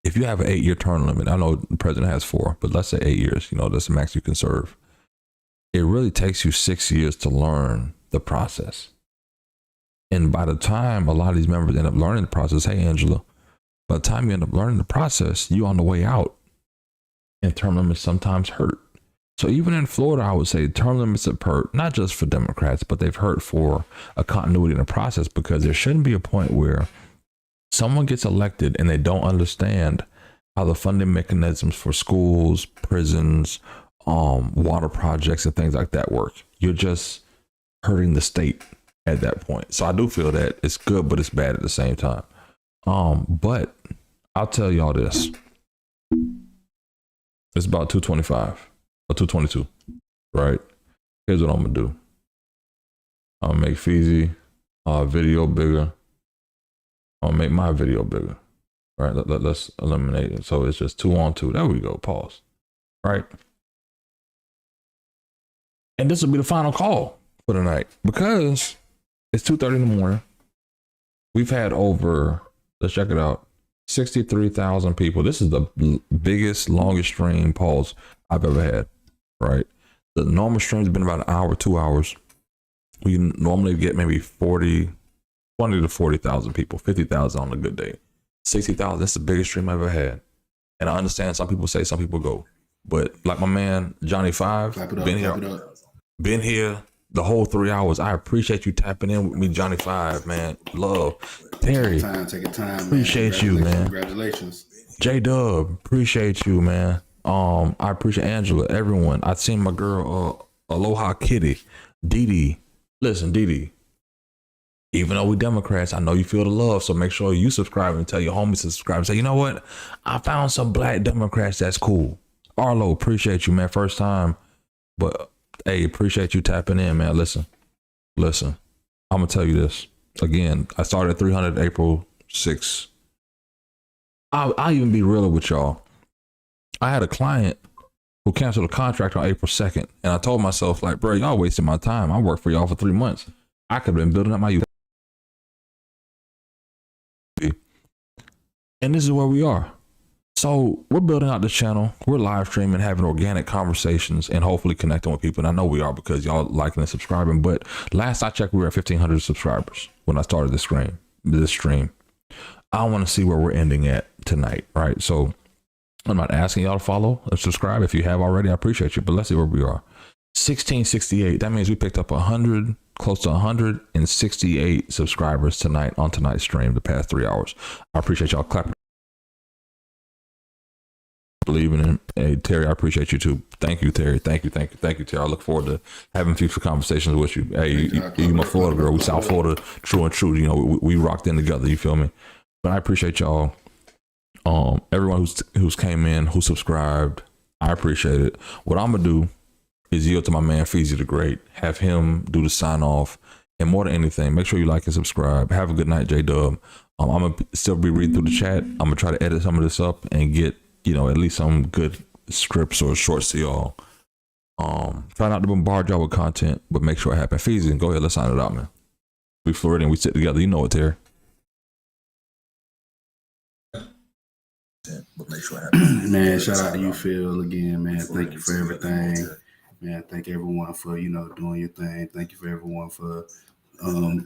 If you have an 8-year term limit, I know the president has 4, but let's say 8 years, that's the max you can serve. It really takes you 6 years to learn the process. And by the time a lot of these members end up learning the process, hey, Angela, by the time you end up learning the process, you're on the way out. And term limits sometimes hurt. So even in Florida, I would say term limits have hurt, not just for Democrats, but they've hurt for a continuity in the process, because there shouldn't be a point where someone gets elected and they don't understand how the funding mechanisms for schools, prisons, water projects and things like that work. You're just hurting the state at that point. So I do feel that it's good, but it's bad at the same time. But I'll tell y'all this. It's about 225 or 222, right? Here's what I'm gonna do. I'm gonna make FEEZY video bigger. I'm gonna make my video bigger. Right? Let's eliminate it. So it's just 2 on 2. There we go. Pause. Right? And this will be the final call for the night, because it's 2:30 in the morning. We've had over, let's check it out, 63,000 people. This is the biggest, longest stream pause I've ever had, right? The normal stream has been about an hour, 2 hours. We normally get maybe 20 to 40,000 people, 50,000 on a good day. 60,000, that's the biggest stream I've ever had. And I understand some people say, some people go. But like my man, Johnny 5, been here the whole 3 hours. I appreciate you tapping in with me, Johnny 5, man. Love. Terry, take your time, appreciate you, man. Congratulations. J-Dub, appreciate you, man. I appreciate Angela, everyone. I seen my girl, Aloha Kitty, Diddy. Listen, Diddy, even though we Democrats, I know you feel the love, so make sure you subscribe and tell your homies to subscribe and say, you know what? I found some black Democrats that's cool. Arlo, appreciate you, man. First time, but hey, appreciate you tapping in, man. Listen, Listen, I'm gonna tell you this again. I started at 300 April 6th. I'll even be realer with y'all. I had a client who canceled a contract on April 2nd, and I told myself, like, bro, y'all wasting my time. I worked for y'all for 3 months. I could have been building up my youth. And this is where we are. So we're building out this channel. We're live streaming, having organic conversations, and hopefully connecting with people. And I know we are because y'all liking and subscribing. But last I checked, we were at 1,500 subscribers when I started this stream. I want to see where we're ending at tonight, right? So I'm not asking y'all to follow or subscribe. If you have already, I appreciate you. But let's see where we are. 1668. That means we picked up 100, close to 168 subscribers tonight on tonight's stream, the past 3 hours. I appreciate y'all clapping. Believing in. Hey, Terry, I appreciate you too. Thank you, Terry. Thank you, Terry. I look forward to having future conversations with you. Hey, you my Florida girl. We South Florida, true and true. You know, we rocked in together. You feel me? But I appreciate y'all. Everyone who's came in, who subscribed, I appreciate it. What I'm gonna do is yield to my man FEEZY the Great. Have him do the sign off, and more than anything, make sure you like and subscribe. Have a good night, J-Dub. I'm gonna still be reading through the chat. I'm gonna try to edit some of this up and get, you know, at least some good scripts or shorts to y'all. Try not to bombard y'all with content, but make sure it happens. FEEZY, go ahead, let's sign it out, man. We Floridian, we sit together. You know it, Terry. But make sure it happens. Man, shout out to you, Phil, again, man. Thank you for everything. Man, thank everyone for, you know, doing your thing. Thank you for everyone for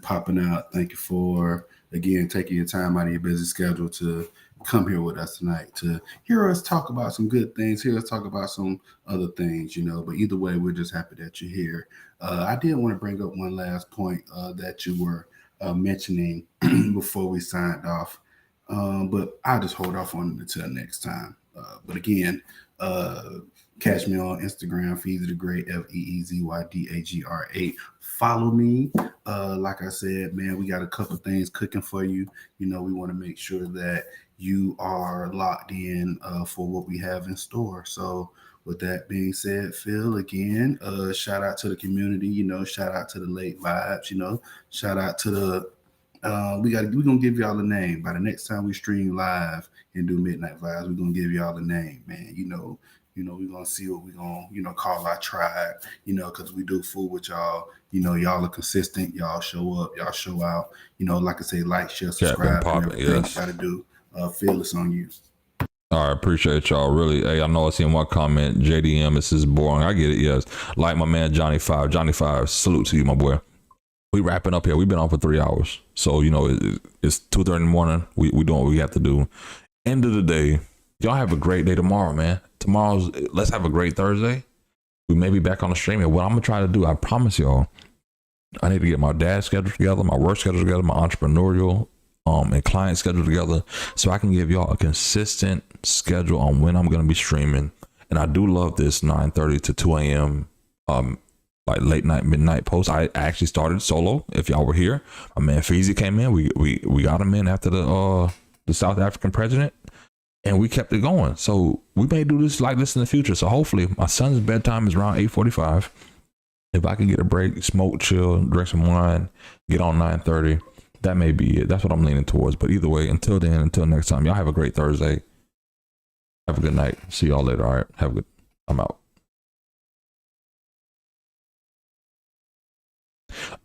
popping out. Thank you for, again, taking your time out of your busy schedule to come here with us tonight, to hear us talk about some good things, hear us talk about some other things, you know. But either way, we're just happy that you're here. I did want to bring up one last point that you were mentioning before we signed off, but I'll just hold off on it until next time. But again, catch me on Instagram, FEEZY the Great, FEEZYDAGR8. Follow me. Like I said, man, we got a couple things cooking for you. You know, we want to make sure that you are locked in for what we have in store. So with that being said, Phil, again, shout out to the community, you know, shout out to the late vibes, you know, shout out to the we're gonna give y'all a name. By the next time we stream live and do Midnight Vibes, we're gonna give y'all a name, man. You know, we're gonna see what we're gonna, you know, call our tribe, you know, because we do fool with y'all. You know, y'all are consistent, y'all show up, y'all show out, you know, like I say, like, share, subscribe, everything you gotta do. Phil, it's on you. All right, appreciate y'all. Really, hey, I know I seen one comment, JDM, this is boring. I get it, yes. Like my man Johnny 5, salute to you, my boy. We wrapping up here. We've been on for 3 hours. So, you know, it's 2:30 in the morning. We doing what we have to do. End of the day, y'all have a great day tomorrow, man. Let's have a great Thursday. We may be back on the stream. And what I'm going to try to do, I promise y'all, I need to get my dad's schedule together, my work schedule together, my entrepreneurial and client schedule together, so I can give y'all a consistent schedule on when I'm going to be streaming. And I do love this 9:30 to 2 a.m. Like late night, midnight post. I actually started solo. If y'all were here, my man FEEZY came in. We got him in after the South African president, and we kept it going. So we may do this like this in the future. So hopefully, my son's bedtime is around 8:45. If I can get a break, smoke, chill, drink some wine, get on 9:30, that may be it. That's what I'm leaning towards. But either way, until then, until next time, y'all have a great Thursday. Have a good night. See y'all later. All right. Have a good. I'm out.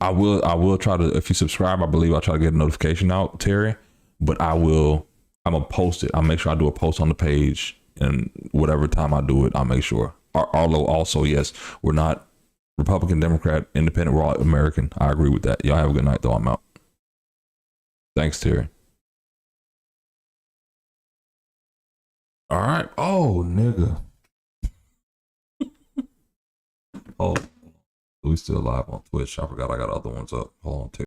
I will try to, if you subscribe, I believe I'll try to get a notification out, Terry, but I'm gonna post it. I'll make sure I do a post on the page, and whatever time I do it, I'll make sure. Although also, yes, we're not Republican, Democrat, Independent, we're all American. I agree with that. Y'all have a good night though. I'm out. Thanks, Terry. All right. Oh, nigga. Oh. We still live on Twitch. I forgot I got other ones up. Hold on.